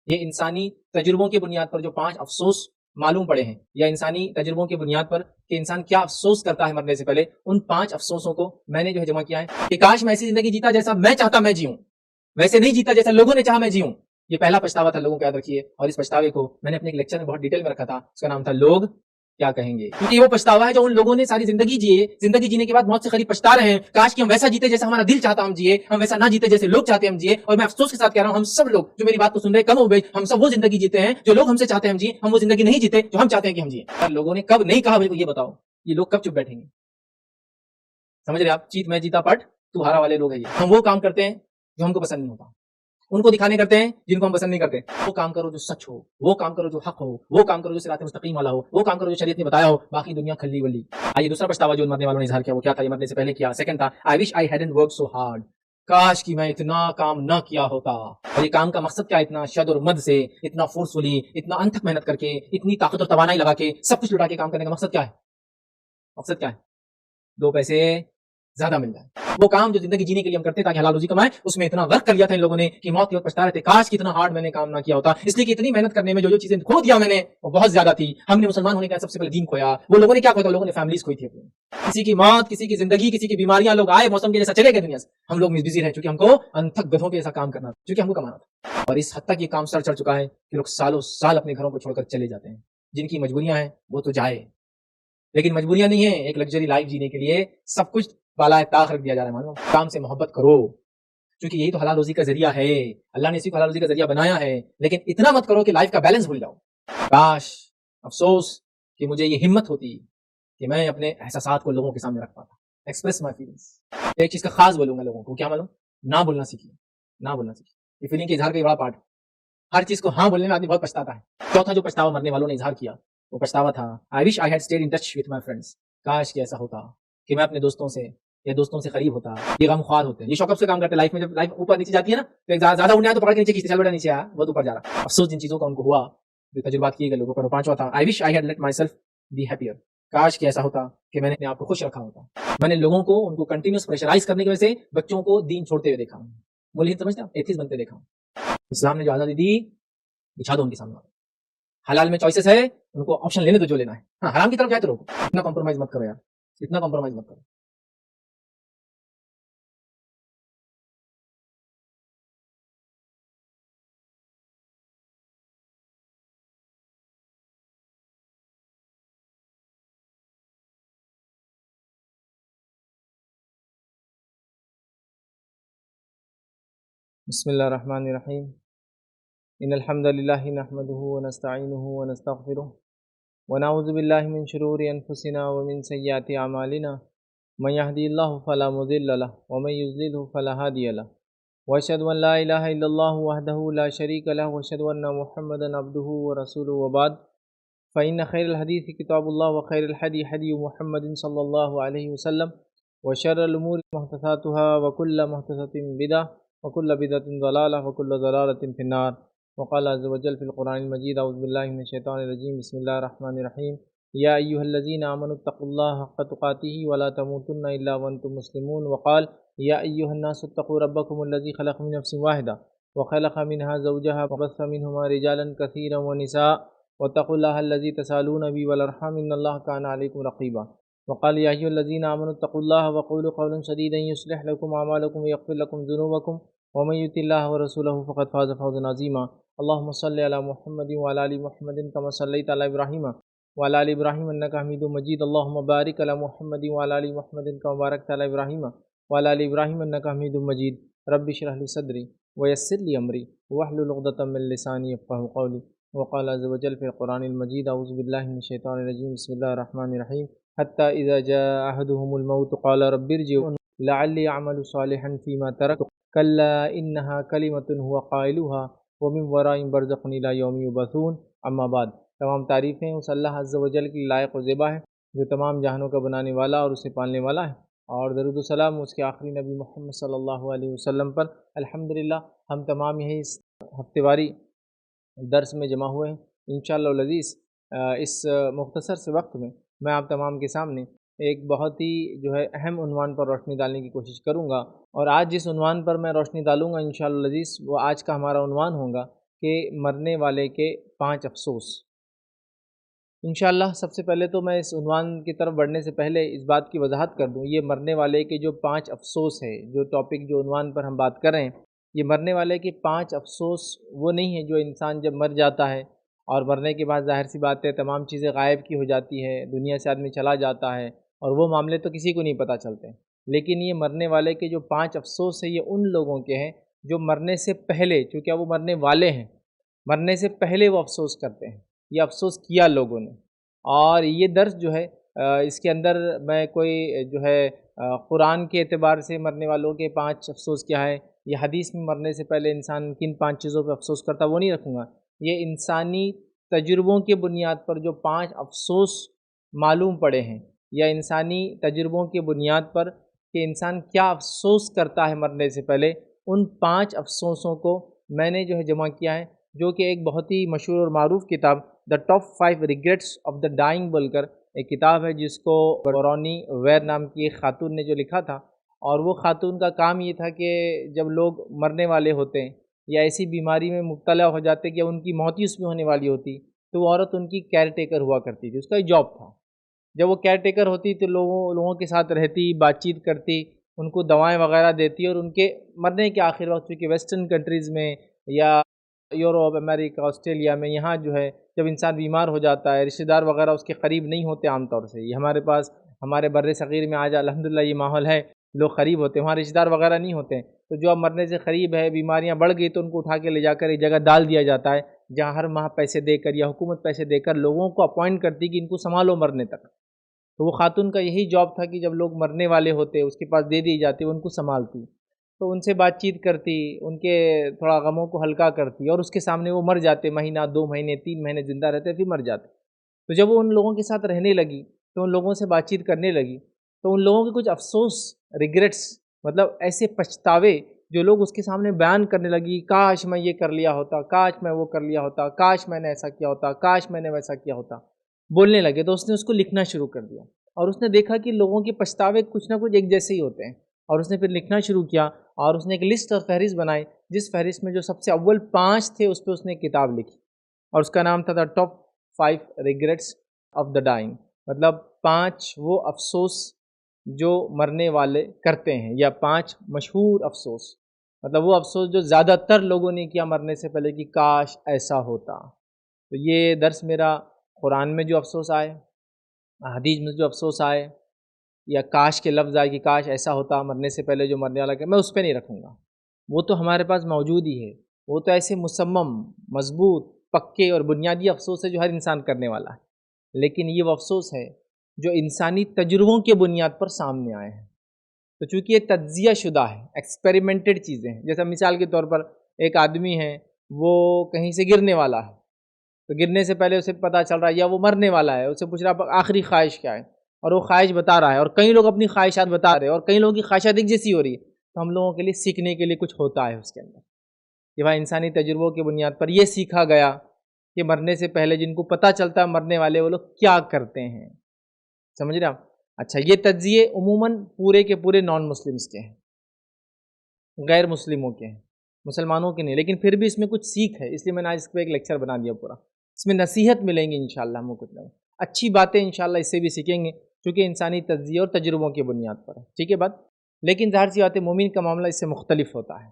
یہ انسانی تجربوں کی بنیاد پر جو 5 افسوس معلوم پڑے ہیں، یا انسانی تجربوں کی بنیاد پر کہ انسان کیا افسوس کرتا ہے مرنے سے پہلے، ان 5 افسوسوں کو میں نے جو ہے جمع کیا ہے کہ کاش میں ایسی زندگی جیتا جیسا میں چاہتا میں جیوں، ویسے نہیں جیتا جیسا لوگوں نے چاہا میں جیوں۔ یہ پہلا پچھتاوا تھا، لوگوں کو یاد رکھیے، اور اس پچھتاوے کو میں نے اپنے ایک لیکچر میں بہت ڈیٹیل میں رکھا تھا، اس کا نام تھا لوگ کیا کہیں گے، کیونکہ وہ پچھتاوا ہے جو ان لوگوں نے ساری زندگی جیے، زندگی جینے کے بعد موت سے قریب پچھتا رہے ہیں، کاش کہ ہم ویسا جیتے جیسا ہمارا دل چاہتا ہم جیے، ہم ویسا نہ جیتے جیسے لوگ چاہتے ہم جیے۔ اور میں افسوس کے ساتھ کہہ رہا ہوں، ہم سب لوگ جو میری بات کو سن رہے کم ہو گئے، ہم سب وہ زندگی جیتے ہیں جو لوگ ہم سے چاہتے ہیں ہم جیے، ہم وہ زندگی نہیں جیتے جو ہم چاہتے ہیں کہ ہم جیے۔ اور لوگوں نے کب نہیں کہا میرے کو یہ بتاؤ، یہ لوگ کب چپ بیٹھیں گے؟ سمجھ رہے آپ؟ چیت میں جیتا پٹ تو ہارا والے لوگ ہیں یہ۔ ہم وہ کام کرتے ہیں جو ہم کو پسند نہیں ہوتا، ان کو دکھانے کرتے ہیں جن کو ہم پسند نہیں کرتے۔ وہ کام کرو جو سچ ہو، وہ کام کرو جو حق ہو، وہ کام کرو جو صراط مستقیم والا ہو، وہ کام کرو جو شریعت نے بتایا ہو، باقی دنیا کھلی ولی۔ آئیے دوسرا پچھتاوا جو مرنے والوں نے اظہار کیا وہ کیا تھا؟ یہ مرنے سے پہلے کیا، سیکنڈ تھا I wish I hadn't worked so hard، کاش کہ میں اتنا کام نہ کیا ہوتا۔ اور یہ کام کا مقصد کیا ہے؟ اتنا شد اور مد سے، اتنا فورسفلی، اتنا انتھک محنت کر کے، اتنی طاقت اور توانائی لگا کے، سب کچھ لٹا کے کام کرنے کا مقصد کیا ہے؟ مقصد کیا ہے؟ 2 پیسے زیادہ مل جائے۔ وہ کام جو زندگی جینے کے لیے ہم کرتے تاکہ حلال روزی کمائیں، اس میں اتنا ورک کر لیا تھا ان لوگوں نے کہ موت کے وقت پچھتا رہے تھے، کاش کتنا ہارڈ میں نے کام نہ کیا ہوتا، اس لیے کہ اتنی محنت کرنے میں جو چیزیں کھو دیا میں نے وہ بہت زیادہ تھی۔ ہم نے مسلمان ہونے کا سب سے پہلے دین کھویا، وہ لوگوں نے کیا کھویا تھا؟ لوگوں نے فیملیز کھوئی تھی اپنی، کسی کی موت، کسی کی زندگی، کسی کی بیماریاں، لوگ آئے موسم کے جیسا چلے گئے دنیا سے، ہم لوگ بزی رہے چونکہ ہم کو انتھک گدھوں کے جیسا کام کرنا تھا، چونکہ ہم کو کمانا تھا۔ اور اس حد تک یہ کام سر چڑھ چکا ہے کہ لوگ سالوں سال اپنے گھروں کو چھوڑ کر چلے جاتے ہیں، جن کی مجبوریاں ہیں وہ تو جائے، لیکن مجبوریاں نہیں ہیں، ایک لگژری لائف جینے کے لیے سب کچھ بالائے طاق رکھ دیا جا رہا ہے۔ مانو کام سے محبت کرو، کیونکہ یہی تو حلال روزی کا ذریعہ ہے، اللہ نے اسی کو حلال روزی کا ذریعہ بنایا ہے، لیکن اتنا مت کرو کہ لائف کا بیلنس بھول جاؤ۔ کاش، افسوس کہ مجھے یہ ہمت ہوتی کہ میں اپنے احساسات کو لوگوں کے سامنے رکھ پاتا، ایکسپریس مائی فیلنگس۔ ایک چیز کا خاص بولوں گا لوگوں کو، کیا معلوم؟ نہ بولنا سیکھیے، نہ بولنا سیکھیے۔ یہ فیلنگ کے اظہار کا بڑا پارٹ ہے، ہر چیز کو ہاں بولنے میں آدمی بہت پچھتاتا ہے۔ چوتھا جو پچھتاوا مرنے والوں نے اظہار کیا وہ پچھتاوا تھا I wish I had stayed in touch with my friends، کاش کہ ایسا ہوتا کہ میں اپنے دوستوں سے قریب ہوتا۔ یہ غم خوار ہوتے ہیں، یہ شوق سے کام کرتے ہیں، لائف میں جب لائف اوپر نیچے جاتی ہے نا تو زیادہ اڑنا ہے تو پکڑ کے نیچے کھینچتے، چل بیٹا نیچے آ، بہت اوپر جا رہا۔ افسوس جن چیزوں کا ان کو ہوا، جو تجربات کیے گئے لوگوں پر۔ 5واں تھا I wish I had let myself be happier، کاش کہ ایسا ہوتا کہ میں نے اپنے آپ کو خوش رکھا ہوتا۔ میں نے لوگوں کو ان کو کنٹینیوس پریشرائز کرنے کی وجہ سے بچوں کو دین چھوڑتے ہوئے دیکھا ہوں، ملحد سمجھتے ہیں، ایتھیسٹ بنتے دیکھا ہوں۔ اسلام نے جو آزادی دی بچھا دو ان کے سامنے، حلال میں چوائسز ہے، ان کو آپشن لینے تو جو لینا ہے، ہاں حرام کی طرف جائے تو روکو، اتنا کمپرومائز مت کرو یار، اتنا کمپرومائز مت کرو۔ بسم اللہ الرحمن الرحیم، ان الحمد للہ نحمده ونستعینه ونستغفره ونعوذ باللہ من شرور انفسنا ومن سیئات اعمالنا، من یهدی اللہ فلا مضل له ومن یضلل فلا هادی له، واشهد ان لا الہ الا اللہ وحدہ لا شریک له، واشهد ان محمدا عبدہ ورسولہ، وبعد فإن خیر الحدیث کتاب اللہ وخیر الحدی حدی محمد صلی اللہ علیہ وسلم، وشر الامور محدثاتها وکل محدثۃ بدعہ وکل بدعۃ ضلالہ وکل ضلالۃ فی النار۔ وقال عز وجل فی القرآن المجید اعوذ باللہ من الشیطان الرجیم بسم اللہ الرحمن الرحیم، یا ایہا الذین آمنوا اتقوا اللہ حق تقاتہ ولا تموتن الا وانتم مسلمون۔ وقال یا ایہا الناس اتقوا ربکم الذی خلق من نفس واحدہ وخلق منها زوجها وبث منہما رجالا کثیرا ونساء واتقوا اللہ الذی تسالون به والارحام ان اللہ کان علیکم رقیبا۔ وقال یا ایہا الذین آمنوا اتقوا اللہ وقولوا قولا سدیدا یصلح لکم اعمالکم ویغفر لکم ذنوبکم ومن یطع اللہ ورسولہ فقد فاز فوزا عظیما۔ اللہم صلی علی محمد وعلی آل محمد کما صلیت علی ابراہیم وعلی آل ابراہیم انک حمید مجید۔ اللہم بارک علی محمد وعلی آل محمد کما بارکت علی ابراہیم وعلی آل ابراہیم انک حمید مجید۔ رب اشرح لی صدری ویسر لی امری واحلل عقدۃ من لسانی یفقہوا قولی۔ وقال عز وجل فی القرآن المجید اعوذ باللہ من الشیطان الرجیم بسم اللہ الرحمن الرحیم، حتی اذا جاء احدهم الموت قال رب ارجعون لعلی اعمل صالحا فیما ترکت کلا انہا کلمۃ هو قائلها ومن ورائہم برزخ الی یوم یبعثون۔ اما بعد، تمام تعریفیں اس اللہ عز و جل کی لائق و زیبا ہے جو تمام جہانوں کا بنانے والا اور اسے پالنے والا ہے، اور درود و سلام اس کے آخری نبی محمد صلی اللہ علیہ وسلم پر۔ الحمدللہ ہم تمام یہی اس ہفتے واری درس میں جمع ہوئے ہیں۔ انشاءاللہ العزیز اس مختصر سے وقت میں آپ تمام کے سامنے ایک بہت ہی اہم عنوان پر روشنی ڈالنے کی کوشش کروں گا، اور آج جس عنوان پر میں روشنی ڈالوں گا انشاءاللہ العزیز وہ آج کا ہمارا عنوان ہوگا کہ مرنے والے کے 5 افسوس۔ انشاءاللہ سب سے پہلے تو میں اس عنوان کی طرف بڑھنے سے پہلے اس بات کی وضاحت کر دوں، یہ مرنے والے کے جو 5 افسوس ہے، جو ٹاپک جو عنوان پر ہم بات کر رہے ہیں، یہ مرنے والے کے 5 افسوس وہ نہیں ہے جو انسان جب مر جاتا ہے اور مرنے کے بعد ظاہر سی بات ہے تمام چیزیں غائب کی ہو جاتی ہے، دنیا سے آدمی چلا جاتا ہے اور وہ معاملے تو کسی کو نہیں پتہ چلتے۔ لیکن یہ مرنے والے کے جو 5 افسوس ہیں یہ ان لوگوں کے ہیں جو مرنے سے پہلے، چونکہ وہ مرنے والے ہیں، مرنے سے پہلے وہ افسوس کرتے ہیں، یہ افسوس کیا لوگوں نے۔ اور یہ درس جو ہے اس کے اندر میں کوئی جو ہے قرآن کے اعتبار سے مرنے والوں کے 5 افسوس کیا ہے، یہ حدیث میں مرنے سے پہلے انسان کن 5 چیزوں پہ افسوس کرتا وہ نہیں رکھوں گا۔ یہ انسانی تجربوں کے بنیاد پر جو 5 افسوس معلوم پڑے ہیں، یا انسانی تجربوں کے بنیاد پر کہ انسان کیا افسوس کرتا ہے مرنے سے پہلے، ان 5 افسوسوں کو میں نے جو ہے جمع کیا ہے، جو کہ ایک بہت ہی مشہور اور معروف کتاب the top 5 regrets of the dying بول کر ایک کتاب ہے، جس کو برونی ویر نام کی ایک خاتون نے جو لکھا تھا، اور وہ خاتون کا کام یہ تھا کہ جب لوگ مرنے والے ہوتے ہیں یا ایسی بیماری میں مبتلا ہو جاتے کہ ان کی موت ہی اس میں ہونے والی ہوتی، تو وہ عورت ان کی کیئر ٹیکر ہوا کرتی تھی، اس کا ایک جاب تھا۔ جب وہ کیئر ٹیکر ہوتی تو لوگوں کے ساتھ رہتی، بات چیت کرتی، ان کو دوائیں وغیرہ دیتی، اور ان کے مرنے کے آخر وقت چونکہ ویسٹرن کنٹریز میں یا یوروپ، امریکہ، آسٹریلیا میں یہاں جو ہے جب انسان بیمار ہو جاتا ہے، رشتہ دار وغیرہ اس کے قریب نہیں ہوتے عام طور سے، یہ ہمارے پاس ہمارے بر صغیر میں آج الحمدللہ یہ ماحول ہے، لوگ قریب ہوتے ہیں، وہاں رشتہ دار وغیرہ نہیں ہوتے ہیں، تو جو اب مرنے سے قریب ہے، بیماریاں بڑھ گئی تو ان کو اٹھا کے لے جا کر ایک جگہ ڈال دیا جاتا ہے، جہاں ہر ماہ پیسے دے کر یا حکومت پیسے دے کر لوگوں کو اپوائنٹ کرتی کہ ان کو سنبھالو مرنے تک۔ تو وہ خاتون کا یہی جاب تھا کہ جب لوگ مرنے والے ہوتے اس کے پاس دے دی جاتی، وہ ان کو سنبھالتی، تو ان سے بات چیت کرتی، ان کے تھوڑا غموں کو ہلکا کرتی، اور اس کے سامنے وہ مر جاتے، مہینہ 2 مہینے 3 مہینے زندہ رہتے پھر مر جاتے۔ تو جب وہ ان لوگوں کے ساتھ رہنے لگی، تو ان لوگوں سے بات چیت کرنے لگی، تو ان لوگوں کے کچھ افسوس، ریگریٹس، مطلب ایسے پچھتاوے جو لوگ اس کے سامنے بیان کرنے لگی، کاش میں یہ کر لیا ہوتا، کاش میں وہ کر لیا ہوتا، کاش میں نے ایسا کیا ہوتا، کاش میں نے ویسا کیا ہوتا، بولنے لگے۔ تو اس نے اس کو لکھنا شروع کر دیا، اور اس نے دیکھا کہ لوگوں کے پچھتاوے کچھ نہ کچھ ایک جیسے ہی ہوتے ہیں، اور اس نے پھر لکھنا شروع کیا، اور اس نے ایک لسٹ اور فہرست بنائی، جس فہرست میں جو سب سے اول 5 تھے اس پہ اس نے ایک کتاب لکھی، اور اس کا نام تھا the top 5 regrets of the dying, مطلب 5 وہ افسوس جو مرنے والے کرتے ہیں، یا 5 مشہور افسوس، مطلب وہ افسوس جو زیادہ تر لوگوں نے کیا مرنے سے پہلے کہ کاش ایسا ہوتا۔ تو یہ درس میرا قرآن میں جو افسوس آئے، حدیث میں جو افسوس آئے، یا کاش کے لفظ آئے کہ کاش ایسا ہوتا مرنے سے پہلے جو مرنے والا کہ میں اس پہ نہیں رکھوں گا، وہ تو ہمارے پاس موجود ہی ہے، وہ تو ایسے مصمم، مضبوط، پکے اور بنیادی افسوس ہے جو ہر انسان کرنے والا ہے۔ لیکن یہ وہ افسوس ہے جو انسانی تجربوں کے بنیاد پر سامنے آئے ہیں، تو چونکہ یہ تجزیہ شدہ ہے، ایکسپیریمنٹڈ چیزیں ہیں، جیسا مثال کے طور پر ایک آدمی ہے، وہ کہیں سے گرنے والا ہے، تو گرنے سے پہلے اسے پتہ چل رہا ہے یا وہ مرنے والا ہے، اسے پوچھ رہا آخری خواہش کیا ہے، اور وہ خواہش بتا رہا ہے، اور کئی لوگ اپنی خواہشات بتا رہے ہیں، اور کئی لوگوں کی خواہشات ایک جیسی ہو رہی ہے، تو ہم لوگوں کے لیے سیکھنے کے لیے کچھ ہوتا ہے اس کے اندر، کہ بھائی انسانی تجربوں کی بنیاد پر یہ سیکھا گیا کہ مرنے سے پہلے جن کو پتہ چلتا ہے مرنے والے وہ لوگ کیا کرتے ہیں، سمجھ رہے آپ؟ اچھا، یہ تجزیے عموماً پورے کے پورے نان مسلمس کے ہیں، غیر مسلموں کے ہیں، مسلمانوں کے نہیں، لیکن پھر بھی اس میں کچھ سیکھ ہے، اس لیے میں نے آج اس پہ ایک لیکچر بنا دیا پورا، اس میں نصیحت ملیں گی انشاءاللہ، ہم کو کچھ نہ اچھی باتیں انشاءاللہ اس سے بھی سیکھیں گے، کیونکہ انسانی تجزیے اور تجربوں کی بنیاد پر ہے، ٹھیک ہے بات؟ لیکن ظاہر سی بات ہے مومن کا معاملہ اس سے مختلف ہوتا ہے،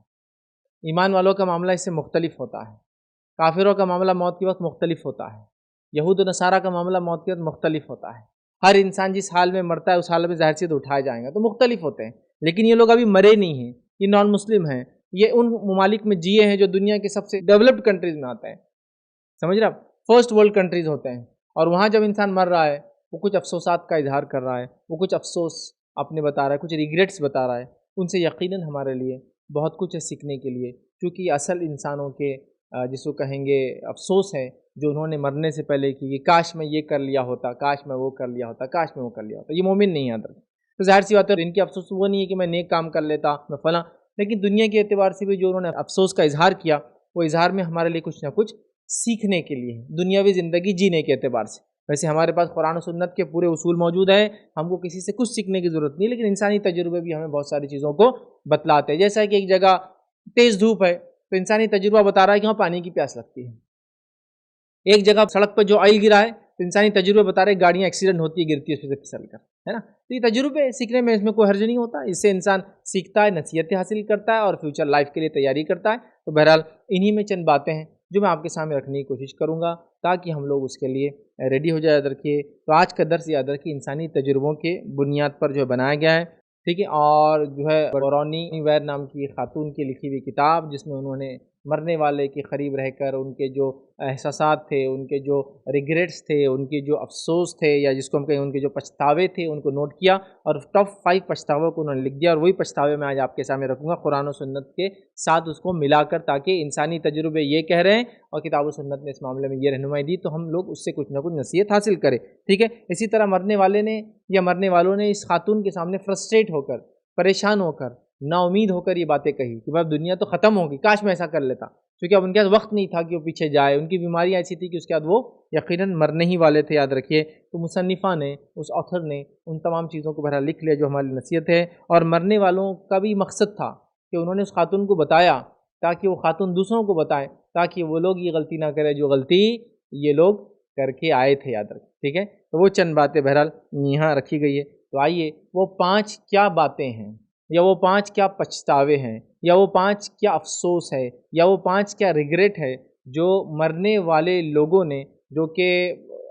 ایمان والوں کا معاملہ اس سے مختلف ہوتا ہے، کافروں کا معاملہ موت کے وقت مختلف ہوتا ہے، یہود و نصارہ کا معاملہ موت کے وقت مختلف ہوتا ہے، ہر انسان جس حال میں مرتا ہے اس حال میں ظاہر سی تو اٹھائے جائیں گا، تو مختلف ہوتے ہیں، لیکن یہ لوگ ابھی مرے نہیں ہیں، یہ نان مسلم ہیں، یہ ان ممالک میں جیے ہیں جو دنیا کے سب سے ڈیولپڈ کنٹریز میں آتے ہیں، سمجھ رہے آپ؟ فرسٹ ورلڈ کنٹریز ہوتے ہیں، اور وہاں جب انسان مر رہا ہے وہ کچھ افسوسات کا اظہار کر رہا ہے، وہ کچھ افسوس اپنے بتا رہا ہے، کچھ ریگریٹس بتا رہا ہے، ان سے یقیناً ہمارے لیے بہت کچھ ہے سیکھنے کے لیے، کیونکہ اصل انسانوں کے جس کو کہیں گے افسوس ہے جو انہوں نے مرنے سے پہلے کی کہ کاش میں یہ کر لیا ہوتا، کاش میں وہ کر لیا ہوتا، کاش میں وہ کر لیا ہوتا، یہ مومن نہیں ہے اندر، تو ظاہر سی بات ہے ان کے افسوس وہ نہیں ہے کہ میں نیک کام کر لیتا میں فلاں، لیکن دنیا کے اعتبار سے بھی جو انہوں نے افسوس کا اظہار کیا وہ اظہار میں ہمارے لیے کچھ نہ کچھ سیکھنے کے لیے ہے، دنیاوی زندگی جینے کے اعتبار سے۔ ویسے ہمارے پاس قرآن و سنت کے پورے اصول موجود ہیں، ہم کو کسی سے کچھ سیکھنے کی ضرورت نہیں، لیکن انسانی تجربے بھی ہمیں بہت ساری چیزوں کو بتلاتے ہیں، جیسا کہ ایک جگہ تیز دھوپ ہے تو انسانی تجربہ بتا رہا ہے کہ وہاں پانی کی پیاس لگتی ہے. ایک جگہ سڑک پر جو آئل گرا ہے تو انسانی تجربہ بتا رہے گاڑیاں ایکسیڈنٹ ہوتی ہے گرتی ہے اس سے پھسل کر، ہے نا. تو یہ تجربے سیکھنے میں اس میں کوئی حرج نہیں ہوتا. اس سے انسان سیکھتا ہے، نصیحتیں حاصل کرتا ہے اور فیوچر لائف کے لیے تیاری کرتا ہے. تو بہرحال انہی میں چند باتیں ہیں جو میں آپ کے سامنے رکھنے کی کوشش کروں گا تاکہ ہم لوگ اس کے لیے ریڈی ہو جائے. یاد رکھیے تو آج کا درس یاد رکھیے انسانی تجربوں کے بنیاد پر جو بنایا گیا ہے، ٹھیک ہے. اور جو ہے برونی ویر نام کی خاتون کی لکھی ہوئی کتاب، جس میں انہوں نے مرنے والے کے قریب رہ کر ان کے جو احساسات تھے، ان کے جو ریگریٹس تھے، ان کے جو افسوس تھے، یا جس کو ہم کہیں ان کے جو پچھتاوے تھے، ان کو نوٹ کیا اور ٹاپ 5 پچھتاووں کو انہوں نے لکھ دیا. اور وہی پچھتاوے میں آج آپ کے سامنے رکھوں گا قرآن و سنت کے ساتھ اس کو ملا کر، تاکہ انسانی تجربے یہ کہہ رہے ہیں اور کتاب و سنت نے اس معاملے میں یہ رہنمائی دی تو ہم لوگ اس سے کچھ نہ کچھ نصیحت حاصل کریں. ٹھیک ہے. اسی طرح مرنے والے نے یا مرنے والوں نے اس خاتون کے سامنے فرسٹریٹ ہو کر، پریشان ہو کر، نا امید ہو کر یہ باتیں کہی کہ بھائی دنیا تو ختم ہوگی، کاش میں ایسا کر لیتا. کیونکہ اب ان کے پاس وقت نہیں تھا کہ وہ پیچھے جائے، ان کی بیماریاں ایسی تھی کہ اس کے بعد وہ یقیناً مرنے ہی والے تھے. یاد رکھیے تو مصنفہ نے، اس آتھر نے ان تمام چیزوں کو بہرحال لکھ لیا جو ہماری نصیحت ہے. اور مرنے والوں کا بھی مقصد تھا کہ انہوں نے اس خاتون کو بتایا تاکہ وہ خاتون دوسروں کو بتائیں، تاکہ وہ لوگ یہ غلطی نہ کریں جو غلطی یہ لوگ کر کے آئے تھے. یاد رکھیں. ٹھیک ہے. تو وہ چند باتیں بہرحال یہاں رکھی گئی ہے. تو آئیے وہ 5 کیا باتیں ہیں، یا وہ 5 کیا پچھتاوے ہیں، یا وہ 5 کیا افسوس ہے، یا وہ 5 کیا ریگریٹ ہے جو مرنے والے لوگوں نے، جو کہ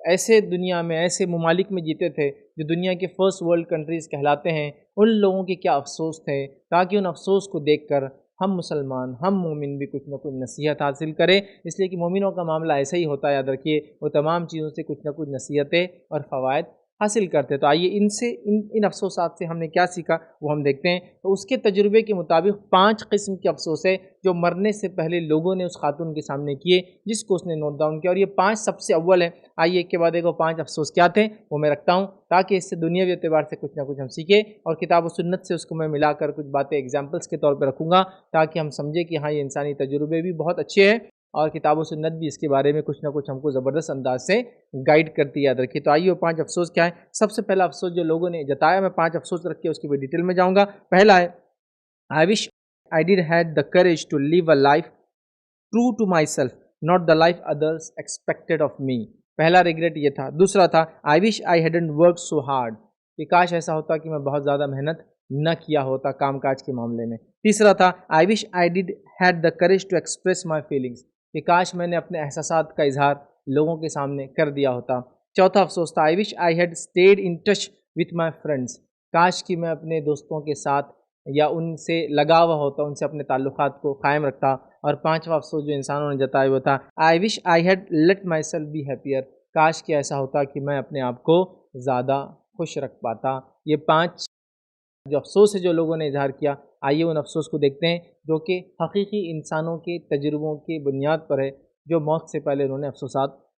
ایسے دنیا میں، ایسے ممالک میں جیتے تھے جو دنیا کے فرسٹ ورلڈ کنٹریز کہلاتے ہیں، ان لوگوں کے کیا افسوس تھے، تاکہ ان افسوس کو دیکھ کر ہم مسلمان، ہم مومن بھی کچھ نہ کچھ نصیحت حاصل کریں. اس لیے کہ مومنوں کا معاملہ ایسا ہی ہوتا ہے. یاد رکھیے وہ تمام چیزوں سے کچھ نہ کچھ نصیحتیں اور فوائد حاصل کرتے. تو آئیے ان افسوسات سے ہم نے کیا سیکھا وہ ہم دیکھتے ہیں. تو اس کے تجربے کے مطابق 5 قسم کے افسوس ہے جو مرنے سے پہلے لوگوں نے اس خاتون کے سامنے کیے، جس کو اس نے نوٹ ڈاؤن کیا. اور یہ 5 سب سے اول ہے. آئیے ایک کے بعد ایک وہ 5 افسوس کیا تھے وہ میں رکھتا ہوں، تاکہ اس سے دنیاوی اعتبار سے کچھ نہ کچھ ہم سیکھیں، اور کتاب و سنت سے اس کو میں ملا کر کچھ باتیں ایگزامپلس کے طور پہ رکھوں گا، تاکہ ہم سمجھیں کہ ہاں یہ انسانی تجربے بھی بہت اچھے ہیں اور کتاب و سنت بھی اس کے بارے میں کچھ نہ کچھ ہم کو زبردست انداز سے گائیڈ کرتی ہے. یاد رکھیے. تو آئیے وہ 5 افسوس کیا ہے. سب سے پہلا افسوس جو لوگوں نے جتایا، میں 5 افسوس رکھ کے اس کی بھی ڈیٹیل میں جاؤں گا. پہلا ہے I wish I did had the courage to live a life true to myself, not the life others expected of me. پہلا ریگریٹ یہ تھا. دوسرا تھا I wish I hadn't worked so hard. کہ کاش ایسا ہوتا کہ میں بہت زیادہ محنت نہ کیا ہوتا کام کاج کے معاملے میں. تیسرا تھا I wish I did had the courage to express my feelings. کہ کاش میں نے اپنے احساسات کا اظہار لوگوں کے سامنے کر دیا ہوتا. چوتھا افسوس تھا I wish I had stayed in touch with my friends. کاش کہ میں اپنے دوستوں کے ساتھ یا ان سے لگا ہوا ہوتا، ان سے اپنے تعلقات کو قائم رکھتا. اور پانچواں افسوس جو انسانوں نے جتایا ہوا تھا I wish I had let myself be happier. کاش کہ ایسا ہوتا کہ میں اپنے آپ کو زیادہ خوش رکھ پاتا. یہ 5 جو افسوس ہے جو لوگوں نے اظہار کیا. آئیے ان افسوس کو دیکھتے ہیں جو کہ حقیقی انسانوں کے تجربوں کی بنیاد پر ہے، جو موت سے پہلے انہوں نے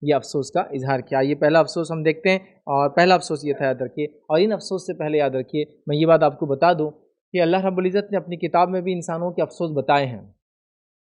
یہ افسوس کا اظہار کیا. یہ پہلا افسوس ہم دیکھتے ہیں، اور پہلا افسوس یہ تھا. یاد رکھیے. اور ان افسوس سے پہلے یاد رکھیے میں یہ بات آپ کو بتا دوں کہ اللہ رب العزت نے اپنی کتاب میں بھی انسانوں کے افسوس بتائے ہیں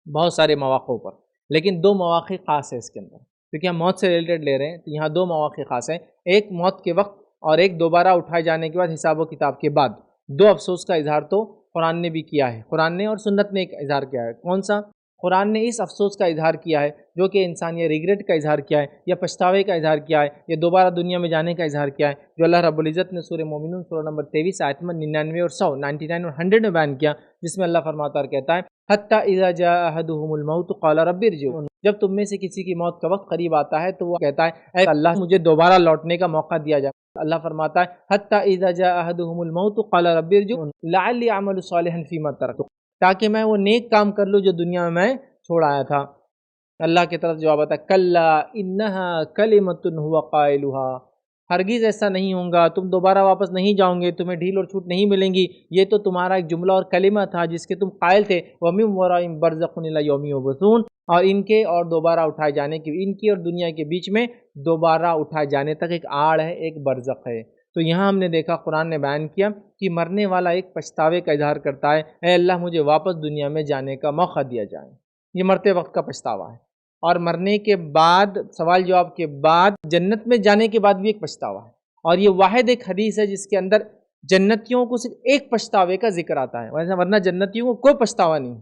بہت سارے مواقع پر، لیکن 2 مواقع خاص ہیں اس کے اندر، کیونکہ ہم موت سے ریلیٹڈ لے رہے ہیں. تو یہاں 2 مواقع خاص ہیں، ایک موت کے وقت اور ایک دوبارہ اٹھائے جانے کے بعد حساب و کتاب کے بعد. 2 افسوس کا اظہار تو قرآن نے بھی کیا ہے، قرآن نے اور سنت نے ایک اظہار کیا ہے. کون سا؟ قرآن نے اس افسوس کا اظہار کیا ہے جو کہ انسان یا ریگریٹ کا اظہار کیا ہے، یا پچھتاوے کا اظہار کیا ہے، یا دوبارہ دنیا میں جانے کا اظہار کیا ہے، جو اللہ رب العزت نے سورہ مومنون سورہ نمبر 23 آیت نمبر 99 اور 100 99 اور 100 میں بیان کیا، جس میں اللہ فرماتا اور کہتا ہے حتی اذا جاء احدهم الموت قال رب ارجعون. جب تم میں سے کسی کی موت کا وقت قریب آتا ہے تو وہ کہتا ہے اے اللہ مجھے دوبارہ لوٹنے کا موقع دیا جائے. اللہ فرماتا ہے حتی اذا جاء احدهم الموت قال رب ارجعون لعلی اعمل صالحا فیما ترکت. تاکہ میں وہ نیک کام کر لوں جو دنیا میں چھوڑ آیا تھا. اللہ کی طرف جواب آتا ہے کلا انہا کلمۃ هو قائلها. ہرگز ایسا نہیں ہوگا، تم دوبارہ واپس نہیں جاؤ گے، تمہیں ڈھیل اور چھوٹ نہیں ملیں گی. یہ تو تمہارا ایک جملہ اور کلمہ تھا جس کے تم قائل تھے. وَمِن وَرَائِهِم بَرْزَخٌ إِلَىٰ يَوْمِ يُبْعَثُونَ. اور ان کے اور دوبارہ اٹھائے جانے کی، ان کی اور دنیا کے بیچ میں دوبارہ اٹھائے جانے تک ایک آڑ ہے، ایک برزخ ہے. تو یہاں ہم نے دیکھا قرآن نے بیان کیا کہ مرنے والا ایک پچھتاوے کا اظہار کرتا ہے، اے اللہ مجھے واپس دنیا میں جانے کا موقع دیا جائے. یہ مرتے وقت کا پچھتاوا ہے. اور مرنے کے بعد، سوال جواب کے بعد، جنت میں جانے کے بعد بھی ایک پچھتاوا ہے. اور یہ واحد ایک حدیث ہے جس کے اندر جنتیوں کو صرف ایک پچھتاوے کا ذکر آتا ہے، ورنہ جنتیوں کو کوئی پچھتاوا نہیں.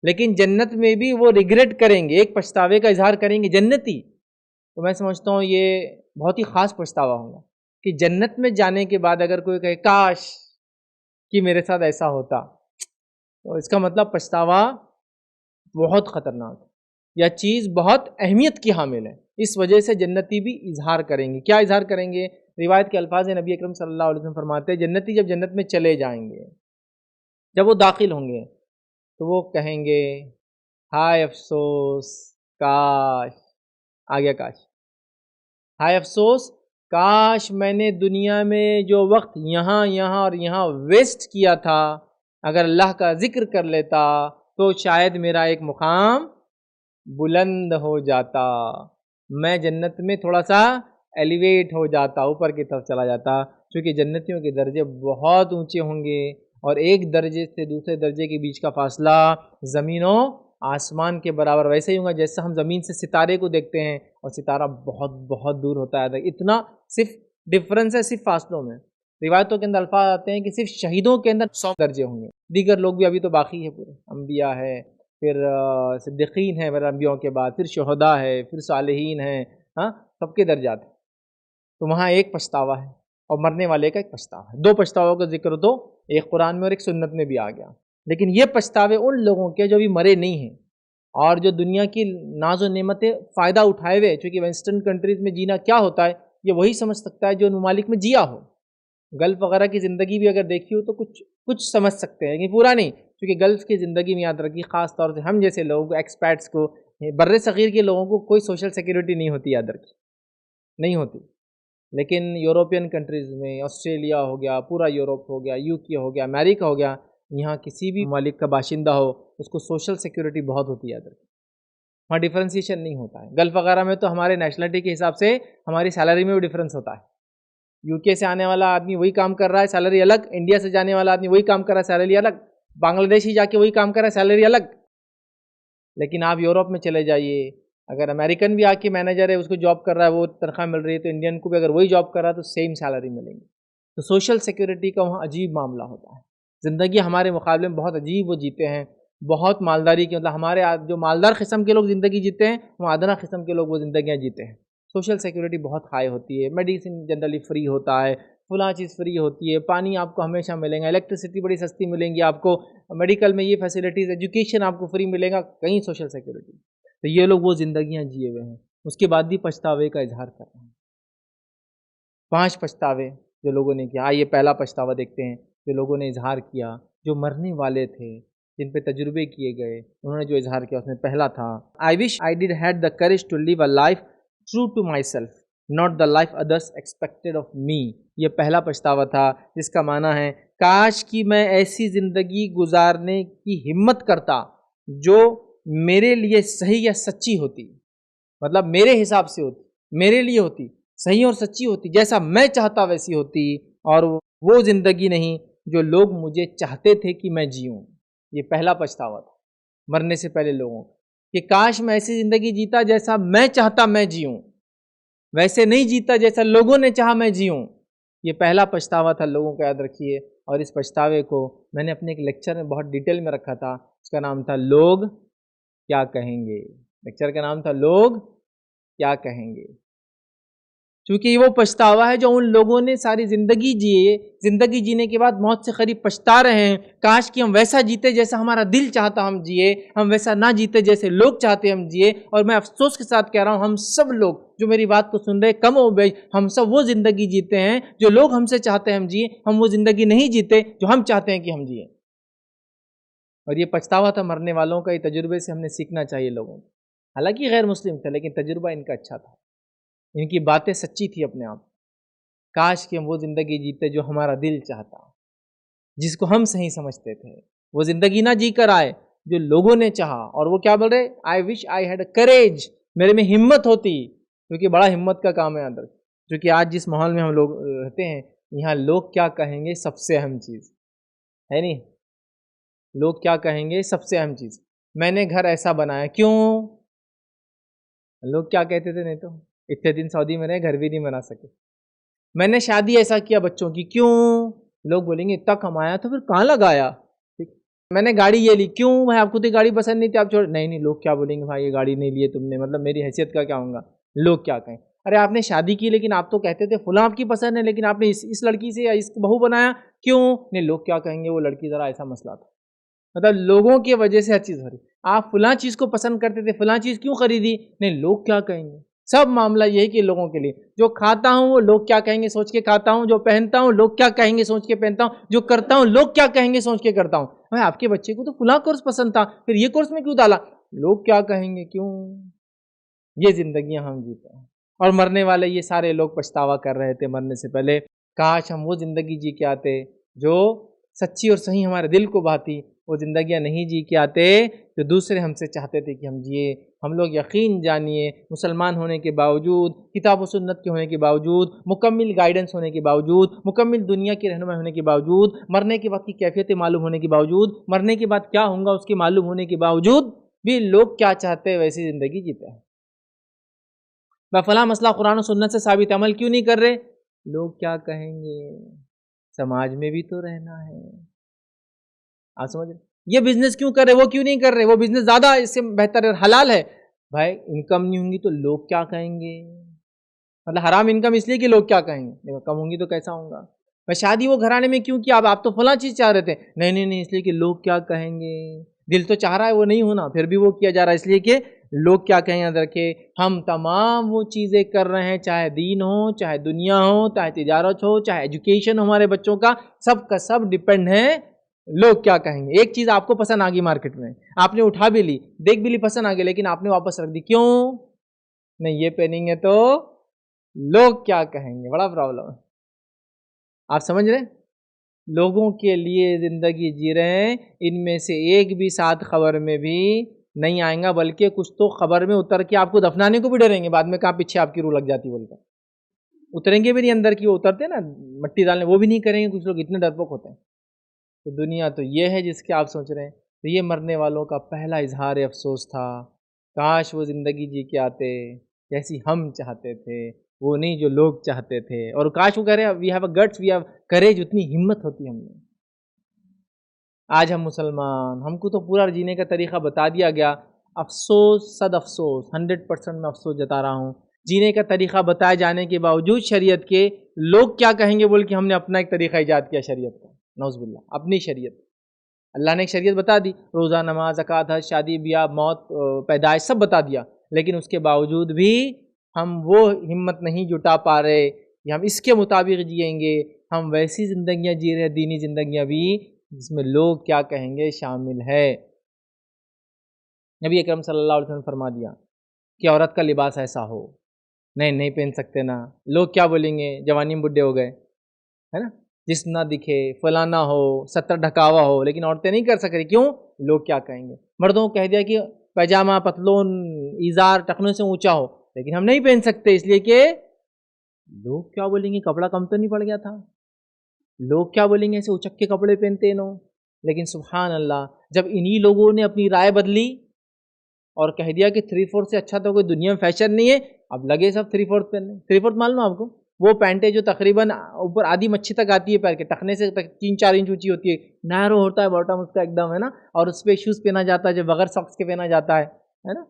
لیکن جنت میں بھی وہ ریگریٹ کریں گے، ایک پچھتاوے کا اظہار کریں گے جنتی. تو میں سمجھتا ہوں یہ بہت ہی خاص پچھتاوا ہوگا کہ جنت میں جانے کے بعد اگر کوئی کہے کاش کہ میرے ساتھ ایسا ہوتا، تو اس کا مطلب پچھتاوا بہت خطرناک ہے، یا چیز بہت اہمیت کی حامل ہے. اس وجہ سے جنتی بھی اظہار کریں گے. کیا اظہار کریں گے؟ روایت کے الفاظ ہیں، نبی اکرم صلی اللہ علیہ وسلم فرماتے ہیں جنتی جب جنت میں چلے جائیں گے، جب وہ داخل ہوں گے تو وہ کہیں گے ہائے افسوس، کاش، آ گیا کاش، ہائے افسوس کاش میں نے دنیا میں جو وقت یہاں اور یہاں ویسٹ کیا تھا، اگر اللہ کا ذکر کر لیتا تو شاید میرا ایک مقام بلند ہو جاتا، میں جنت میں تھوڑا سا ایلیویٹ ہو جاتا، اوپر کی طرف چلا جاتا. چونکہ جنتیوں کے درجے بہت اونچے ہوں گے، اور ایک درجے سے دوسرے درجے کے بیچ کا فاصلہ زمین و آسمان کے برابر ویسے ہی ہوگا جیسا ہم زمین سے ستارے کو دیکھتے ہیں، اور ستارہ بہت بہت دور ہوتا ہے. اتنا صرف ڈفرنس ہے، صرف فاصلوں میں. روایتوں کے اندر الفاظ آتے ہیں کہ صرف شہیدوں کے اندر 100 درجے ہوں گے، دیگر لوگ بھی ابھی تو باقی ہے، پورے انبیاء ہے، پھر صدیقین ہیں میرے انبیاء کے بعد، پھر شہداء ہے، پھر صالحین ہیں، ہاں سب کے درجات ہیں. تو وہاں ایک پچھتاوا ہے، اور مرنے والے کا ایک پچھتاوا ہے. دو پچھتاواؤں کا ذکر تو ایک قرآن میں اور ایک سنت میں بھی آ گیا. لیکن یہ پچھتاوے ان لوگوں کے جو بھی مرے نہیں ہیں اور جو دنیا کی ناز و نعمتیں فائدہ اٹھائے ہوئے، چونکہ ویسٹرن کنٹریز میں جینا کیا ہوتا ہے یہ وہی سمجھ سکتا ہے جو ان ممالک میں جیا ہو. گلف وغیرہ کی زندگی بھی اگر دیکھی ہو تو کچھ سمجھ سکتے ہیں، لیکن پورا نہیں. کیونکہ گلف کی زندگی میں یاد رکھیے خاص طور سے ہم جیسے لوگوں کو، ایکسپیٹس کو، بر صغیر کے لوگوں کو کوئی سوشل سیکیورٹی نہیں ہوتی، یاد رکھیے نہیں ہوتی. لیکن یورپین کنٹریز میں، آسٹریلیا ہو گیا، پورا یورپ ہو گیا، یو کے ہو گیا، امریکہ ہو گیا، یہاں کسی بھی ممالک کا باشندہ ہو اس کو سوشل سیکیورٹی بہت ہوتی ہے، یاد رکھیے. وہاں ڈفرینسیشن نہیں ہوتا ہے. گلف وغیرہ میں تو ہمارے نیشنلٹی کے حساب سے ہماری سیلری میں بھی ڈفرینس ہوتا ہے. یو کے سے آنے والا آدمی وہی کام کر رہا ہے، سیلری الگ. انڈیا سے جانے والا آدمی وہی کام کر رہا ہے، سیلری الگ. بنگلہ دیش ہی جا کے وہی کام کر رہا ہے، سیلری الگ. لیکن آپ یورپ میں چلے جائیے، اگر امریکن بھی آ کے مینیجر ہے، اس کو جاب کر رہا ہے، وہ تنخواہ مل رہی ہے، تو انڈین کو بھی اگر وہی جاب کر رہا ہے تو سیم سیلری ملیں گی. تو سوشل سیکیورٹی کا وہاں عجیب معاملہ ہوتا ہے. زندگی ہمارے مقابلے میں بہت عجیب وہ جیتے ہیں، بہت مالداری کی، مطلب ہمارے جو مالدار قسم کے لوگ زندگی جیتے ہیں، وہ ادنا قسم کے لوگ وہ زندگیاں جیتے ہیں. سوشل سیکیورٹی بہت ہائی ہوتی ہے، میڈیسن جنرلی فری ہوتا ہے، فلاں چیز فری ہوتی ہے، پانی آپ کو ہمیشہ ملے گا، الیکٹریسٹی بڑی سستی ملیں گی آپ کو، میڈیکل میں یہ فیسلٹیز، ایجوکیشن آپ کو فری ملے گا، کہیں سوشل سیکیورٹی. تو یہ لوگ وہ زندگیاں جیے ہوئے ہیں، اس کے بعد بھی پچھتاوے کا اظہار کر رہے ہیں. 5 پچھتاوے جو لوگوں نے کیا. آئیے پہلا پچھتاوا دیکھتے ہیں جو لوگوں نے اظہار کیا، جو مرنے والے تھے، جن پہ تجربے کیے گئے، انہوں نے جو اظہار کیا اس میں پہلا تھا I wish I did had the courage to live a life true to myself, not the life others expected of me. یہ پہلا پچھتاوا تھا، جس کا معنی ہے کاش کہ میں ایسی زندگی گزارنے کی ہمت کرتا جو میرے لیے صحیح یا سچی ہوتی، مطلب میرے حساب سے ہوتی، میرے لیے ہوتی، صحیح اور سچی ہوتی، جیسا میں چاہتا ویسی ہوتی، اور وہ زندگی نہیں جو لوگ مجھے چاہتے تھے کہ میں جیوں. یہ پہلا پچھتاوا تھا مرنے سے پہلے لوگوں کہ کاش میں ایسی زندگی جیتا جیسا میں چاہتا میں جیوں، ویسے نہیں جیتا جیسا لوگوں نے چاہا میں جیوں. یہ پہلا پچھتاوا تھا لوگوں کا، یاد رکھیے. اور اس پچھتاوے کو میں نے اپنے ایک لیکچر میں بہت ڈیٹیل میں رکھا تھا، اس کا نام تھا لوگ کیا کہیں گے. لیکچر کا نام تھا لوگ کیا کہیں گے. چونکہ یہ وہ پچھتاوا ہے جو ان لوگوں نے ساری زندگی جیے، زندگی جینے کے بعد موت سے قریب پچھتا رہے ہیں، کاش کہ ہم ویسا جیتے جیسا ہمارا دل چاہتا ہم جیے، ہم ویسا نہ جیتے جیسے لوگ چاہتے ہم جیے. اور میں افسوس کے ساتھ کہہ رہا ہوں، ہم سب لوگ جو میری بات کو سن رہے کم و بیش، ہم سب وہ زندگی جیتے ہیں جو لوگ ہم سے چاہتے ہیں ہم جیے، ہم وہ زندگی نہیں جیتے جو ہم چاہتے ہیں کہ ہم جیے. اور یہ پچھتاوا تھا مرنے والوں کا. یہ تجربے سے ہم نے سیکھنا چاہیے لوگوں کو. حالانکہ غیر مسلم تھے لیکن تجربہ ان کا اچھا تھا، ان کی باتیں سچی تھی اپنے آپ. کاش کہ ہم وہ زندگی جیتے جو ہمارا دل چاہتا، جس کو ہم صحیح سمجھتے تھے. وہ زندگی نہ جی کر آئے جو لوگوں نے چاہا. اور وہ کیا بول رہے؟ I wish I had a courage، میرے میں ہمت ہوتی. کیونکہ بڑا ہمت کا کام ہے اندر. کیونکہ آج جس ماحول میں ہم لوگ رہتے ہیں، یہاں لوگ کیا کہیں گے سب سے اہم چیز ہے. نہیں، لوگ کیا کہیں گے سب سے اہم چیز. میں نے گھر ایسا بنایا، کیوں؟ لوگ کیا کہتے تھے؟ نہیں تو اتنے دن سعودی میں رہے، گھر بھی نہیں بنا سکے. میں نے شادی ایسا کیا بچوں کی، کیوں؟ لوگ بولیں گے اتنا کمایا تو پھر کہاں لگایا. ٹھیک، میں نے گاڑی یہ لی، کیوں بھائی آپ کو تو گاڑی پسند نہیں تھی آپ چھوڑ، نہیں لوگ کیا بولیں گے بھائی یہ گاڑی نہیں لیے تم نے، مطلب میری حیثیت کا کیا ہوگا، لوگ کیا کہیں۔ ارے آپ نے شادی کی لیکن آپ تو کہتے تھے فلاں آپ کی پسند ہے، لیکن آپ نے اس لڑکی سے یا اس کو بہو بنایا، کیوں؟ نہیں لوگ کیا کہیں گے، وہ لڑکی ذرا ایسا مسئلہ تھا۔ مطلب لوگوں کی وجہ سے ہر چیز ہو رہی۔ آپ فلاں چیز کو پسند کرتے تھے، فلاں چیز کیوں خریدی؟ نہیں لوگ کیا کہیں گے۔ سب معاملہ یہی کہ لوگوں کے لیے جو کھاتا ہوں وہ لوگ کیا کہیں گے سوچ کے کھاتا ہوں، جو پہنتا ہوں لوگ کیا کہیں گے سوچ کے پہنتا ہوں، جو کرتا ہوں لوگ کیا کہیں گے سوچ کے کرتا ہوں۔ بھائی آپ کے بچے کو تو فلاں کورس پسند تھا، پھر یہ کورس میں کیوں ڈالا؟ لوگ کیا کہیں گے، کیوں؟ یہ زندگیاں ہم جیتے ہیں، اور مرنے والے یہ سارے لوگ پچھتاوا کر رہے تھے مرنے سے پہلے، کاش ہم وہ زندگی جی کے آتے جو سچی اور صحیح ہمارے دل کو بھاتی، وہ زندگیاں نہیں جی کے آتے جو دوسرے ہم سے چاہتے تھے کہ ہم جیے۔ ہم لوگ یقین جانیے مسلمان ہونے کے باوجود، کتاب و سنت کے ہونے کے باوجود، مکمل گائیڈنس ہونے کے باوجود، مکمل دنیا کی رہنمائی ہونے کے باوجود، مرنے کے وقت کی کیفیتیں معلوم ہونے کے باوجود، مرنے کے بعد کیا ہوں گا اس کے معلوم ہونے کے باوجود بھی لوگ کیا چاہتے ہیں ویسی زندگی جیتے ہیں۔ فلاں مسئلہ قرآن و سنت سے ثابت عمل کیوں نہیں کر رہے؟ لوگ کیا کہیں گے، سماج میں بھی تو رہنا ہے۔ آپ سمجھ رہے؟ یہ بزنس کیوں کر رہے، وہ کیوں نہیں کر رہے، وہ بزنس زیادہ اس سے بہتر ہے، حلال ہے۔ بھائی انکم نہیں ہوں گی تو لوگ کیا کہیں گے، مطلب حرام انکم اس لیے کہ لوگ کیا کہیں گے، کم ہوں گی تو کیسا ہوں گا۔ میں شادی وہ گھرانے میں کیوں کیا، اب آپ تو فلاں چیز چاہ رہے تھے، نہیں اس لیے کہ لوگ کیا کہیں گے، دل تو چاہ رہا ہے وہ نہیں ہونا، پھر بھی وہ کیا جا رہا ہے اس لیے کہ لوگ کیا کہیں۔ یاد رکھے ہم تمام وہ چیزیں کر رہے ہیں، چاہے دین ہو، چاہے دنیا ہو، چاہے تجارت ہو، چاہے ایجوکیشن ہو ہمارے بچوں کا، سب کا سب ڈیپینڈ ہے لوگ کیا کہیں گے۔ ایک چیز آپ کو پسند آ گئی مارکیٹ میں، آپ نے اٹھا بھی لی، دیکھ بھی لی، پسند آ گئی، لیکن آپ نے واپس رکھ دی، کیوں؟ نہیں یہ پہنیں گے تو لوگ کیا کہیں گے، بڑا پرابلم ہے۔ آپ سمجھ رہے ہیں؟ لوگوں کے لیے زندگی جی رہے ہیں، ان میں سے ایک بھی ساتھ خبر میں بھی نہیں آئیں گا، بلکہ کچھ تو خبر میں اتر کے آپ کو دفنانے کو بھی ڈریں گے، بعد میں کہاں پیچھے آپ کی روح لگ جاتی بول کر اتریں گے بھی نہیں، اندر کی وہ اترتے نا مٹی ڈالنے، وہ بھی نہیں کریں گے، کچھ لوگ اتنے ڈرپوک ہوتے ہیں۔ تو دنیا تو یہ ہے جس کے آپ سوچ رہے ہیں، تو یہ مرنے والوں کا پہلا اظہار افسوس تھا، کاش وہ زندگی جی کے آتے جیسی ہم چاہتے تھے، وہ نہیں جو لوگ چاہتے تھے، اور کاش وہ کہہ رہے we have a guts, we have courage, اتنی ہمت ہوتی ہم میں۔ آج ہم مسلمان، ہم کو تو پورا جینے کا طریقہ بتا دیا گیا، افسوس صد افسوس، 100% میں افسوس جتا رہا ہوں، جینے کا طریقہ بتائے جانے کے باوجود شریعت کے، لوگ کیا کہیں گے بول کے ہم نے اپنا ایک طریقہ ایجاد کیا شریعت کا، نعوذ باللہ، اپنی شریعت۔ اللہ نے ایک شریعت بتا دی، روزہ، نماز، زکوٰۃ، حج، شادی بیاہ، موت، پیدائش، سب بتا دیا، لیکن اس کے باوجود بھی ہم وہ ہمت نہیں جٹا پا رہے کہ ہم اس کے مطابق جئیں گے، ہم ویسی زندگیاں جی رہے، دینی زندگیاں بھی جس میں لوگ کیا کہیں گے شامل ہے۔ نبی اکرم صلی اللہ علیہ وسلم فرما دیا کہ عورت کا لباس ایسا ہو، نہیں پہن سکتے نا، لوگ کیا بولیں گے، جوانی میں بڈھے ہو گئے، ہے نا، جسم نہ دکھے، فلانا ہو، ستر ڈھکاوا ہو، لیکن عورتیں نہیں کر سک رہی، کیوں؟ لوگ کیا کہیں گے۔ مردوں کو کہہ دیا کہ پیجامہ، پتلون، ایزار ٹخنوں سے اونچا ہو، لیکن ہم نہیں پہن سکتے اس لیے کہ لوگ کیا بولیں گے، کپڑا کم تو نہیں پڑ گیا تھا، لوگ کیا بولیں گے ایسے اچک کے کپڑے پہنتے نو۔ لیکن سبحان اللہ، جب انہی لوگوں نے اپنی رائے بدلی اور کہہ دیا کہ 3/4 سے اچھا تو کوئی دنیا میں فیشن نہیں ہے، اب لگے سب 3/4 پہننے۔ 3/4 معلوم آپ کو، وہ پینٹیں جو تقریباً اوپر آدھی مچھی تک آتی ہے، پیر کے ٹخنے سے 3-4 انچ اونچی ہوتی ہے، نیرو ہوتا ہے باٹم اس کا ایک دم، ہے نا، اور اس پہ شوز پہنا جاتا ہے جو بغیر ساکس کے پہنا جاتا ہے نا،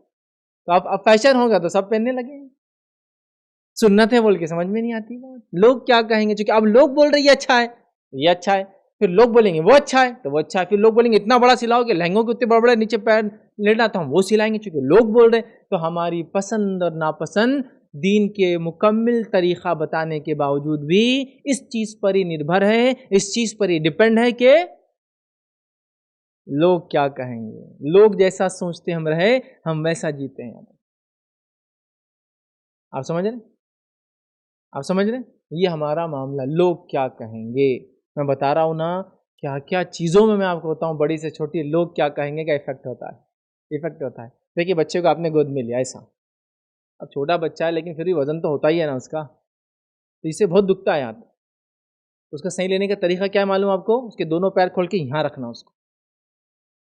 تو اب فیشن ہوگا تو سب پہننے لگے، سنت ہے بول کے سمجھ میں نہیں آتی بات، لوگ کیا کہیں گے، چونکہ اب لوگ بول رہے یہ اچھا ہے، یہ اچھا ہے، پھر لوگ بولیں گے وہ اچھا ہے تو وہ اچھا ہے، پھر لوگ بولیں گے اتنا بڑا سلاؤ کہ لہنگوں کے اتنے بڑے بڑے نیچے پیر لیٹنا تو ہم وہ سلائیں گے، چونکہ لوگ بول رہے ہیں۔ تو ہماری پسند اور ناپسند دین کے مکمل طریقہ بتانے کے باوجود بھی اس چیز پر ہی نربھر ہے، اس چیز پر ہی ڈیپینڈ ہے کہ لوگ کیا کہیں گے، لوگ جیسا سوچتے ہم رہے، ہم ویسا جیتے ہیں۔ آپ سمجھ رہے؟ آپ سمجھ رہے؟ یہ ہمارا معاملہ، لوگ کیا کہیں گے، میں بتا رہا ہوں نا، کیا کیا چیزوں میں آپ کو بتاؤں، بڑی سے چھوٹی، لوگ کیا کہیں گے کا ایفیکٹ ہوتا ہے۔ دیکھیے بچے کو آپ نے گود میں لیا ایسا، اب چھوٹا بچہ ہے لیکن پھر بھی وزن تو ہوتا ہی ہے نا اس کا، تو اسے بہت دکھتا ہے ہاتھ، اس کا صحیح لینے کا طریقہ کیا ہے معلوم آپ کو، اس کے دونوں پیر کھول کے یہاں رکھنا اس کو،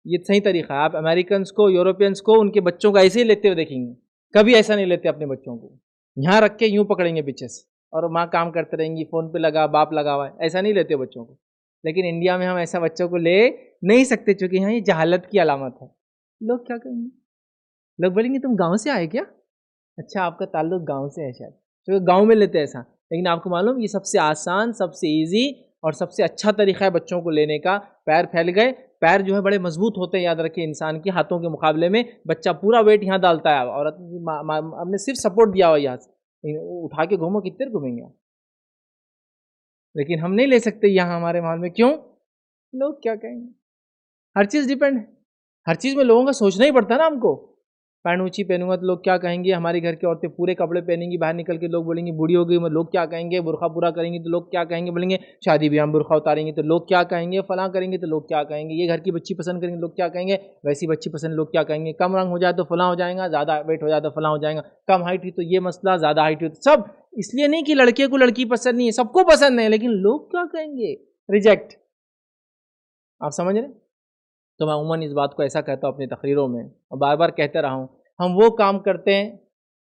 یہ صحیح طریقہ ہے۔ آپ امریکنس کو، یوروپینس کو ان کے بچوں کو ایسے ہی لیتے ہوئے دیکھیں گے، کبھی ایسا نہیں لیتے اپنے بچوں کو، یہاں رکھ کے یوں پکڑیں گے پیچھے سے، اور ماں کام کرتے رہیں گی، فون پہ لگا، باپ لگا ہوا ہے، ایسا نہیں لیتے بچوں کو۔ لیکن انڈیا میں ہم ایسا بچوں کو لے نہیں سکتے چونکہ یہاں یہ جہالت کی علامت ہے. لوگ کیا کہیں گے؟ لوگ بولیں گے تم گاؤں سے آئے کیا؟ اچھا آپ کا تعلق گاؤں سے ہے شاید، کیونکہ گاؤں میں لیتے ہیں ایسا. لیکن آپ کو معلوم یہ سب سے آسان، سب سے ایزی اور سب سے اچھا طریقہ ہے بچوں کو لینے کا. پیر پھیل گئے، پیر جو ہے بڑے مضبوط ہوتے ہیں، یاد رکھیں انسان کے ہاتھوں کے مقابلے میں بچہ پورا ویٹ یہاں ڈالتا ہے. عورت ہم نے صرف سپورٹ دیا ہوا یہاں سے، اٹھا کے گھومو کتنے دیر گھومیں گے آپ؟ لیکن ہم نہیں لے سکتے یہاں ہمارے ماحول میں. کیوں؟ لوگ کیا کہیں گے؟ ہر چیز ڈیپینڈ ہے، ہر چیز میں لوگوں کا سوچنا ہی پڑتا ہے نا ہم کو. پینٹ اونچی پہنوں گا تو لوگ کیا کہیں گے؟ ہماری گھر کی عورتیں پورے کپڑے پہنیں گی، باہر نکل کے لوگ بولیں گے بوڑھی ہو گئی، لوگ کیا کہیں گے؟ برقع پورا کریں گی تو لوگ کیا کہیں گے؟ بولیں گے شادی بیاہ میں برقع اتاریں گے تو لوگ کیا کہیں گے؟ فلاں کریں گے تو لوگ کیا کہیں گے؟ یہ گھر کی بچی پسند کریں گے لوگ کیا کہیں گے؟ ویسی بچی پسند لوگ کیا کہیں گے؟ کم رنگ ہو جائے تو فلاں ہو جائے گا، زیادہ ویٹ ہو جائے تو فلاں ہو جائے گا، کم ہائٹ ہوئی تو یہ مسئلہ، زیادہ ہائٹ ہوئی تو سب. اس لیے نہیں کہ لڑکے کو لڑکی پسند نہیں ہے، سب کو پسند ہے، لیکن لوگ کیا کہیں گے؟ ریجیکٹ. آپ سمجھ رہے ہیں؟ تو میں عموماً اس بات کو ایسا کہتا ہوں اپنی تقریروں میں اور بار بار کہتے رہا ہوں، ہم وہ کام کرتے ہیں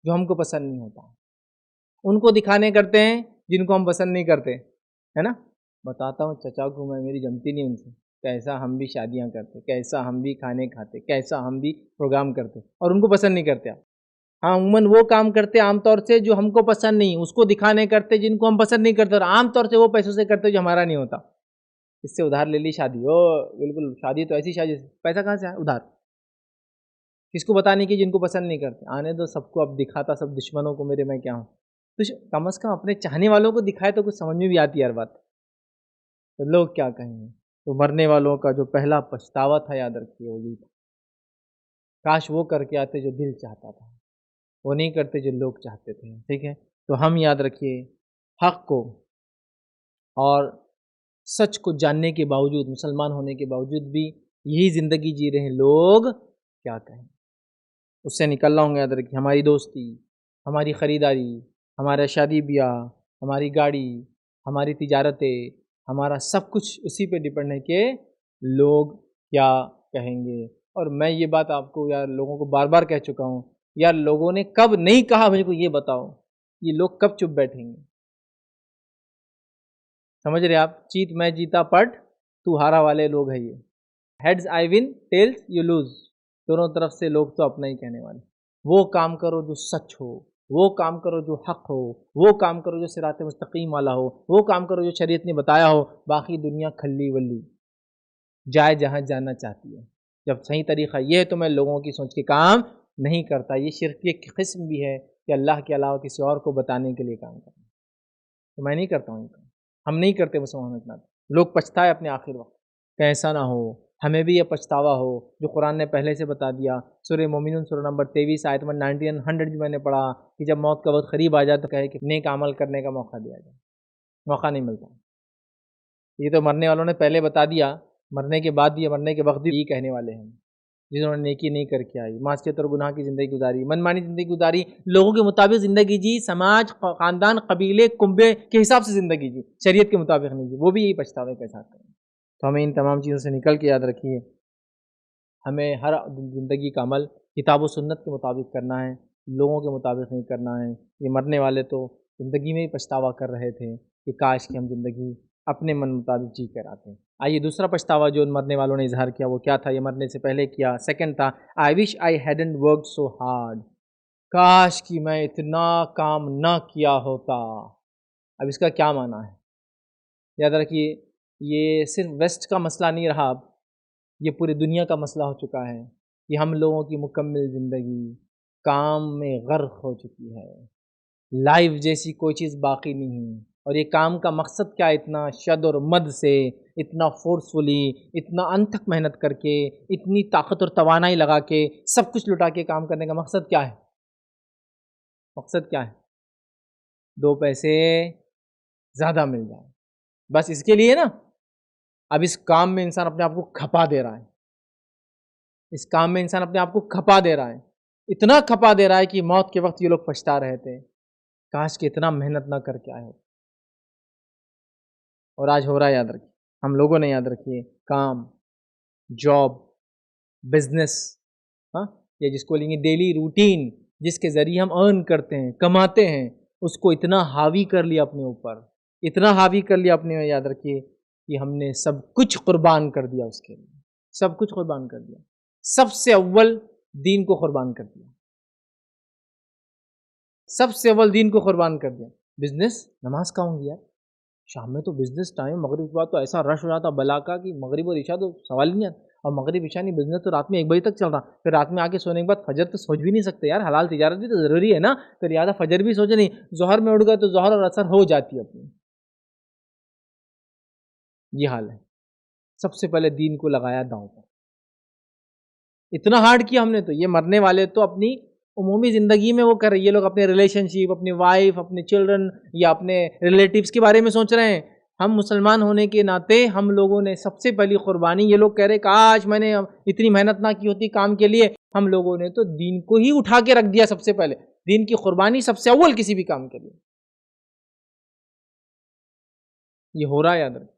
جو ہم کو پسند نہیں ہوتا، ان کو دکھانے کرتے ہیں جن کو ہم پسند نہیں کرتے، ہے نا. بتاتا ہوں چچا کو میں، میری جمتی نہیں ان سے، کیسا ہم بھی شادیاں کرتے، کیسا ہم بھی کھانے کھاتے، کیسا ہم بھی پروگرام کرتے، اور ان کو پسند نہیں کرتے. ہاں عموماً وہ کام کرتے عام طور سے جو ہم کو پسند نہیں، اس کو دکھانے کرتے جن کو ہم پسند نہیں کرتے، اور عام طور سے وہ پیسوں سے کرتے جو ہمارا نہیں ہوتا. اس سے ادھار لے لی شادی، او بالکل شادی تو ایسی شادی، پیسہ کہاں سے آئے؟ ادھار. کس کو بتانے کی؟ جن کو پسند نہیں کرتے. آنے دو سب کو، اب دکھاتا سب دشمنوں کو میرے، میں کیا ہوں. تو کم از کم اپنے چاہنے والوں کو دکھائے تو کچھ سمجھ میں بھی آتی ہے ہر بات. تو لوگ کیا کہیں گے؟ تو مرنے والوں کا جو پہلا پچھتاوا تھا یاد رکھیے وہ یہ تھا، کاش وہ کر کے آتے جو دل چاہتا تھا، وہ نہیں کرتے جو لوگ چاہتے تھے. ٹھیک ہے، تو ہم یاد رکھیے حق کو اور سچ کو جاننے کے باوجود، مسلمان ہونے کے باوجود بھی یہی زندگی جی رہے ہیں. لوگ کیا کہیں؟ اس سے نکلنا ہوں گا. یاد رکھیے ہماری دوستی، ہماری خریداری، ہمارا شادی بیاہ، ہماری گاڑی، ہماری تجارتیں، ہمارا سب کچھ اسی پہ ڈیپینڈ ہے کہ لوگ کیا کہیں گے. اور میں یہ بات آپ کو یار لوگوں کو بار بار کہہ چکا ہوں، یار لوگوں نے کب نہیں کہا مجھے کو یہ بتاؤ، یہ لوگ کب چپ بیٹھیں گے؟ سمجھ رہے آپ؟ چیت میں جیتا پٹ تو ہارا والے لوگ ہیں یہ. Heads I one, tells you lose. دونوں طرف سے لوگ تو اپنا ہی کہنے والے. وہ کام کرو جو سچ ہو، وہ کام کرو جو حق ہو، وہ کام کرو جو صراط مستقیم والا ہو، وہ کام کرو جو شریعت نے بتایا ہو. باقی دنیا کھلی ولی جائے جہاں جانا چاہتی ہے. جب صحیح طریقہ یہ ہے تو میں لوگوں کی سوچ کے کام نہیں کرتا. یہ شرک کی ایک قسم بھی ہے کہ اللہ کے علاوہ کسی اور کو بتانے کے لیے کام کرنا، تو میں نہیں کرتا ہوں. ہم نہیں کرتے مسلمان اتنا. لوگ پچھتائے اپنے آخر وقت، کیسا نہ ہو ہمیں بھی یہ پچھتاوا ہو جو قرآن نے پہلے سے بتا دیا. سورہ مومنون سورہ نمبر 23 آیت نمبر 99 100 میں نے پڑھا کہ جب موت کا وقت قریب آ جائے تو کہے کہ نیک عمل کرنے کا موقع دیا جائے. موقع نہیں ملتا. یہ تو مرنے والوں نے پہلے بتا دیا، مرنے کے بعد بھی، مرنے کے وقت بھی یہ کہنے والے ہیں جنہوں نے نیکی نہیں کر کے آئی، معصیت اور گناہ کی زندگی گزاری، منمانی زندگی گزاری، لوگوں کے مطابق زندگی جی، سماج، خاندان، قبیلے، کنبے کے حساب سے زندگی جی، شریعت کے مطابق نہیں جی. وہ بھی یہی پچھتاوے کے ساتھ کریں. تو ہمیں ان تمام چیزوں سے نکل کے یاد رکھیے ہمیں ہر زندگی کا عمل کتاب و سنت کے مطابق کرنا ہے، لوگوں کے مطابق نہیں کرنا ہے. یہ مرنے والے تو زندگی میں ہی پچھتاوا کر رہے تھے کہ کاش کہ ہم زندگی اپنے من مطابق جی کر آتے ہیں. آئیے دوسرا پچھتاوا جو ان مرنے والوں نے اظہار کیا وہ کیا تھا؟ یہ مرنے سے پہلے کیا. سیکنڈ تھا I wish I hadn't worked so hard. کاش کہ میں اتنا کام نہ کیا ہوتا. اب اس کا کیا معنی ہے؟ یاد رکھیے یہ صرف ویسٹ کا مسئلہ نہیں رہا، اب یہ پوری دنیا کا مسئلہ ہو چکا ہے کہ ہم لوگوں کی مکمل زندگی کام میں غرق ہو چکی ہے. لائف جیسی کوئی چیز باقی نہیں. اور یہ کام کا مقصد کیا؟ اتنا شد اور مد سے، اتنا فورسفلی، اتنا انتھک محنت کر کے، اتنی طاقت اور توانائی لگا کے، سب کچھ لٹا کے کام کرنے کا مقصد کیا ہے؟ مقصد کیا ہے؟ 2 پیسے زیادہ مل جائے، بس اس کے لیے نا. اب اس کام میں انسان اپنے آپ کو کھپا دے رہا ہے، اس کام میں انسان اپنے آپ کو کھپا دے رہا ہے، اتنا کھپا دے رہا ہے کہ موت کے وقت یہ لوگ پچھتا رہے تھے کاش کہ اتنا محنت نہ کر کے آئے ہو. اور آج ہو رہا ہے. یاد رکھیے ہم لوگوں نے، یاد رکھیے کام، جاب، بزنس، ہاں یا جس کو لیں گے ڈیلی روٹین، جس کے ذریعے ہم ارن کرتے ہیں، کماتے ہیں، اس کو اتنا حاوی کر لیا اپنے اوپر، اتنا حاوی کر لیا اپنے. یاد رکھیے کہ ہم نے سب کچھ قربان کر دیا اس کے لیے، سب کچھ قربان کر دیا. سب سے اول دین کو قربان کر دیا، سب سے اول دین کو قربان کر دیا. بزنس، نماز کہاں ہوں گی یار؟ شام میں تو بزنس ٹائم، مغرب کے بعد تو ایسا رش ہو جاتا بلا کا کہ مغرب اور عشاء تو سوال ہی نہیں آتا. اور مغرب عشاء نہیں، بزنس تو رات میں 1 بجے تک چل رہا، پھر رات میں آ کے سونے کے بعد فجر تو سوچ بھی نہیں سکتے یار، حلال تجارت بھی تو ضروری ہے نا، تو لہٰذا فجر بھی سوچے نہیں، ظہر میں اٹھ گئے تو ظہر اور عصر ہو جاتی ہے اپنی. یہ حال ہے. سب سے پہلے دین کو لگایا داؤں پر. اتنا ہارڈ کیا ہم نے، تو یہ مرنے والے تو اپنی عمومی زندگی میں وہ کر رہے ہیں، یہ لوگ اپنے ریلیشن شپ، اپنی وائف، اپنے چلڈرن یا اپنے ریلیٹیوز کے بارے میں سوچ رہے ہیں. ہم مسلمان ہونے کے ناطے ہم لوگوں نے سب سے پہلی قربانی، یہ لوگ کہہ رہے کاش میں نے اتنی محنت نہ کی ہوتی کام کے لیے، ہم لوگوں نے تو دین کو ہی اٹھا کے رکھ دیا. سب سے پہلے دین کی قربانی سب سے اول کسی بھی کام کے لیے. یہ ہو رہا ہے، یاد رکھیں.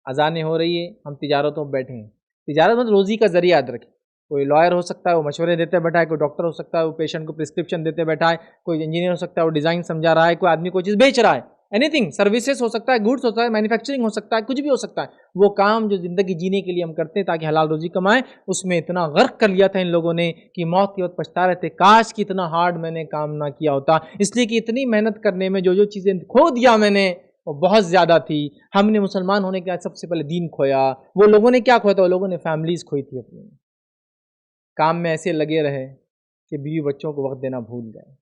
اذانیں ہو رہی ہے، ہم تجارتوں میں بیٹھے ہیں. تجارت مطلب روزی کا ذریعہ، یاد رکھیں. کوئی لائر ہو سکتا ہے وہ مشورے دیتے بیٹھا ہے، کوئی ڈاکٹر ہو سکتا ہے وہ پیشنٹ کو پرسکرپشن دیتے بیٹھا ہے، کوئی انجینئر ہو سکتا ہے وہ ڈیزائن سمجھا رہا ہے، کوئی آدمی کوئی چیز بیچ رہا ہے. اینی تھنگ، سروسز ہو سکتا ہے، گوڈس ہو سکتا ہے، مینوفیکچرنگ ہو سکتا ہے، کچھ بھی ہو سکتا ہے. وہ کام جو زندگی جینے کے لیے ہم کرتے ہیں تاکہ حلال روزی کمائیں، اس میں اتنا غرق کر لیا تھا ان لوگوں نے کہ موت کے وقت پچھتا رہتے کاش کہ اتنا ہارڈ میں نے کام نہ کیا ہوتا. اس لیے کہ اتنی محنت کرنے میں جو چیزیں کھو دیا میں نے وہ بہت زیادہ تھی. ہم نے مسلمان ہونے کے بعد سب سے پہلے دین کھویا. وہ لوگوں نے کیا کھویا تھا؟ وہ لوگوں نے فیملیز کھوئی تھی اپنی. کام میں ایسے لگے رہے کہ بیوی بچوں کو وقت دینا بھول گئے.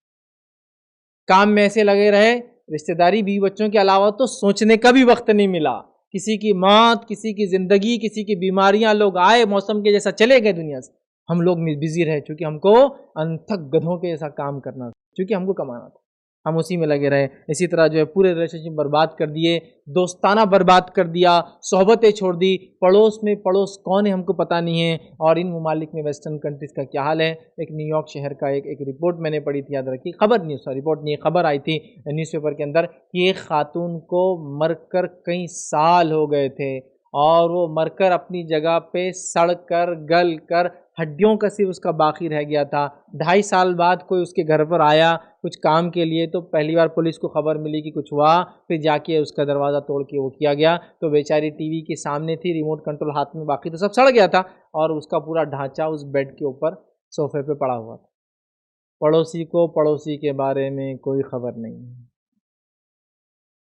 کام میں ایسے لگے رہے، رشتہ داری بیوی بچوں کے علاوہ تو سوچنے کا بھی وقت نہیں ملا. کسی کی موت، کسی کی زندگی، کسی کی بیماریاں، لوگ آئے موسم کے جیسا چلے گئے دنیا سے. ہم لوگ بزی رہے چونکہ ہم کو انتھک گدھوں کے جیسا کام کرنا تھا، چونکہ ہم کو کمانا تھا، ہم اسی میں لگے رہے. اسی طرح جو ہے پورے ریلیشنشپ برباد کر دیے، دوستانہ برباد کر دیا، صحبتیں چھوڑ دی. پڑوس میں پڑوس کون ہے ہم کو پتہ نہیں ہے. اور ان ممالک میں ویسٹرن کنٹریز کا کیا حال ہے. ایک نیو یارک شہر کا ایک رپورٹ میں نے پڑھی تھی، یاد رکھی، خبر نہیں، سوری رپورٹ نہیں، خبر آئی تھی نیوز پیپر کے اندر کہ ایک خاتون کو مر کر کئی سال ہو گئے تھے، اور وہ مر کر اپنی جگہ پہ سڑ کر گل کر ہڈیوں کا صرف اس کا باقی رہ گیا تھا. 2.5 سال بعد کوئی اس کے گھر پر آیا کچھ کام کے لیے، تو پہلی بار پولیس کو خبر ملی کہ کچھ ہوا، پھر جا کے اس کا دروازہ توڑ کے وہ کیا گیا. تو بیچاری ٹی وی کے سامنے تھی، ریموٹ کنٹرول ہاتھ میں، باقی تو سب سڑ گیا تھا، اور اس کا پورا ڈھانچہ اس بیڈ کے اوپر صوفے پہ پڑا ہوا تھا. پڑوسی کو پڑوسی کے بارے میں کوئی خبر نہیں.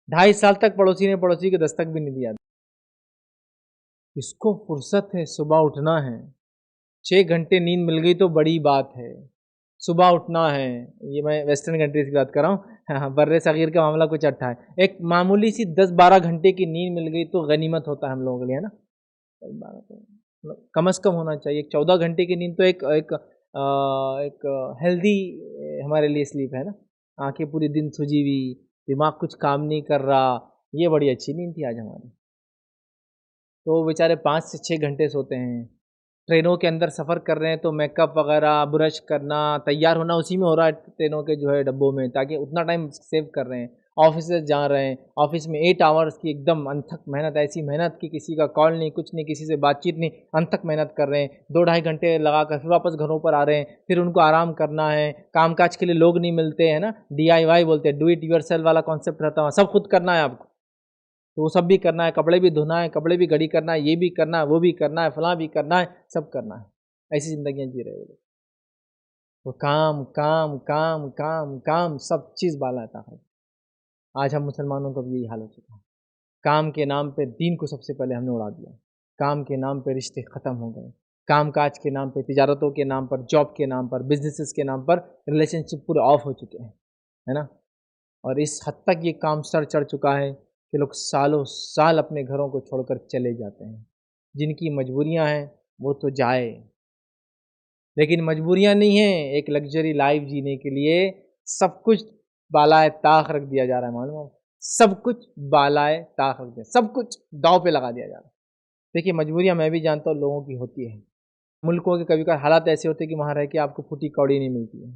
2.5 سال تک پڑوسی نے پڑوسی کے دستک بھی نہیں دیا. اس کو فرصت ہے، صبح اٹھنا ہے، 6 گھنٹے نیند مل گئی تو بڑی بات ہے. صبح اٹھنا ہے. یہ میں ویسٹرن کنٹریز کی بات کر رہا ہوں، بر صغیر کا معاملہ کچھ اٹھا ہے. ایک معمولی سی 10-12 گھنٹے کی نیند مل گئی تو غنیمت ہوتا ہے ہم لوگوں کے لیے، ہے نا. کم از کم ہونا چاہیے. 14 گھنٹے کی نیند تو ایک ہیلدی ہمارے لیے سلیپ ہے نا. آنکھیں پوری دن سجی ہوئی، دماغ کچھ کام نہیں کر رہا، یہ بڑی اچھی نیند تھی آج ہماری. تو بیچارے 5 سے 6 گھنٹے سوتے ہیں. ٹرینوں کے اندر سفر کر رہے ہیں تو میک اپ وغیرہ، برش کرنا، تیار ہونا اسی میں ہو رہا ہے ٹرینوں کے جو ہے ڈبوں میں، تاکہ اتنا ٹائم سیو کر رہے ہیں. آفیسز جا رہے ہیں، آفس میں 8 آورس کی ایک دم انتھک محنت، ایسی محنت کہ کسی کا کال نہیں، کچھ نہیں، کسی سے بات چیت نہیں، انتھک محنت کر رہے ہیں. 2-2.5 گھنٹے لگا کر پھر واپس گھروں پر آ رہے ہیں. پھر ان کو آرام کرنا ہے، کام کاج کے لیے لوگ نہیں ملتے ہیں نا. DIY بولتے ہیں، ڈو اٹ یور سیلف والا کانسیپٹ رہتا ہے، سب خود کرنا ہے آپ کو. تو وہ سب بھی کرنا ہے، کپڑے بھی دھونا ہے، کپڑے بھی گھڑی کرنا ہے، یہ بھی کرنا ہے، وہ بھی کرنا ہے، فلاں بھی کرنا ہے، سب کرنا ہے. ایسی زندگیاں جی رہے ہیں. تو کام کام کام کام کام سب چیز بالا ہے طاقت. آج ہم مسلمانوں کا بھی یہی حال ہو چکا ہے. کام کے نام پہ دین کو سب سے پہلے ہم نے اڑا دیا. کام کے نام پہ رشتے ختم ہو گئے. کام کاج کے نام پہ، تجارتوں کے نام پر، جاب کے نام پر، بزنسز کے نام پر ریلیشن شپ پورے آف ہو چکے ہیں، ہے نا. اور اس حد تک یہ کام سر چڑھ چکا ہے کہ لوگ سالوں سال اپنے گھروں کو چھوڑ کر چلے جاتے ہیں. جن کی مجبوریاں ہیں وہ تو جائے، لیکن مجبوریاں نہیں ہیں. ایک لگژری لائف جینے کے لیے سب کچھ بالائے طاق رکھ دیا جا رہا ہے. معلوم، سب کچھ بالائے طاق رکھ دیا، سب کچھ داؤ پہ لگا دیا جا رہا ہے. دیکھیے مجبوریاں میں بھی جانتا ہوں لوگوں کی ہوتی ہے. ملکوں کے کبھی کبھی حالات ایسے ہوتے ہیں کہ وہاں رہ کے آپ کو پھوٹی کوڑی نہیں ملتی ہے.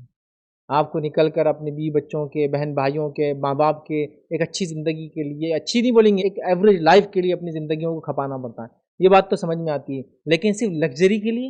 آپ کو نکل کر اپنے بیوی بچوں کے، بہن بھائیوں کے، ماں باپ کے ایک اچھی زندگی کے لیے، اچھی نہیں بولیں گے، ایک ایوریج لائف کے لیے اپنی زندگیوں کو کھپانا پڑتا ہے. یہ بات تو سمجھ میں آتی ہے. لیکن صرف لگژری کے لیے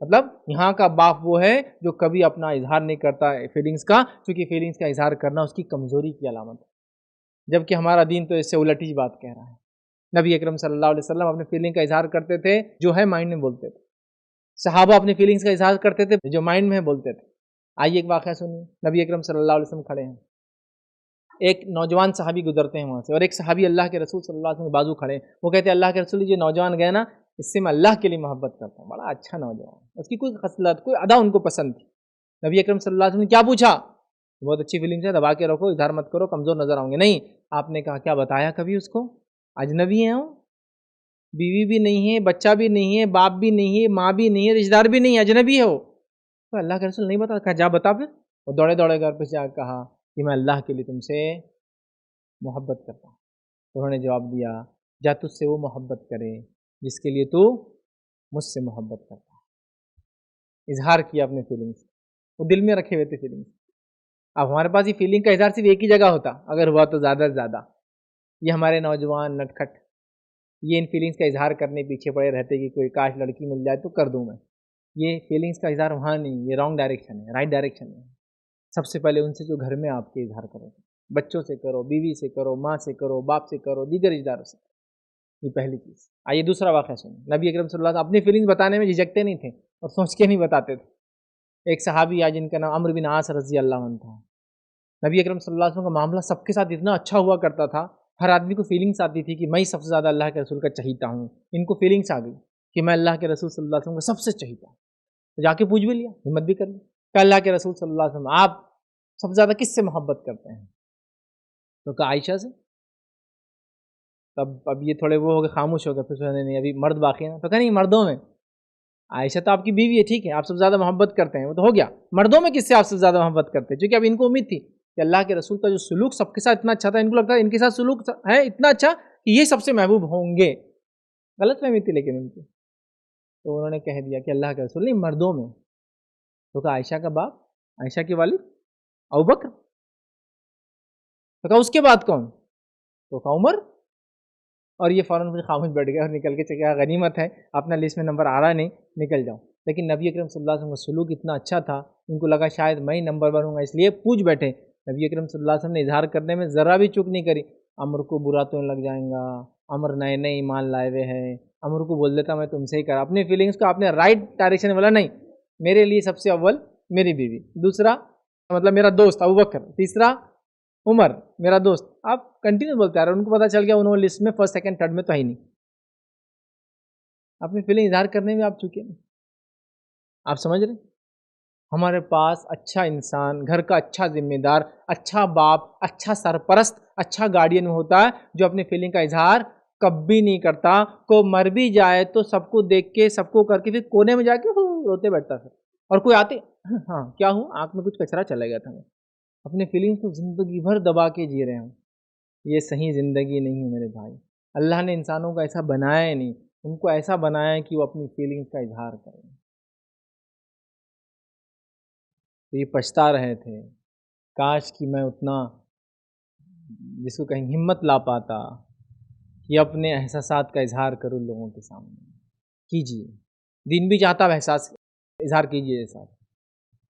مطلب یہاں کا باپ وہ ہے جو کبھی اپنا اظہار نہیں کرتا فیلنگس کا، کیونکہ فیلنگس کا اظہار کرنا اس کی کمزوری کی علامت ہے، جبکہ ہمارا دین تو اس سے الٹ ہی بات کہہ رہا ہے۔ نبی اکرم صلی اللہ علیہ وسلم اپنے فیلنگ کا اظہار کرتے تھے جو ہے مائنڈ میں بولتے تھے، صحابہ اپنے فیلنگس کا اظہار کرتے تھے جو مائنڈ میں بولتے تھے۔ آئیے ایک واقعہ سنیے، نبی اکرم صلی اللہ علیہ وسلم کھڑے ہیں، ایک نوجوان صحابی گزرتے ہیں وہاں سے، اور ایک صحابی اللہ کے رسول صلی اللہ علیہ وسلم کے بازو کھڑے ہیں، وہ کہتے ہیں اللہ کے رسول جو نوجوان گئے نا، اس سے میں اللہ کے لیے محبت کرتا ہوں، بڑا اچھا نوجوان، اس کی کوئی خصلت کوئی ادا ان کو پسند تھی۔ نبی اکرم صلی اللہ علیہ وسلم نے کیا پوچھا؟ بہت اچھی فیلنگس ہے، دبا کے رکھو، اظہار مت کرو، کمزور نظر آؤں گے، نہیں، آپ نے کہا کیا بتایا کبھی اس کو؟ اجنبی ہیں وہ، بیوی بھی نہیں ہے، بچہ بھی نہیں ہے، باپ بھی نہیں ہے، ماں بھی نہیں ہے، رشتہ دار بھی نہیں ہے، اجنبی ہے وہ۔ تو اللہ کے رسول نہیں بتا، کہا جا بتا، پھر وہ دوڑے دوڑے گھر پہ جا کہا کہ میں اللہ کے لیے تم سے محبت کرتا ہوں۔ تو انہوں نے جواب دیا جا تجھ سے وہ محبت کرے جس کے لیے تو مجھ سے محبت کرتا ہے۔ اظہار کیا اپنے فیلنگس، وہ دل میں رکھے ہوئے تھے فیلنگس۔ اب ہمارے پاس یہ فیلنگ کا اظہار صرف ایک ہی جگہ ہوتا، اگر ہوا تو زیادہ سے زیادہ۔ یہ ہمارے نوجوان نٹکھٹ یہ ان فیلنگس کا اظہار کرنے پیچھے پڑے رہتے کہ کوئی کاش لڑکی مل جائے تو کر دوں میں۔ یہ فیلنگس کا اظہار وہاں نہیں، یہ رانگ ڈائریکشن ہے، رائٹ ڈائریکشن ہے۔ سب سے پہلے ان سے جو گھر میں آپ کے اظہار کرو، بچوں سے کرو، بیوی سے کرو، ماں سے کرو، باپ سے کرو، دیگر رشتہ داروں سے کرو، یہ پہلی چیز۔ آئیے دوسرا واقعہ سنیں، نبی اکرم صلی اللہ علیہ وسلم اپنی فیلنگس بتانے میں جھجکتے نہیں تھے اور سوچ کے نہیں بتاتے تھے۔ ایک صحابی آیا جن کا نام عمرو بن عاص رضی اللہ عنہ تھا۔ نبی اکرم صلی اللہ علیہ وسلم کا معاملہ سب کے ساتھ اتنا اچھا ہوا کرتا تھا، ہر آدمی کو فیلنگس آتی تھی کہ میں سب سے زیادہ اللہ کے رسول کا چہیتا ہوں۔ ان کو فیلنگس آ گئی کہ میں اللہ کے رسول صلی اللہ علیہ وسلم کا سب سے چہیتا ہوں۔ تو جا کے پوچھ بھی لیا، ہمت بھی کر لی کہ اللہ کے رسول صلی اللہ علیہ وسلم آپ سب سے زیادہ کس سے محبت کرتے ہیں؟ تو کہا عائشہ سے۔ اب یہ تھوڑے وہ ہو گئے، خاموش ہو گئے، پھر نہیں ابھی مرد باقی ہے نا، تو کہا نہیں مردوں میں عائشہ تو آپ کی بیوی ہے، ٹھیک ہے آپ سب سے زیادہ محبت کرتے ہیں، وہ تو ہو گیا، مردوں میں کس سے آپ سب سے زیادہ محبت کرتے ہیں؟ کیونکہ اب ان کو امید تھی کہ اللہ کے رسول کا جو سلوک سب کے ساتھ اتنا اچھا تھا، ان کو لگتا ہے ان کے ساتھ سلوک ہے اتنا اچھا کہ یہ سب سے محبوب ہوں گے۔ غلط فہمی تھی لیکن ان کی، تو انہوں نے کہہ دیا کہ اللہ کے رسول نہیں مردوں میں۔ تو کہا عائشہ کا باپ، عائشہ کے والد ابوبکر۔ تو کہا اس کے بعد کون؟ تو کہا عمر۔ اور یہ فوراً پھر خاموش بیٹھ گیا اور نکل کے چکا غنیمت ہے اپنا لسٹ میں نمبر آ رہا نہیں، نکل جاؤ۔ لیکن نبی اکرم صلی اللہ علیہ وسلم کا سلوک اتنا اچھا تھا، ان کو لگا شاید میں ہی نمبر 1 ہوں گا، اس لیے پوچھ بیٹھے۔ نبی اکرم صلی اللہ علیہ وسلم نے اظہار کرنے میں ذرا بھی چوک نہیں کری۔ عمر کو برا تو لگ جائیں گا، عمر نئے نئے ایمان لائے ہوئے ہیں، عمر کو بول دیتا میں تم سے ہی کرا، اپنی فیلنگس کو آپ نے رائٹ ڈائریکشن میں بولا، نہیں میرے لیے سب سے اول میری بیوی، دوسرا مطلب میرا دوست ابوبکر، تیسرا عمر میرا دوست۔ آپ کنٹینیو بولتے آ رہے، ان کو پتا چل گیا انہوں لسٹ میں فرسٹ سیکنڈ تھرڈ میں تو ہی نہیں۔ اپنی فیلنگ اظہار کرنے میں آپ چکے نہیں، آپ سمجھ رہے؟ ہمارے پاس اچھا انسان، گھر کا اچھا ذمہ دار، اچھا باپ، اچھا سرپرست، اچھا گارڈین ہوتا ہے جو اپنی فیلنگ کا اظہار کبھی نہیں کرتا، کو مر بھی جائے تو سب کو دیکھ کے سب کو کر کے پھر کونے میں جا کے روتے بیٹھتا پھر، اور کوئی آتے ہاں کیا ہوں آنکھ میں کچھ کچرا چلا گیا تھا، میں اپنے فیلنگس کو زندگی بھر دبا کے جی رہے ہوں۔ یہ صحیح زندگی نہیں ہے میرے بھائی۔ اللہ نے انسانوں کو ایسا بنایا ہی نہیں، ان کو ایسا بنایا ہے کہ وہ اپنی فیلنگس کا اظہار کریں۔ تو یہ پچھتا رہے تھے، کاش کہ میں اتنا جس کو کہیں ہمت لا پاتا کہ اپنے احساسات کا اظہار کروں لوگوں کے سامنے۔ کیجیے، دین بھی چاہتا ہے احساس اظہار کیجیے، احساس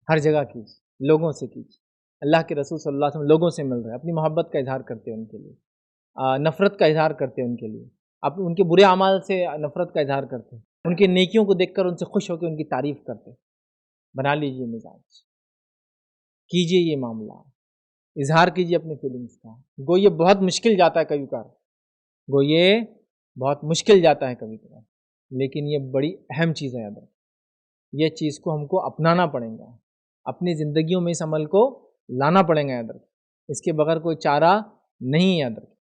ہر جگہ کیجیے، لوگوں سے کیجیے۔ اللہ کے رسول صلی اللہ علیہ وسلم لوگوں سے مل رہے ہیں، اپنی محبت کا اظہار کرتے ہیں ان کے لیے، نفرت کا اظہار کرتے ہیں ان کے لیے، آپ ان کے برے اعمال سے نفرت کا اظہار کرتے ہیں، ان کی نیکیوں کو دیکھ کر ان سے خوش ہو کے ان کی تعریف کرتے ہیں۔ بنا لیجیے مزاج، کیجیے یہ معاملہ، اظہار کیجیے اپنی فیلنگس کا۔ گو یہ بہت مشکل جاتا ہے کبھی کبھار، گو یہ بہت مشکل جاتا ہے کبھی کبھار، لیکن یہ بڑی اہم چیز ہے، یاد رکھیں یہ چیز کو ہم کو اپنانا پڑے گا، اپنی زندگیوں میں اس عمل کو لانا پڑے گا، یاد رکھیں اس کے بغیر کوئی چارہ نہیں، یاد رکھیں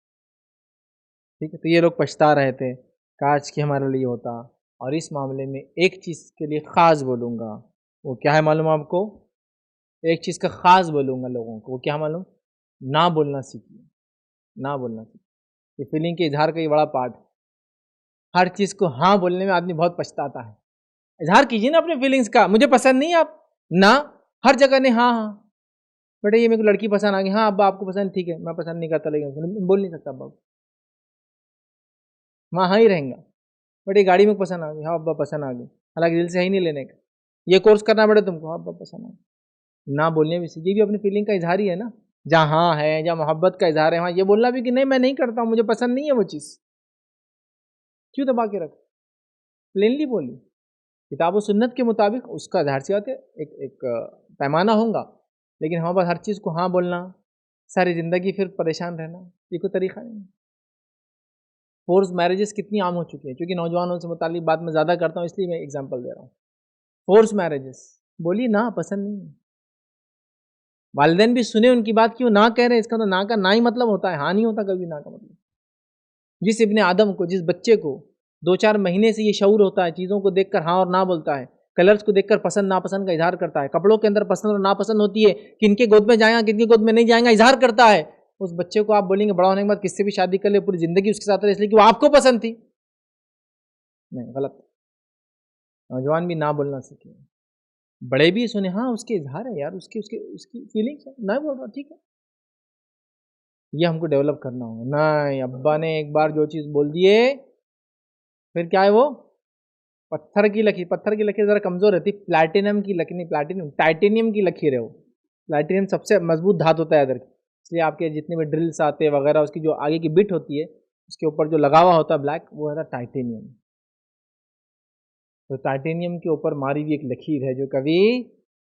ٹھیک ہے۔ تو یہ لوگ پچھتا رہے تھے، کاش کہ ہمارے لیے ہوتا۔ اور اس معاملے میں ایک چیز کے لیے خاص بولوں گا، وہ کیا ہے معلوم آپ کو؟ ایک چیز کا خاص بولوں گا لوگوں کو، وہ کیا معلوم؟ نہ بولنا سیکھیے، نہ بولنا سیکھیے۔ یہ فیلنگ کے اظہار کا یہ بڑا پارٹ ہے۔ ہر چیز کو ہاں بولنے میں آدمی بہت پچھتاتا ہے۔ اظہار کیجیے نا اپنے فیلنگس کا، مجھے پسند نہیں آپ نہ ہر جگہ نہیں، ہاں ہاں بیٹا یہ میرے کو لڑکی پسند آ گئی، ہاں ابا آپ کو پسند، ٹھیک ہے میں پسند نہیں کرتا لیکن بول نہیں سکتا ابا، وہاں ہاں ہی رہیں گا۔ بیٹا یہ گاڑی میں پسند آ گئی، ہاں ابا پسند آ گئی، حالانکہ دل سے ہی نہیں لینے کا، یہ کورس کرنا پڑے تم کو، اب پسند ہے نہ بولنے بھی یہ بھی اپنی فیلنگ کا اظہار ہی ہے نا. جہاں ہاں ہے، جہاں محبت کا اظہار ہے، وہاں یہ بولنا بھی کہ نہیں میں نہیں کرتا ہوں، مجھے پسند نہیں ہے وہ چیز. کیوں دبا کے رکھ؟ پلینلی بولی کتاب و سنت کے مطابق اس کا اظہار سے ایک پیمانہ ہوگا، لیکن ہمارے پاس ہر چیز کو ہاں بولنا، ساری زندگی پھر پریشان رہنا، یہ کوئی طریقہ نہیں ہے. فورس میرجز کتنی عام ہو چکی ہیں، کیونکہ نوجوانوں سے متعلق بات میں زیادہ کرتا ہوں اس لیے میں ایگزامپل دے رہا ہوں. فورس میرجز بولی نہ پسند نہیں ہے، والدین بھی سنیں ان کی بات، کیوں نہ کہہ رہے، اس کا تو نہ کا نہ ہی مطلب ہوتا ہے، ہاں نہیں ہوتا کبھی نہ کا مطلب. جس ابن آدم کو، جس بچے کو 2-4 مہینے سے یہ شعور ہوتا ہے، چیزوں کو دیکھ کر ہاں اور نہ بولتا ہے، کلرز کو دیکھ کر پسند ناپسند کا اظہار کرتا ہے، کپڑوں کے اندر پسند اور ناپسند ہوتی ہے، کن کے گود میں جائیں گا کن کے گود میں نہیں جائیں گا اظہار کرتا ہے. اس بچے کو آپ بولیں گے بڑا ہونے کے بعد کس سے بھی شادی کر لے، پوری زندگی اس کے ساتھ رہے اس لیے کہ وہ آپ کو پسند تھی، نہیں، غلط. نوجوان بھی نہ بولنا سیکھیں، بڑے بھی سنیں ہاں اس کے اظہار ہے یار، اس کی فیلنگس ہے، نہ بول رہا ٹھیک ہے. یہ ہم کو ڈیولپ کرنا ہوگا. نہیں، ابا نے ایک بار جو چیز بول دیے پھر کیا ہے وہ پتھر کی لکیر ذرا کمزور رہتی، پلاٹینم کی لکیر نہیں، ٹائٹینیم کی لکیر ہے وہ. پلاٹینم سب سے مضبوط دھات ہوتا ہے ادھر کی، اس لیے آپ کے جتنے بھی ڈرلس آتے وغیرہ اس کی جو آگے کی بٹ ہوتی ہے اس کے اوپر جو لگا ہوا ہوتا ہے بلیک، وہ ہے ٹائٹینیم. تو ٹائٹینیم کے اوپر ماری ہوئی ایک لکیر ہے جو کبھی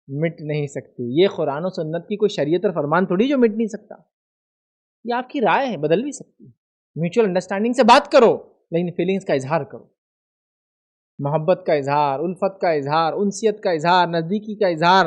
مٹ نہیں سکتی. یہ قرآن و سنت کی کوئی شریعت اور فرمان تھوڑی جو مٹ نہیں سکتا، یہ آپ کی رائے ہے، بدل بھی سکتی. میوچل انڈرسٹینڈنگ سے بات کرو لیکن فیلنگس کا اظہار کرو، محبت کا اظہار، الفت کا اظہار، انسیت کا اظہار، نزدیکی کا اظہار،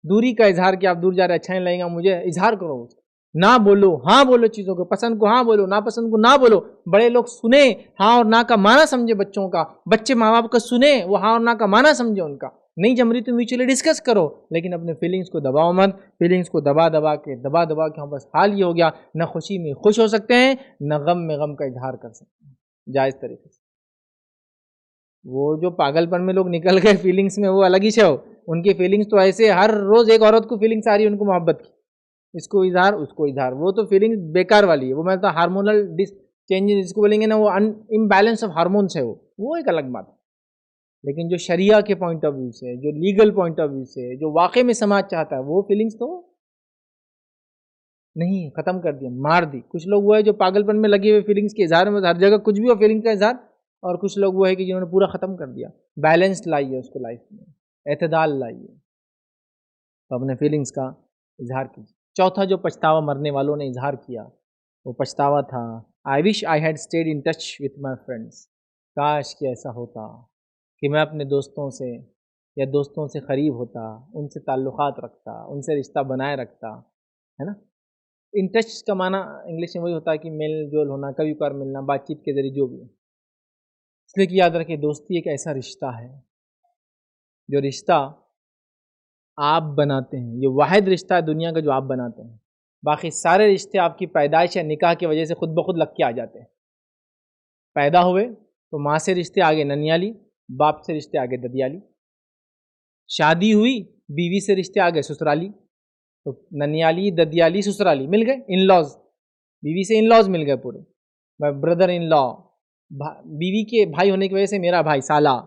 دوری کا اظہار کہ آپ دور جا رہے اچھا نہیں لگے گا مجھے، اظہار کرو. نہ بولو ہاں بولو، چیزوں کو پسند کو ہاں بولو، ناپسند کو نہ بولو. بڑے لوگ سنیں ہاں اور نہ کا معنی سمجھے بچوں کا، بچے ماں باپ کا سنیں وہ ہاں اور نہ کا معنی سمجھے ان کا. نہیں جم رہی تو میوچلی ڈسکس کرو، لیکن اپنے فیلنگس کو دباؤ مت. فیلنگس کو دبا کے ہم بس حال یہ ہو گیا، نہ خوشی میں خوش ہو سکتے ہیں نہ غم میں غم کا اظہار کر سکتے ہیں جائز طریقے سے. وہ جو پاگل پن میں لوگ نکل گئے فیلنگس میں، وہ الگ ہی شو. ان کی فیلنگس تو ایسے ہر روز ایک عورت کو فیلنگس آ رہی ہے ان کو محبت کی، اس کو اظہار اس کو اظہار، وہ تو فیلنگس بیکار والی ہے. وہ میں تو ہارمونل چینجز جس کو بولیں گے نا، وہ امبیلنس آف ہارمونس ہے، وہ ایک الگ بات ہے. لیکن جو شریعہ کے پوائنٹ آف ویو سے، جو لیگل پوائنٹ آف ویو سے، جو واقع میں سماج چاہتا ہے، وہ فیلنگس تو نہیں، ختم کر دیا، مار دی. کچھ لوگ وہ ہے جو پاگل پن میں لگے ہوئے فیلنگس کے اظہار میں، ہر جگہ کچھ بھی ہو فیلنگ کا اظہار، اور کچھ لوگ وہ ہے کہ جنہوں نے پورا ختم کر دیا. بیلنس لائیے اس کو لائف میں، اعتدال لائیے، تو اپنے فیلنگس کا اظہار کیجیے. چوتھا جو پچھتاوا مرنے والوں نے اظہار کیا وہ پچھتاوا تھا I wish I had stayed in touch with my friends. کاش کہ ایسا ہوتا کہ میں اپنے دوستوں سے یا دوستوں سے قریب ہوتا، ان سے تعلقات رکھتا، ان سے رشتہ بنائے رکھتا، ہے نا. ان ٹچ کا معنی انگلش میں وہی ہوتا ہے کہ میل جول ہونا، کبھی کبھار ملنا، بات چیت کے ذریعے جو بھی. اس لیے کہ یاد رکھیں دوستی ایک ایسا رشتہ ہے جو رشتہ آپ بناتے ہیں، یہ واحد رشتہ ہے دنیا کا جو آپ بناتے ہیں. باقی سارے رشتے آپ کی پیدائش یا نکاح کی وجہ سے خود بخود لگ کے آ جاتے ہیں. پیدا ہوئے تو ماں سے رشتے آگے ننیالی، باپ سے رشتے آگے ددیالی. شادی ہوئی بیوی سے رشتے آگے سسرالی، تو ننیالی ددیالی سسرالی مل گئے. ان لاز، بیوی سے ان لاز مل گئے پورے، بردر ان لا، بیوی کے بھائی ہونے کی وجہ سے میرا بھائی سالہ،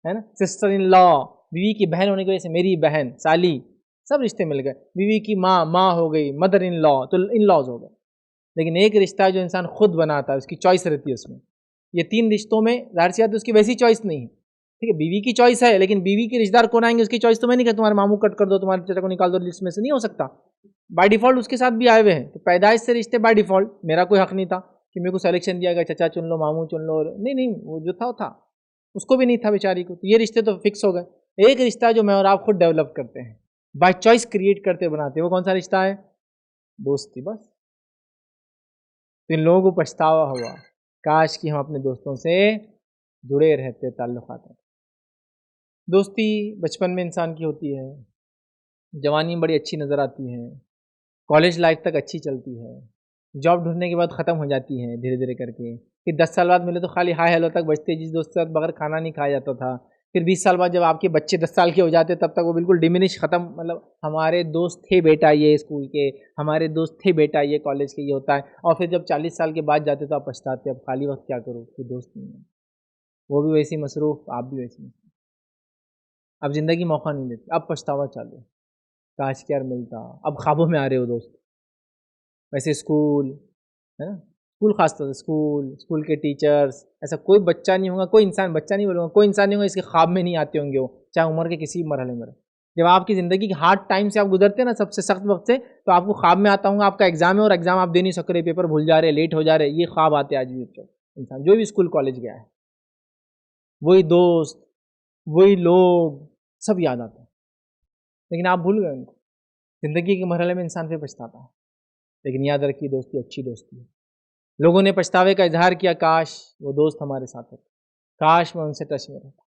ہے نا. سسٹر ان لا، بیوی کی بہن ہونے کی وجہ سے میری بہن سالی، سب رشتے مل گئے. بیوی کی ماں ہو گئی، مدر ان لا، تو ان لاز ہو گئے. لیکن ایک رشتہ جو انسان خود بناتا ہے، اس کی چوائس رہتی ہے اس میں. یہ 3 رشتوں میں ظاہر سی بات ہے اس کی ویسی چوائس نہیں ہے، ٹھیک ہے. بیوی کی چوائس ہے لیکن بیوی کے رشتہ دار کون آئیں گے اس کی چوائس تو میں نہیں کہ تمہارے ماموں کٹ کر دو، تمہارے چچا کو نکال دو لسٹ میں سے، نہیں ہو سکتا. بائی ڈیفالٹ اس کے ساتھ بھی آئے ہوئے ہیں. تو پیدائش سے رشتے بائی ڈیفالٹ، میرا کوئی حق نہیں تھا کہ میرے کو سلیکشن دیا گیا چچا چن لو ماموں چن لو، نہیں، وہ جو تھا اس کو بھی نہیں تھا بیچاری کو. تو یہ رشتے تو فکس ہو گئے. ایک رشتہ جو میں اور آپ خود ڈیولپ کرتے ہیں، بائی چوائس کریٹ کرتے بناتے ہیں، وہ کون سا رشتہ ہے؟ دوستی. بس ان لوگوں کو پچھتاوا ہوا، کاش کہ ہم اپنے دوستوں سے جڑے رہتے، تعلقات ہیں. دوستی بچپن میں انسان کی ہوتی ہے، جوانی میں بڑی اچھی نظر آتی ہے، کالج لائف تک اچھی چلتی ہے، جاب ڈھونڈنے کے بعد ختم ہو جاتی ہے دھیرے دھیرے کر کے. پھر 10 سال بعد ملے تو خالی ہائی ہیلو تک بچتے، جس دوست کے ساتھ بغیر کھانا نہیں کھایا جاتا تھا. پھر 20 سال بعد جب آپ کے بچے 10 سال کے ہو جاتے تب تک وہ بالکل ڈیمینش ختم، مطلب ہمارے دوست تھے بیٹا یہ اسکول کے، ہمارے دوست تھے بیٹا یہ کالج کے، یہ ہوتا ہے. اور پھر جب 40 سال کے بعد جاتے تو آپ پچھتاتے، اب خالی وقت کیا کروں، کوئی دوست نہیں ہے. وہ بھی ویسی مصروف، آپ بھی ویسی مصروف. اب زندگی موقع نہیں دیتی، اب پچھتاوا چالو ہے، کاش کہ یار ملتا، اب خوابوں میں آ رہے ہو دوست. ویسے اسکول ہے نا، اسکول خاص طور سے اسکول کے ٹیچرس، ایسا کوئی بچہ نہیں ہوگا، کوئی انسان، بچہ نہیں بولوں گا، کوئی انسان نہیں ہوگا اس کے خواب میں نہیں آتے ہوں گے وہ، چاہے عمر کے کسی مرحلے میں رہے. جب آپ کی زندگی کے ہارڈ ٹائم سے آپ گزرتے ہیں نا، سب سے سخت وقت سے، تو آپ کو خواب میں آتا ہوں گا آپ کا ایگزام ہے اور ایگزام آپ دے نہیں سک رہے، پیپر بھول جا رہے، لیٹ ہو جا رہے، یہ خواب آتے ہیں آج بھی انسان جو بھی اسکول کالج گیا ہے. وہی دوست، وہی لوگ سب یاد آتے ہیں، لیکن آپ بھول گئے ان کو. زندگی کے مرحلے میں انسان پھر پچھتاتا ہے، لیکن یاد رکھیے دوستی اچھی دوستی ہے. لوگوں نے پچھتاوے کا اظہار کیا، کاش وہ دوست ہمارے ساتھ ہوتے، کاش میں ان سے ٹچ میں رہتا.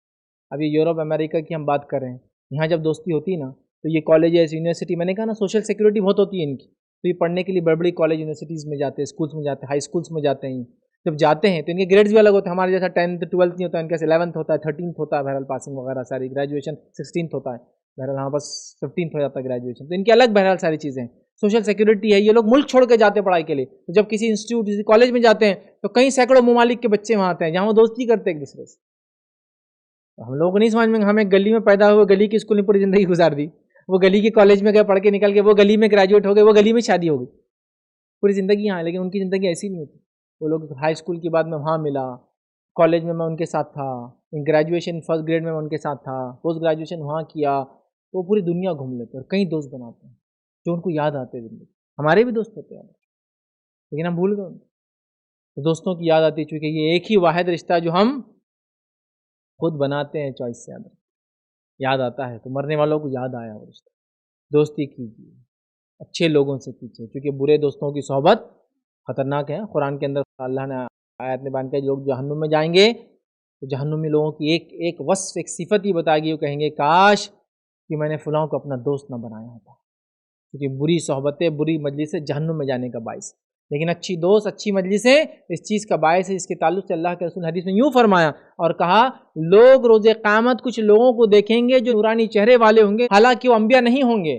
اب یہ یورپ امریکہ کی ہم بات کر رہے ہیں، یہاں جب دوستی ہوتی ہے نا تو یہ کالجز یونیورسٹی، میں نے کہا نا سوشل سیکورٹی بہت ہوتی ہے ان کی، تو یہ پڑھنے کے لیے بڑی بڑی کالج یونیورسٹیز میں جاتے ہیں، اسکولس میں جاتے ہیں، ہائی اسکولس میں جاتے ہیں. جب جاتے ہیں تو ان کے گریڈز بھی الگ ہوتے ہیں، ہمارے جیسا 10th 12th نہیں ہوتا، ان کا 11th ہوتا ہے، 13th ہوتا ہے، بہرحال پاسنگ وغیرہ ساری، گریجویشن 16th ہوتا ہے، بہرحال ہاں بس 15th ہو جاتا ہے گریجویشن. تو ان کے الگ بہرحال ساری چیزیں ہیں، سوشل سیکورٹی ہے. یہ لوگ ملک چھوڑ کے جاتے ہیں پڑھائی کے لیے، تو جب کسی انسٹیٹیوٹ کسی کالج میں جاتے ہیں تو کئی سینکڑوں ممالک کے بچے وہاں آتے ہیں جہاں وہ دوستی کرتے ہیں ایک دوسرے سے. ہم لوگوں کو نہیں سمجھ میں، ہمیں گلی میں پیدا ہوئے، گلی کی اسکول میں پوری زندگی گزار دی، وہ گلی کے کالج میں گئے پڑھ کے نکل کے، وہ گلی میں گریجویٹ ہو گئے، وہ گلی میں شادی ہو گئی، پوری زندگی یہاں. لیکن ان کی زندگی ایسی نہیں ہوتی. وہ لوگ ہائی اسکول کے بعد میں وہاں ملا، کالج میں ان کے ساتھ تھا، گریجویشن فرسٹ گریڈ میں ان کے ساتھ تھا، پوسٹ گریجویشن وہاں کیا، تو وہ پوری دنیا گھوم لیتے اور کئی دوست بناتے ہیں جو ان کو یاد آتے ہیں. زندگی ہمارے بھی دوست ہوتے ہیں لیکن ہم بھول گئے ان کو. دوستوں کی یاد آتی، چونکہ یہ ایک ہی واحد رشتہ ہے جو ہم خود بناتے ہیں چوائس سے. یاد آتا ہے تو مرنے والوں کو یاد آیا وہ رشتہ. دوستی کیجیے اچھے لوگوں سے کیجیے، کیونکہ برے دوستوں کی صحبت خطرناک ہے. قرآن کے اندر اللہ نے آیت میں بیان کیا لوگ جہنم میں جائیں گے تو جہنمی لوگوں کی ایک وصف، ایک صفت ہی بتا گئی، وہ کہیں گے کاش کہ میں نے فلاں کو اپنا دوست نہ بنایا ہوتا، کیونکہ بری صحبتیں، بری مجلسیں جہنم میں جانے کا باعث. لیکن اچھی دوست، اچھی مجلسیں اس چیز کا باعث ہے. اس کے تعلق سے اللہ کے رسول حدیث میں یوں فرمایا اور کہا، لوگ روز قیامت کچھ لوگوں کو دیکھیں گے جو نورانی چہرے والے ہوں گے، حالانکہ وہ انبیاء نہیں ہوں گے.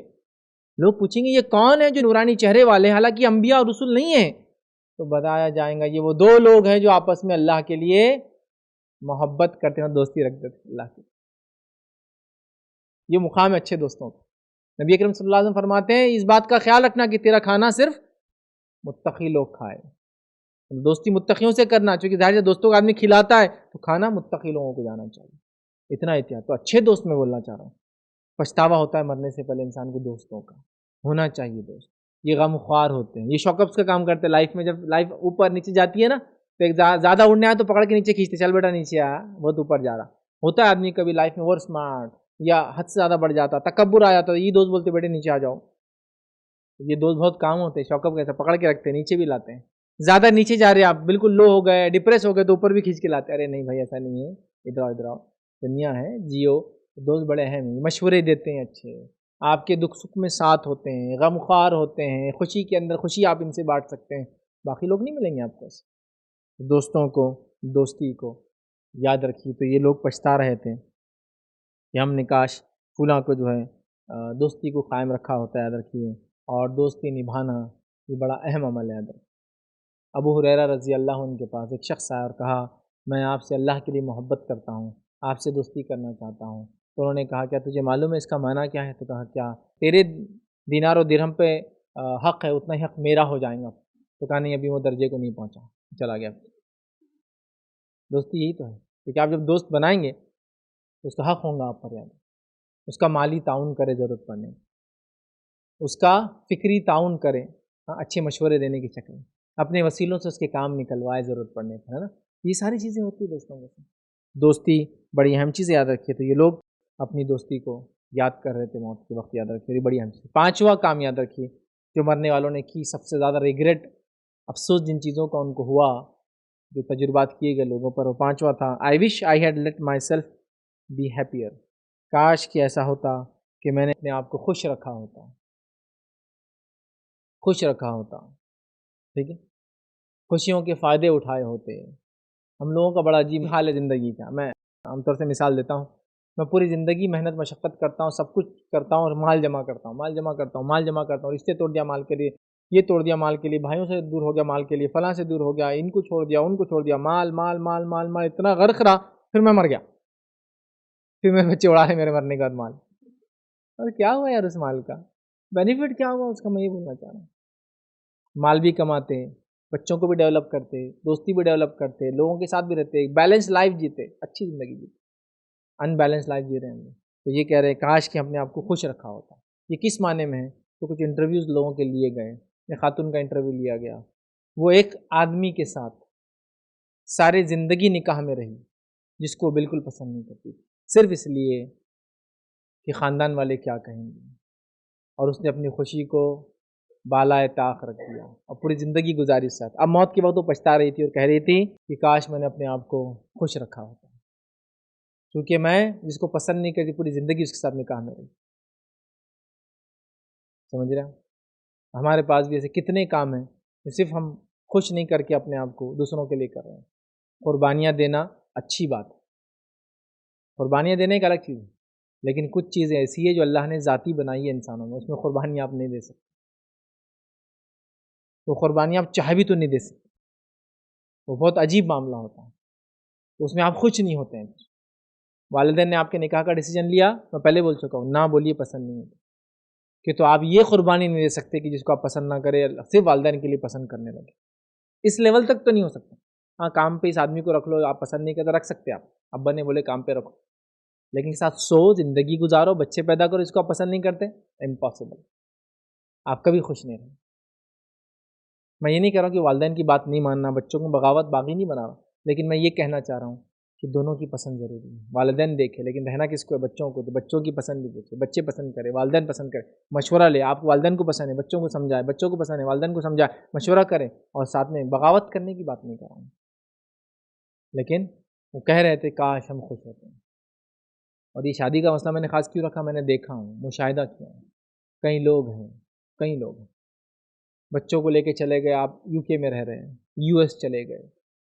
لوگ پوچھیں گے یہ کون ہے جو نورانی چہرے والے ہیں حالانکہ انبیاء اور رسول نہیں ہیں؟ تو بتایا جائے گا یہ وہ دو لوگ ہیں جو آپس میں اللہ کے لیے محبت کرتے ہیں، دوستی رکھتے ہیں اللہ کی. یہ مقام ہے اچھے دوستوں کا. نبی اکرم صلی اللہ علیہ وسلم فرماتے ہیں اس بات کا خیال رکھنا کہ تیرا کھانا صرف متقی لوگ کھائے. دوستی متقیوں سے کرنا، چونکہ ظاہر ہے دوستوں کا آدمی کھلاتا ہے تو کھانا متقی لوگوں کو جانا چاہیے. اتنا احتیاط. تو اچھے دوست میں بولنا چاہ رہا ہوں. پچھتاوا ہوتا ہے مرنے سے پہلے انسان کو دوستوں کا ہونا چاہیے. دوست یہ غم خوار ہوتے ہیں، یہ شوکپس کا کام کرتے ہیں لائف میں. جب لائف اوپر نیچے جاتی ہے نا تو ایک زیادہ اڑنے آئے تو پکڑ کے نیچے کھینچتے، چل بیٹا نیچے آ، بہت اوپر جا رہا. ہوتا ہے آدمی کبھی لائف میں اوور اسمارٹ یا حد سے زیادہ بڑھ جاتا، تکبر آ جاتا، یہ دوست بولتے بیٹے نیچے آ جاؤ. یہ دوست بہت کام ہوتے ہیں، شوکپ کیسا پکڑ کے رکھتے ہیں، نیچے بھی لاتے ہیں. زیادہ نیچے جا رہے ہیں آپ، بالکل لو ہو گئے، ڈپریس ہو گئے تو اوپر بھی کھینچ کے لاتے ہیں. ارے نہیں بھائی ایسا نہیں ہے، ادھر آؤ ادھر آؤ، دنیا ہے جیو. دوست بڑے اہم ہیں، مشورے دیتے ہیں اچھے، آپ کے دکھ سکھ میں ساتھ ہوتے ہیں، غم خوار ہوتے ہیں، خوشی کے اندر خوشی آپ ان سے بانٹ سکتے ہیں. باقی لوگ نہیں ملیں گے آپ کو ایسے. دوستوں کو، دوستی کو یاد رکھیے. تو یہ لوگ پچھتا رہے تھے کہ ہم نے کاش فلاں کو جو ہے دوستی کو قائم رکھا ہوتا ہے. یاد رکھیے. اور دوستی نبھانا یہ بڑا اہم عمل ہے. یاد رکھیے. ابو ہریرہ رضی اللہ عنہ کے پاس ایک شخص آیا اور کہا میں آپ سے اللہ کے لیے محبت کرتا ہوں، آپ سے دوستی کرنا چاہتا ہوں. تو انہوں نے کہا کیا تجھے معلوم ہے اس کا معنی کیا ہے؟ تو کہا کیا؟ تیرے دینار و درہم پہ حق ہے اتنا ہی حق میرا ہو جائے گا. تو کہا نہیں ابھی وہ درجے کو نہیں پہنچا، چلا گیا. دوستی یہی تو ہے، کیونکہ آپ جب دوست بنائیں گے تو اس کا حق ہوں گا آپ پر. یاد اس کا مالی تعاون کرے ضرورت پڑنے، اس کا فکری تعاون کرے، اچھے مشورے دینے کی شکل میں، اپنے وسیلوں سے اس کے کام نکلوائے ضرورت پڑنے پر، ہے نا. یہ ساری چیزیں ہوتی ہیں دوستوں کے ساتھ. دوستی بڑی اہم چیز یاد رکھیے. تو یہ لوگ اپنی دوستی کو یاد کر رہے تھے موت کے وقت. یاد رکھیے یہ بڑی اہم چیز. پانچواں کام یاد رکھیے جو مرنے والوں نے کی، سب سے زیادہ ریگریٹ، افسوس جن چیزوں کا ان کو ہوا، جو تجربات کیے گئے لوگوں پر، وہ پانچواں تھا I wish I had let myself be happier. کاش کہ ایسا ہوتا کہ میں نے اپنے آپ کو خوش رکھا ہوتا، خوش رکھا ہوتا. ٹھیک ہے، خوشیوں کے فائدے اٹھائے ہوتے. ہم لوگوں کا بڑا عجیب حال ہے زندگی کا. میں عام طور سے مثال دیتا ہوں، میں پوری زندگی محنت مشقت کرتا ہوں، سب کچھ کرتا ہوں اور مال جمع کرتا ہوں، مال جمع کرتا ہوں، مال جمع کرتا ہوں، رشتے توڑ دیا مال کے لیے، یہ توڑ دیا مال کے لیے، بھائیوں سے دور ہو گیا مال کے لیے، فلاں سے دور ہو گیا، ان کو چھوڑ دیا ان کو چھوڑ دیا، مال مال مال مال مال اتنا غرق رہا، پھر میں مر گیا. پھر میرے بچے اڑا رہے میرے مرنے کے بعد مال. اور کیا ہوا یار اس مال کا بینیفٹ کیا ہوا اس کا, میں یہ بولنا چاہ رہا ہوں. مال بھی کماتے, بچوں کو بھی ڈیولپ کرتے, دوستی بھی ڈیولپ کرتے, لوگوں کے ساتھ بھی رہتے, بیلنس لائف جیتے, اچھی زندگی جیتے. ان بیلنس لائف جی رہے ہیں. تو یہ کہہ رہے ہیں کاش کہ اپنے آپ کو خوش رکھا ہوتا. یہ کس معنی میں ہے؟ تو کچھ انٹرویوز لوگوں کے لیے گئے, ایک خاتون کا انٹرویو لیا گیا, وہ ایک آدمی کے ساتھ سارے زندگی نکاح میں رہی جس کو بالکل پسند نہیں کرتی تھی, صرف اس لیے کہ خاندان والے کیا کہیں گے, اور اس نے اپنی خوشی کو بالائے طاق رکھ دیا اور پوری زندگی گزاری اس ساتھ. اب موت کے وقت وہ پچھتا رہی تھی اور کہہ رہی تھی کہ کاش میں نے اپنے آپ کو خوش رکھا ہوتا, کیونکہ میں جس کو پسند نہیں کرتی پوری زندگی اس کے ساتھ نکاح میں رہی. سمجھ رہے ہیں؟ ہمارے پاس بھی ایسے کتنے کام ہیں جو صرف ہم خوش نہیں کر کے اپنے آپ کو دوسروں کے لیے کر رہے ہیں. قربانیاں دینا اچھی بات ہے, قربانیاں دینے ایک الگ چیز ہے, لیکن کچھ چیزیں ایسی ہے جو اللہ نے ذاتی بنائی ہے انسانوں میں, اس میں قربانیاں آپ نہیں دے سکتے. وہ قربانیاں آپ چاہے بھی تو نہیں دے سکتے, وہ بہت عجیب معاملہ ہوتا ہے, تو اس میں آپ خوش نہیں ہوتے ہیں. والدین نے آپ کے نکاح کا ڈیسیجن لیا, میں پہلے بول چکا ہوں, نہ بولیے پسند نہیں ہوتا, کہ تو آپ یہ قربانی نہیں دے سکتے کہ جس کو آپ پسند نہ کرے صرف والدین کے لیے پسند کرنے لگے. اس لیول تک تو نہیں ہو سکتا. ہاں کام پہ اس آدمی کو رکھ لو, آپ پسند نہیں کرتے رکھ سکتے, آپ ابا نے بولے کام پہ رکھو, لیکن اس ساتھ سو زندگی گزارو, بچے پیدا کرو, اس کو آپ پسند نہیں کرتے, امپاسبل. آپ کبھی خوش نہیں رہے. میں یہ نہیں کہہ رہا ہوں کہ والدین کی بات نہیں ماننا, بچوں کو بغاوت باغی نہیں بنا رہا, لیکن میں یہ کہنا چاہ رہا ہوں کہ دونوں کی پسند ضروری ہے. والدین دیکھے لیکن رہنا کس کو ہے, بچوں کو, تو بچوں کی پسند بھی دیکھے, بچے پسند کرے, والدین پسند کرے, مشورہ لے. آپ والدین کو پسند ہے, بچوں کو سمجھائے, بچوں کو پسند ہے, والدین کو سمجھائے, مشورہ کریں, اور ساتھ میں بغاوت کرنے کی بات نہیں کر رہا ہوں. لیکن وہ کہہ رہے تھے کاش ہم خوش ہوتے ہیں. اور یہ شادی کا مسئلہ میں نے خاص کیوں رکھا, میں نے دیکھا ہوں, مشاہدہ کیا ہے, کئی لوگ ہیں بچوں کو لے کے چلے گئے, آپ یو کے میں رہ رہے ہیں, یو ایس چلے گئے,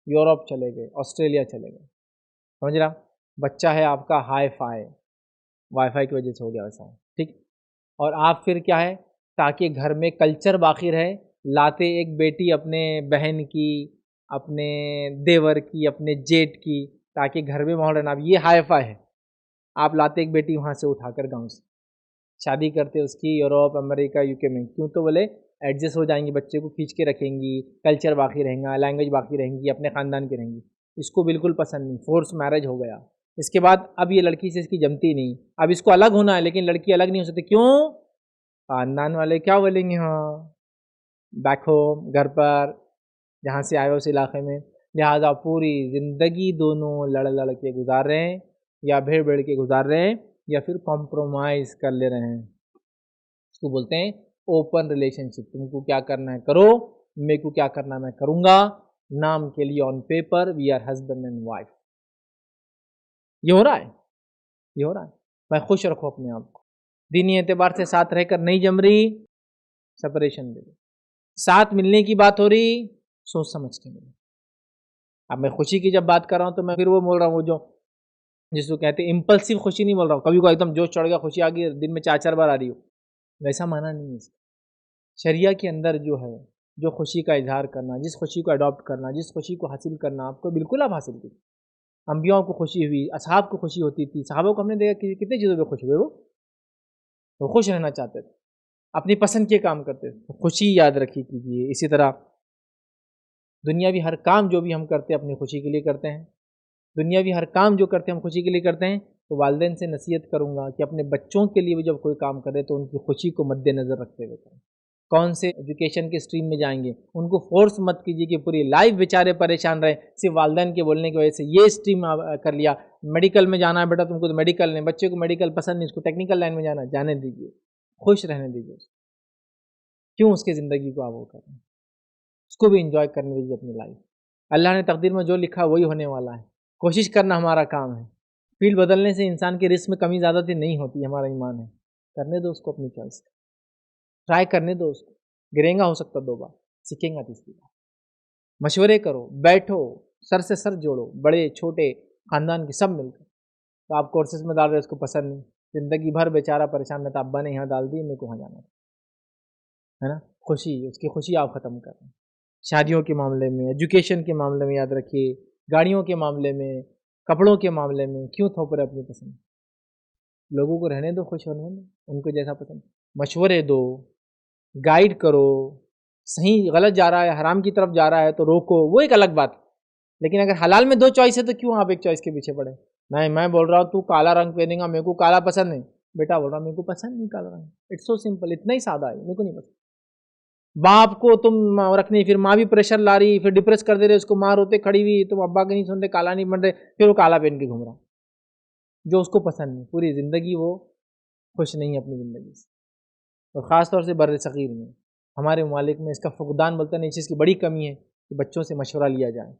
یورپ چلے گئے, آسٹریلیا چلے گئے, سمجھ رہا, بچہ ہے آپ کا ہائی فائی, وائی فائی کی وجہ سے ہو گیا ویسا, ٹھیک, اور آپ پھر کیا ہے, تاکہ گھر میں کلچر باقی رہے, لاتے ایک بیٹی اپنے بہن کی, اپنے دیور کی, اپنے جیٹ کی, تاکہ گھر میں ماحول رہنا. اب یہ ہائی فائی ہے, آپ لاتے ایک بیٹی وہاں سے اٹھا کر گاؤں سے, شادی کرتے اس کی یوروپ, امریکہ, یو کے میں, کیوں تو بولے ایڈجسٹ ہو جائیں گی, بچے کو کھینچ کے رکھیں گی, کلچر باقی رہیں گا, لینگویج باقی رہیں گی, اپنے خاندان کی رہیں گی. اس کو بالکل پسند نہیں, فورس میرج ہو گیا. اس کے بعد اب یہ لڑکی سے اس کی جمتی نہیں, اب اس کو الگ ہونا ہے, لیکن لڑکی الگ نہیں ہو سکتی. کیوں؟ خاندان والے کیا بولیں گے, ہاں بیک ہوم, گھر پر جہاں سے آئے اس علاقے میں, لہٰذا پوری زندگی دونوں لڑ کے گزار رہے ہیں, یا بھیڑ کے گزار رہے ہیں, یا پھر کمپرومائز کر لے رہے ہیں. اس کو بولتے ہیں اوپن ریلیشن شپ. تم کو کیا کرنا ہے کرو, میرے کو کیا کرنا ہے میں کروں گا, نام کے لیے on paper we are husband and wife. یہ ہو رہا ہے. میں خوش رکھو اپنے آپ کو, دینی اعتبار سے ساتھ رہ کر نہیں جم رہی, سپریشن دے دو. ساتھ ملنے کی بات ہو رہی, سوچ سمجھ کے ملے. اب میں خوشی کی جب بات کر رہا ہوں تو میں پھر وہ بول رہا ہوں, وہ جو جس کو کہتے ہیں امپلسو خوشی نہیں بول رہا ہوں, کبھی کو ایک دم جوش چڑھ گیا, خوشی آ گئی, دن میں 4 بار آ رہی ہو, ویسا معنی نہیں ہے اس کا. شریعہ کے اندر جو ہے, جو خوشی کا اظہار کرنا, جس خوشی کو اڈاپٹ کرنا, جس خوشی کو حاصل کرنا, آپ کو بالکل آپ حاصل کیجیے. انبیاء کو خوشی ہوئی, اصحاب کو خوشی ہوتی تھی, صحابہ کو ہم نے دیکھا کہ کتنے چیزوں پہ خوش ہوئے, وہ خوش رہنا چاہتے تھے, اپنی پسند کے کام کرتے تھے. خوشی یاد رکھی کیجیے. اسی طرح دنیاوی ہر کام جو بھی ہم کرتے ہیں اپنی خوشی کے لیے کرتے ہیں, دنیاوی ہر کام جو کرتے ہیں ہم خوشی کے لیے کرتے ہیں. تو والدین سے نصیحت کروں گا کہ اپنے بچوں کے لیے بھی جب کوئی کام کرے تو ان کی خوشی کو مد نظر رکھتے ہوئے کریں. کون سے ایجوکیشن کے اسٹریم میں جائیں گے, ان کو فورس مت کیجیے کہ پوری لائف بیچارے پریشان رہے صرف والدین کے بولنے کی وجہ سے. یہ اسٹریم کر لیا, میڈیکل میں جانا ہے بیٹا تم کو, تو میڈیکل نہیں, بچے کو میڈیکل پسند نہیں, اس کو ٹیکنیکل لائن میں جانے دیجیے, خوش رہنے دیجیے. کیوں اس کی زندگی کو آپ وہ کر رہے ہیں, اس کو بھی انجوائے کرنے دیجیے اپنی لائف. اللہ نے تقدیر میں جو لکھا وہی ہونے والا ہے, کوشش کرنا ہمارا کام ہے. فیلڈ بدلنے سے انسان کے رزق میں کمی زیادتی نہیں ہوتی, ہمارا ایمان ہے. کرنے دو اس کو اپنی چوائس کا, ٹرائی کرنے دو اس کو. گریں گا ہو سکتا 2 بار, سیکھیں گا 3 بار. مشورے کرو, بیٹھو, سر سے سر جوڑو, بڑے چھوٹے خاندان کے سب مل کر. تو آپ کورسز میں ڈال رہے, اس کو پسند نہیں, زندگی بھر بیچارہ پریشان رہتا, ابا نے یہاں ڈال دی, میرے کو وہاں جانا ہے نا. خوشی, اس کی خوشی آپ ختم کر رہے ہیں. شادیوں کے معاملے میں, ایجوکیشن کے معاملے میں یاد رکھیے, گاڑیوں کے معاملے میں, کپڑوں کے معاملے میں کیوں تھوپ رہے اپنی پسند. لوگوں کو رہنے دو، خوش ہونے دو، ان کو جیسا پسند، مشورے دو، گائیڈ کرو، صحیح غلط جا رہا ہے، حرام کی طرف جا رہا ہے تو روکو، وہ ایک الگ بات ہے۔ لیکن اگر حلال میں دو چوائس ہے تو کیوں آپ ایک چوائس کے پیچھے پڑے؟ نہیں میں بول رہا ہوں تو کالا رنگ پہنے گا، میرے کو کالا پسند نہیں، بیٹا بول رہا میرے کو پسند نہیں کالا رنگ، اٹس سو سمپل، اتنا ہی سادہ ہے، میرے کو نہیں پسند۔ باپ کو تم رکھنی، پھر ماں بھی پریشر لا رہی، پھر ڈپریس کر دے رہے اس کو، ماں روتے کھڑی ہوئی، تم ابا کے نہیں سنتے، کالا نہیں بن رہے، پھر وہ کالا پہن کے گھوم رہا جو اس کو پسند نہیں، پوری زندگی وہ خوش نہیں ہے اپنی زندگی سے۔ اور خاص طور سے بر صغیر میں، ہمارے ممالک میں اس کا فقدان بولتے ہیں، اس چیز کی بڑی کمی ہے کہ بچوں سے مشورہ لیا جائے۔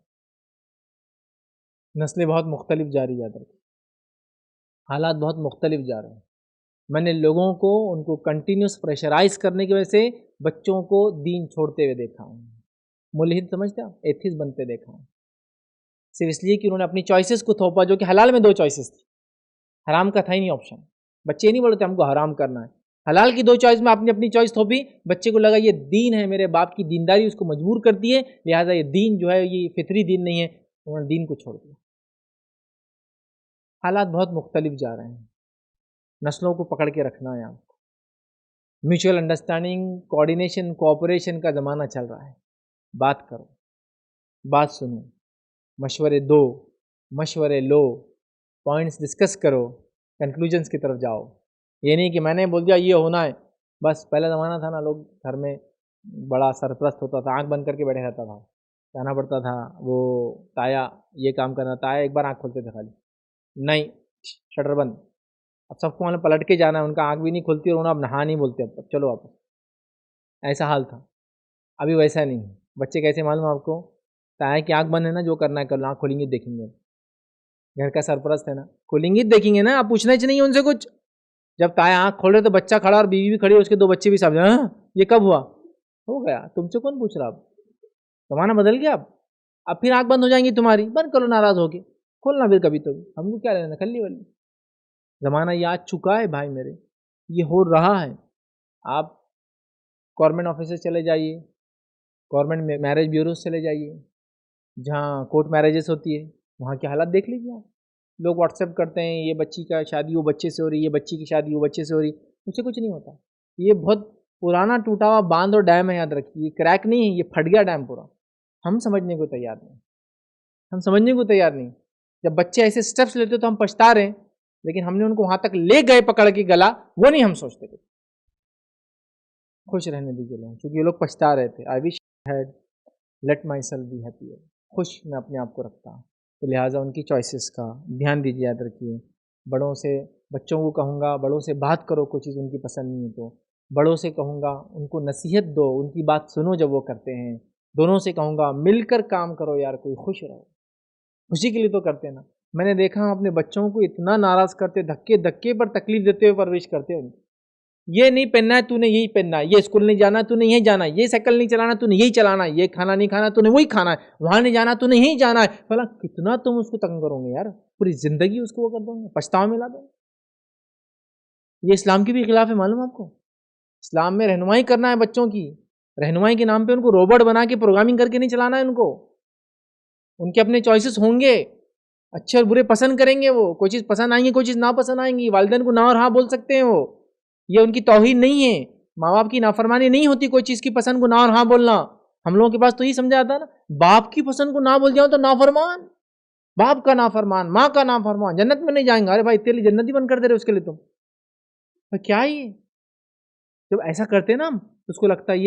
نسلیں بہت مختلف جا رہی ہے، حالات بہت مختلف جا رہے ہیں۔ میں نے لوگوں کو ان کو کنٹینیوس پریشرائز کرنے کی وجہ سے بچوں کو دین چھوڑتے ہوئے دیکھا ہوں، ملحد سمجھتے ہیں، ایتھیسٹ بنتے دیکھا ہوں، صرف اس لیے کہ انہوں نے اپنی چوائسیز کو تھوپا، جو کہ حلال میں دو چوائسیز تھی، حرام کا تھا ہی نہیں آپشن۔ بچے نہیں بولتے ہم کو حرام کرنا ہے، حلال کی دو چوائس میں آپ نے اپنی چوائس تھوپی، بچے کو لگا یہ دین ہے، میرے باپ کی دینداری اس کو مجبور کرتی ہے، لہٰذا یہ دین جو ہے یہ فطری دین نہیں ہے، انہوں نے دین کو چھوڑ دیا۔ حالات بہت مختلف جا رہے ہیں، نسلوں کو پکڑ کے رکھنا ہے آپ کو۔ میوچل انڈرسٹینڈنگ، کوآرڈینیشن، کوآپریشن کا زمانہ چل رہا ہے۔ بات کرو، بات سنو، مشورے دو، مشورے لو، پوائنٹس ڈسکس کرو، کنکلوژنس کی طرف جاؤ۔ یہ نہیں کہ میں نے بول دیا یہ ہونا ہے بس۔ پہلا زمانہ تھا نا، لوگ گھر میں بڑا سرپرست ہوتا تھا، آنکھ بند کر کے بیٹھے رہتا تھا، کہنا پڑتا تھا وہ تایا یہ کام کرنا، تایا ایک بار آنکھ کھولتے تھے خالی، نہیں شٹر بند، اب سب کو پلٹ کے جانا ہے، ان کا آنکھ بھی نہیں کھلتی اور انہیں اب نہا نہیں بولتے، اب چلو واپس، ایسا حال تھا۔ ابھی ویسا نہیں ہے۔ بچے کیسے معلوم آپ کو؟ تایا کی آنکھ بند ہے نا، جو کرنا ہے کل، آنکھ کھولیں گے دیکھیں گے، گھر کا سرپرست ہے نا، کھولیں گے دیکھیں گے نا، آپ پوچھنا ہی نہیں ان سے کچھ۔ جب تایا آنکھ کھول رہے تو بچہ کھڑا اور بیوی بھی کھڑی اور اس کے دو بچے بھی سامنے، ہاں یہ کب ہوا؟ ہو گیا، تم سے کون پوچھ رہا؟ اب زمانہ بدل گیا، اب پھر آنکھ بند ہو جائیں گی تمہاری، بند کرو ناراض ہو کے، کھولنا پھر کبھی تو بھی، ہم کو کیا لینا کھلی والی۔ زمانہ یہ آ چکا ہے بھائی میرے، یہ ہو رہا ہے۔ آپ گورنمنٹ آفیسز چلے جائیے، گورنمنٹ میرج بیوروز چلے جائیے، جہاں کورٹ میرجز ہوتی ہے، وہاں کے حالات دیکھ لیجیے آپ۔ لوگ واٹس ایپ کرتے ہیں، یہ بچی کا شادی وہ بچے سے ہو رہی، یہ بچی کی شادی وہ بچے سے ہو رہی، اس سے کچھ نہیں ہوتا۔ یہ بہت پرانا ٹوٹا ہوا باندھ اور ڈیم ہے، یاد رکھیے، یہ کریک نہیں ہے، یہ پھٹ گیا ڈیم پورا۔ ہم سمجھنے کو تیار نہیں، ہم سمجھنے کو تیار نہیں۔ جب بچے ایسے سٹیپس لیتے تو ہم پچھتا رہے ہیں، لیکن ہم نے ان کو وہاں تک لے گئے پکڑ کے گلا، وہ نہیں ہم سوچتے تھے۔ خوش رہنے دیجیے لوگ، کیونکہ یہ لوگ پچھتا رہے تھے۔ I wish had let myself be happy, خوش میں اپنے آپ کو رکھتا ہوں، تو لہٰذا ان کی چوائسیز کا دھیان دیجیے، یاد رکھیے۔ بڑوں سے، بچوں کو کہوں گا بڑوں سے بات کرو، کوئی چیز ان کی پسند نہیں ہے تو بڑوں سے کہوں گا ان کو نصیحت دو، ان کی بات سنو جب وہ کرتے ہیں۔ دونوں سے کہوں گا مل کر کام کرو یار، کوئی خوش رہو، خوشی کے لیے تو کرتے نا۔ میں نے دیکھا ہم اپنے بچوں کو اتنا ناراض کرتے، دھکے دھکے پر تکلیف دیتے ہوئے پرورش کرتے ہیں۔ یہ نہیں پہننا ہے تو نے یہی پہننا ہے، یہ اسکول نہیں جانا تو نے یہی جانا ہے، یہ سائیکل نہیں چلانا تو نے یہی چلانا ہے، یہ کھانا نہیں کھانا تو نے وہی کھانا ہے، وہاں نہیں جانا تو نے یہی جانا ہے۔ بھلا کتنا تم اس کو تنگ کرو گے یار، پوری زندگی اس کو وہ کر دو گے، پچھتاوا میں لا دو گے۔ یہ اسلام کے بھی خلاف ہے، معلوم آپ کو؟ اسلام میں رہنمائی کرنا ہے بچوں کی، رہنمائی کے نام پہ ان کو روبوٹ بنا کے پروگرامنگ کر کے نہیں چلانا ہے ان کو۔ ان کے اپنے چوائسیز ہوں گے، اچھے اور برے پسند کریں گے، وہ کوئی چیز پسند آئیں گی، کوئی چیز ناپسند آئیں گی، والدین کو نہ اور ہاں بول سکتے ہیں وہ، یہ ان کی توہین نہیں ہے، ماں باپ کی نافرمانی نہیں ہوتی کوئی چیز کی پسند کو نہ اور ہاں بولنا۔ ہم لوگوں کے پاس تو یہ سمجھا جاتا ہے نا، باپ کی پسند کو نہ بول جاؤ تو نافرمان، باپ کا نافرمان، ماں کا نافرمان، جنت میں نہیں جائیں گا۔ ارے بھائی تیرے لیے جنتی بند کر دے رہے اس کے لیے تم، تو کیا یہ جب ایسا کرتے نا ہم، اس کو لگتا ہے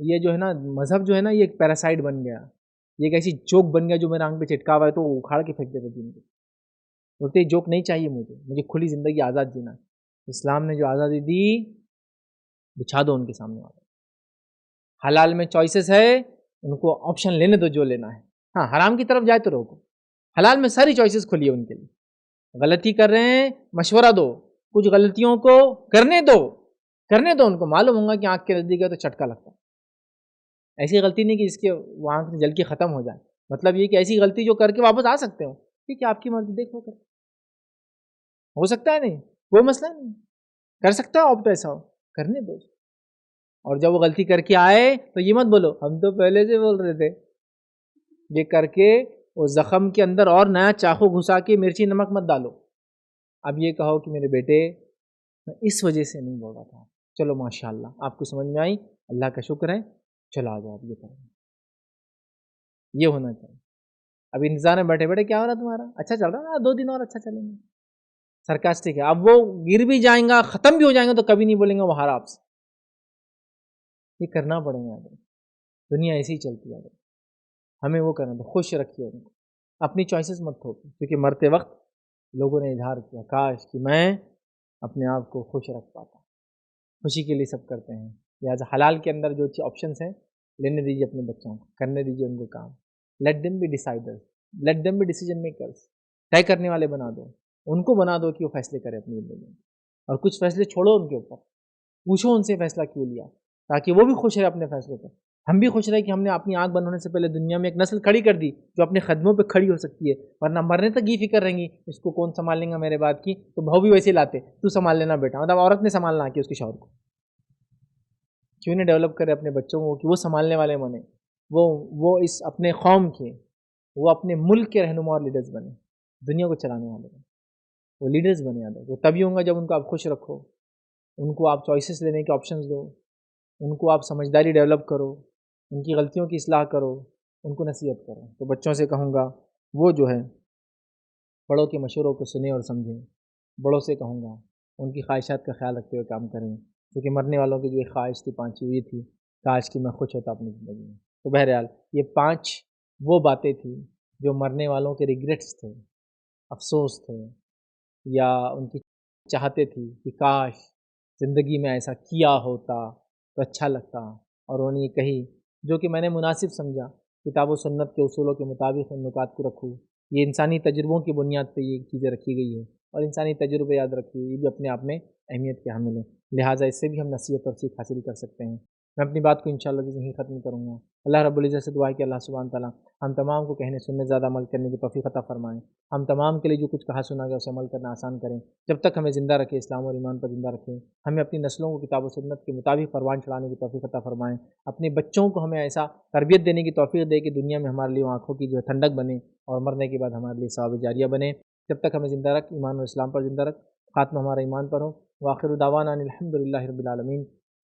یہ جو ہے نا مذہب جو ہے نا یہ ایک پیراسائٹ بن گیا، یہ ایک ایسی جوک بن گیا جو میرے آنکھ پہ چٹکا ہوا ہے، تو وہ اکھاڑ کے پھینک دیتے دین کو، بولتے جوک نہیں چاہیے مجھے کھلی زندگی آزاد جینا۔ اسلام نے جو آزادی دی بچھا دو ان کے سامنے والا۔ حلال میں چوائسیز ہے، ان کو آپشن لینے دو جو لینا ہے، ہاں حرام کی طرف جائے تو روکو۔ حلال میں ساری چوائسیز کھلی ہے ان کے لیے، غلطی کر رہے ہیں مشورہ دو، کچھ غلطیوں کو کرنے دو ان کو معلوم ہوگا کہ آنکھ کے نزدیک ہے تو چٹکا لگتا ہے۔ ایسی غلطی نہیں کہ اس کے وہ آنکھ سے جل کے ختم ہو جائے، مطلب یہ کہ ایسی غلطی جو کر کے واپس آ سکتے ہو، ٹھیک ہے آپ کی مرضی، دیکھو کر ہو سکتا ہے، نہیں کوئی مسئلہ نہیں، کر سکتا ہے آپ تو، ایسا ہو کرنے دو۔ اور جب وہ غلطی کر کے آئے تو یہ مت بولو ہم تو پہلے سے بول رہے تھے، یہ کر کے وہ زخم کے اندر اور نیا چاقو گھسا کے مرچی نمک مت ڈالو، اب یہ کہو کہ میرے بیٹے میں اس وجہ سے نہیں بول رہا تھا، چلو ماشاءاللہ آپ کو سمجھ میں آئی، اللہ کا شکر ہے، چلو آ جاؤ اب یہ کریں، یہ ہونا چاہیے۔ اب انتظار میں بیٹھے بیٹھے کیا ہو رہا تمہارا، اچھا چل رہا ہے 2 دن اور اچھا چلیں گے، سرکاسٹک ہے۔ اب وہ گر بھی جائیں گا، ختم بھی ہو جائیں گا، تو کبھی نہیں بولیں گے وہ ہارا آپ سے۔ یہ کرنا پڑے گا، دنیا ایسی ہی چلتی ہے، ہمیں وہ کرنا تو خوش رکھیے ان کو، اپنی چوائسیز مت تھوپیں، کیونکہ مرتے وقت لوگوں نے اظہار کیا کاش کہ میں اپنے آپ کو خوش رکھ پاتا، خوشی کے لیے سب کرتے ہیں، لہٰذا حلال کے اندر جو آپشنس ہیں لینے دیجیے اپنے بچوں کو، کرنے دیجیے ان کو کام، let them be deciders, let them be decision makers, طے کرنے والے بنا دو، ان کو بنا دو کہ وہ فیصلے کرے اپنی زندگی میں، اور کچھ فیصلے چھوڑو ان کے اوپر، پوچھو ان سے فیصلہ کیوں لیا، تاکہ وہ بھی خوش رہے اپنے فیصلے پہ، ہم بھی خوش رہے کہ ہم نے اپنی آنکھ بند ہونے سے پہلے دنیا میں ایک نسل کھڑی کر دی جو اپنے قدموں پہ کھڑی ہو سکتی ہے، ورنہ مرنے تک یہ فکر رہیں گی اس کو کون سنبھال لیں گا میرے بعد کی، تو بہو بھی ویسے لاتے تو سنبھال لینا بیٹا، مطلب عورت نے سنبھالنا کہ اس کے شوہر کو کیوں نہیں ڈیولپ کرے اپنے بچوں کو کہ وہ سنبھالنے والے بنے، وہ اس اپنے قوم کے، وہ اپنے ملک کے رہنما اور لیڈرز بنے، دنیا کو چلانے والے بنے، وہ لیڈرز بنے یاد رکھو، تبھی ہوں گا جب ان کو آپ خوش رکھو، ان کو آپ چوائسیز لینے کے آپشنز دو، ان کو آپ سمجھداری ڈیولپ کرو، ان کی غلطیوں کی اصلاح کرو، ان کو نصیحت کرو۔ تو بچوں سے کہوں گا وہ جو ہے بڑوں کے مشوروں کو سنیں اور سمجھیں، بڑوں سے کہوں گا ان کی خواہشات کا خیال رکھتے ہوئے کام کریں، کیونکہ مرنے والوں کی جو ایک خواہش تھی پانچویں یہ تھی کاش کہ میں خوش ہوتا اپنی زندگی میں۔ تو بہرحال یہ 5 وہ باتیں تھیں جو مرنے والوں کے ریگریٹس تھے، افسوس تھے، یا ان کی چاہتے تھی کہ کاش زندگی میں ایسا کیا ہوتا تو اچھا لگتا، اور انہوں نے یہ کہی جو کہ میں نے مناسب سمجھا، کتاب و سنت کے اصولوں کے مطابق ان نکات کو رکھوں، یہ انسانی تجربوں کی بنیاد پہ یہ چیزیں رکھی گئی ہیں، اور انسانی تجربے یاد رکھیے یہ بھی اپنے آپ میں اہمیت کے حامل ہیں، لہٰذا اس سے بھی ہم نصیحت اور سیکھ حاصل کر سکتے ہیں۔ میں اپنی بات کو انشاءاللہ یہیں ختم کروں گا۔ اللہ رب العزت سے دعا ہے کہ اللہ سبحانہ تعالیٰ ہم تمام کو کہنے سننے زیادہ عمل کرنے کی توفیق عطا فرمائیں، ہم تمام کے لیے جو کچھ کہا سنا گیا اسے عمل کرنا آسان کریں، جب تک ہمیں زندہ رکھے اسلام اور ایمان پر زندہ رکھیں، ہمیں اپنی نسلوں کو کتاب و سنت کے مطابق پروان چڑھانے کی توفیق عطا فرمائیں، اپنے بچوں کو ہمیں ایسا تربیت دینے کی توفیق دے کہ دنیا میں ہمارے لیے آنکھوں کی جو ہے ٹھنڈک بنے، اور مرنے کے بعد ہمارے لیے ثواب جاریہ بنے، جب تک ہمیں زندہ رکھ ایمان اور اسلام پر زندہ رکھ، خاتمہ ہمارا ایمان پر ہو، وآخر دعوانا ان الحمد للہ رب العالمین،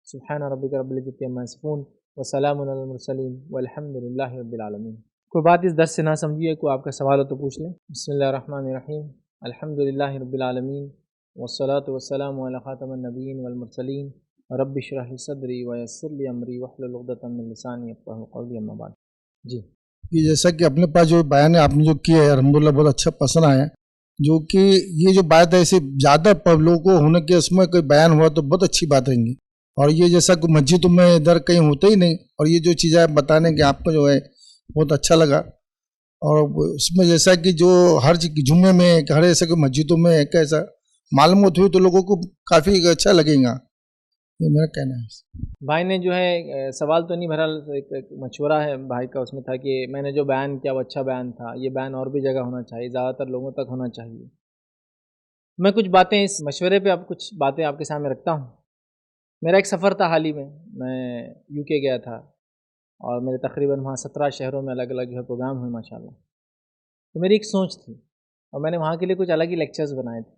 سبحان ربک رب العزت عما یصفون وسلام علی المرسلین والحمد للہ رب العالمین۔ کوئی بات اس درس سے نہ سمجھیے، کوئی آپ کا سوال ہو تو پوچھ لیں۔ بسم اللہ الرحمن الرحیم، الحمد للہ رب العالمین والصلاة والسلام علی خاتم النبیین والمرسلین رب اشرح لی صدری ویسر لی امری واحلل عقدۃ من لسانی یفقہوا قولی، اما بعد۔ جی جیسا کہ اپنے پاس جو بیان ہے آپ نے جو کیا ہے الحمدللہ بہت اچھا پسند آیا، جو کہ یہ جو بات ہے ایسے زیادہ لوگوں کو ہونے کے اس میں کوئی بیان ہوا تو بہت اچھی بات رہیں گی، اور یہ جیسا کہ مسجدوں میں ادھر کہیں ہوتا ہی نہیں، اور یہ جو چیزیں آپ بتانے کہ آپ کو جو ہے بہت اچھا لگا، اور اس میں جیسا کہ جو ہر جمعے میں ہر ایسا کہ مسجدوں میں ایک ایسا معلومات ہوئی تو لوگوں کو کافی اچھا لگے گا، یہ میرا کہنا ہے۔ بھائی نے جو ہے سوال تو نہیں، بہرحال ایک مشورہ ہے بھائی کا، اس میں تھا کہ میں نے جو بیان کیا وہ اچھا بیان تھا، یہ بیان اور بھی جگہ ہونا چاہیے، زیادہ تر لوگوں تک ہونا چاہیے۔ میں کچھ باتیں اس مشورے پہ اب کچھ باتیں آپ کے سامنے رکھتا ہوں۔ میرا ایک سفر تھا حال ہی میں یو کے گیا تھا، اور میرے تقریباً وہاں 17 شہروں میں الگ الگ جو ہے پروگرام ہوئے ماشاءاللہ۔ تو میری ایک سوچ تھی، اور میں نے وہاں کے لیے کچھ الگ ہی لیکچرز بنائے تھے،